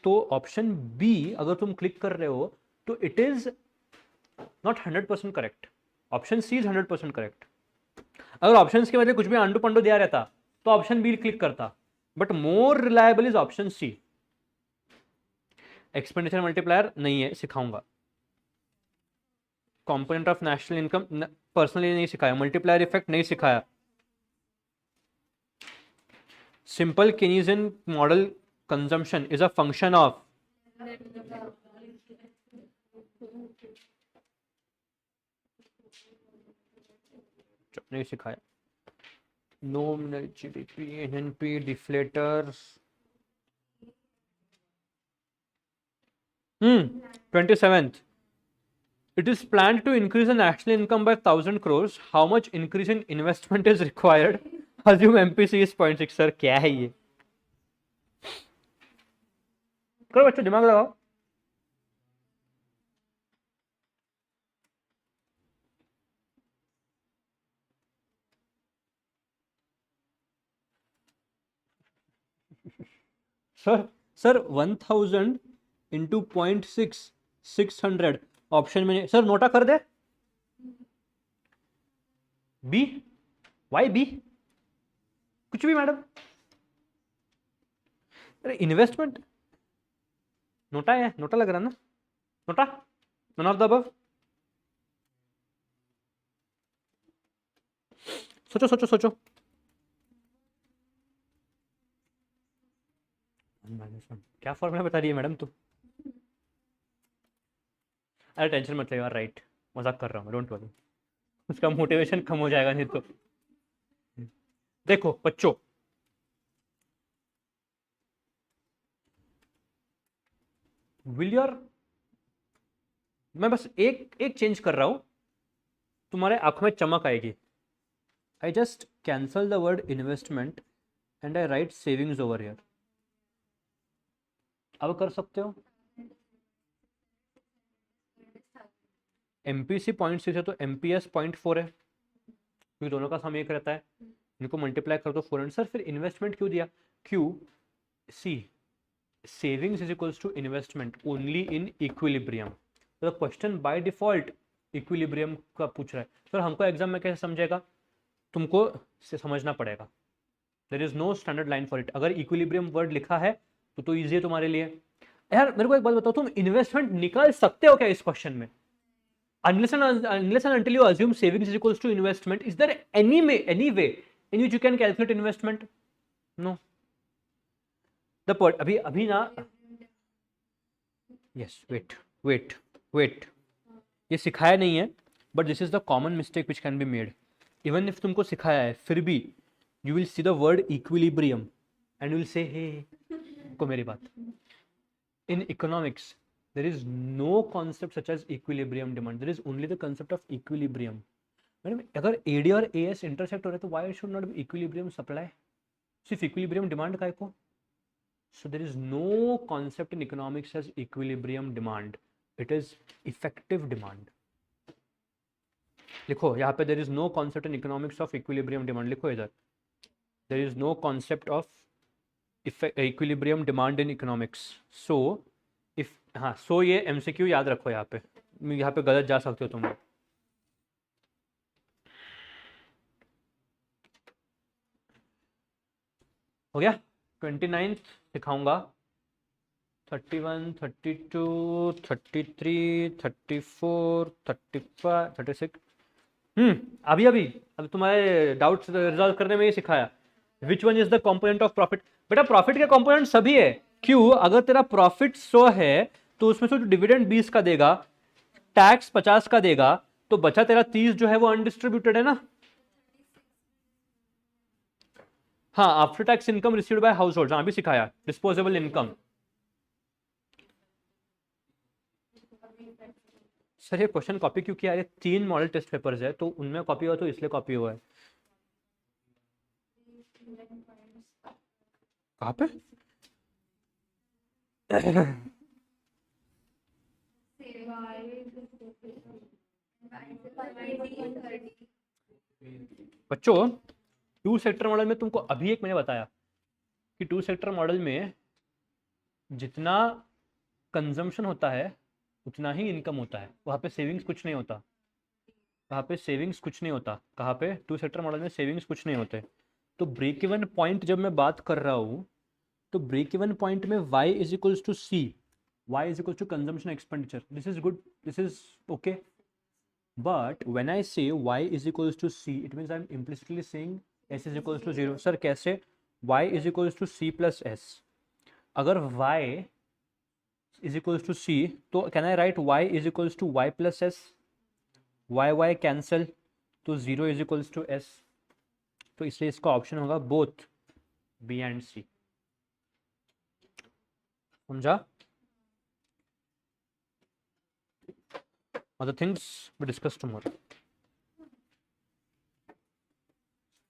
तो ऑप्शन बी अगर तुम क्लिक कर रहे हो तो it is not 100% correct, option C is 100% correct. अगर ऑप्शन के बदले कुछ भी आंडू पंडू दिया रहता तो ऑप्शन बी क्लिक करता, but more reliable is option C. Expenditure multiplier नहीं है, सिखाऊंगा। Component of national income personally नहीं सिखाया, मल्टीप्लायर इफेक्ट नहीं सिखाया। Simple Keynesian model consumption is a function of, नहीं सिखाया। Nominal GDP, NNP, deflators, 27th, it is planned to increase the national income by 1,000 crores. How much increase in investment is required? Assume MPC is 0.6. Sir क्या है ये? करो बच्चों दिमाग लगाओ। Sir 1000 into 0.6 600 option में सर नोटा कर दे। B, Y B, कुछ भी मैडम। अरे इन्वेस्टमेंट नोटा है, नोटा लग रहा है ना, NOTA, none of the above. सोचो सोचो सोचो। क्या फॉर्मूला बता रही है मैडम तू? अरे टेंशन मत ले यार, राइट, मजाक कर रहा हूँ, डोंट वरी, उसका मोटिवेशन कम हो जाएगा नहीं तो। देखो बच्चों, विल योर, मैं बस एक एक चेंज कर रहा हूं, तुम्हारे आंखों में चमक आएगी। I just cancel the word investment and I right savings over here. अब कर सकते हो। एमपीसी 0.6 है तो एमपीएस 0.4 है, क्योंकि दोनों का सम एक रहता है, इनको मल्टीप्लाई कर दो 400। सर फिर इन्वेस्टमेंट क्यों दिया? क्यों? See, savings is equals to investment only in equilibrium. तो क्वेश्चन बाय डिफॉल्ट इक्विलिब्रियम का पूछ रहा है। सर हमको एग्जाम में कैसे समझेगा? तुमको से समझना पड़ेगा। There is no standard line for it. अगर इक्विलिब्रियम वर्ड लिखा है तो ईजी है तुम्हारे लिए। यार मेरे को एक बात बताओ, तुम इन्वेस्टमेंट निकाल सकते हो क्या इस क्वेश्चन में? unless and until you assume savings is equals to investment, is there any way in which you can calculate investment? No. The point अभी ना, yes, wait, ये सिखाया नहीं है, but this is the common mistake which can be made. Even if तुमको सिखाया है फिर भी you will see the word equilibrium and you will say hey, को मेरी बात, in economics there is no concept such as equilibrium demand, there is only the concept of equilibrium. Madam अगर AD और AS इंटरसेक्ट हो रहे तो why should not be equilibrium supply? सिर्फ equilibrium demand काय को? So there is no concept in economics as equilibrium demand, it is effective demand. लिखो यहाँ पे there is no concept in economics of equilibrium demand, लिखो इधर, there is no concept of equilibrium demand in economics. So if हाँ, so ये MCQ याद रखो, यहाँ पे गलत जा सकते हो तुम लोग। हो गया? 29 दिखाऊंगा, 31, 32, 33, 34, 35, 36। अभी तुम्हारे डाउट्स रिजॉल्व करने में ये सिखाया which one is the component of profit. बेटा प्रॉफिट के कंपोनेंट सभी है। क्यों? अगर तेरा प्रॉफिट 100 है तो उसमें से डिविडेंड 20 का देगा, टैक्स 50 का देगा, तो बचा तेरा 30 जो है वो अनडिस्ट्रीब्यूटेड है ना। हाँ, after tax income received by house hold, हाँ भी सिखाया, डिस्पोजेबल इनकम। सर ये क्वेश्चन कॉपी क्यों किया? ये 3 मॉडल टेस्ट पेपर्स है तो उनमें कॉपी हुआ तो इसलिए कॉपी हुआ है। कहाँ पे? बच्चों 2 सेक्टर मॉडल में तुमको अभी एक मैंने बताया कि 2 सेक्टर मॉडल में जितना कंजम्पशन होता है उतना ही इनकम होता है, वहाँ पे सेविंग्स कुछ नहीं होता, वहाँ पे सेविंग्स कुछ नहीं होता। कहाँ पे? 2 सेक्टर मॉडल में सेविंग्स कुछ नहीं होते। तो ब्रेक इवन पॉइंट जब मैं बात कर रहा हूँ तो ब्रेक इवन पॉइंट में y is equals to C, y is equals to consumption expenditure, this is good, this is okay. But when I say y is equals to C, it means I am implicitly saying s is equals to 0। Sir कैसे? y is equals to C plus s। अगर y is equals to C तो can I write y is equals to y plus s, y cancel, तो 0 is equals to s। तो इसलिए इसका option होगा both B and सी। समझा? Other things we discuss tomorrow.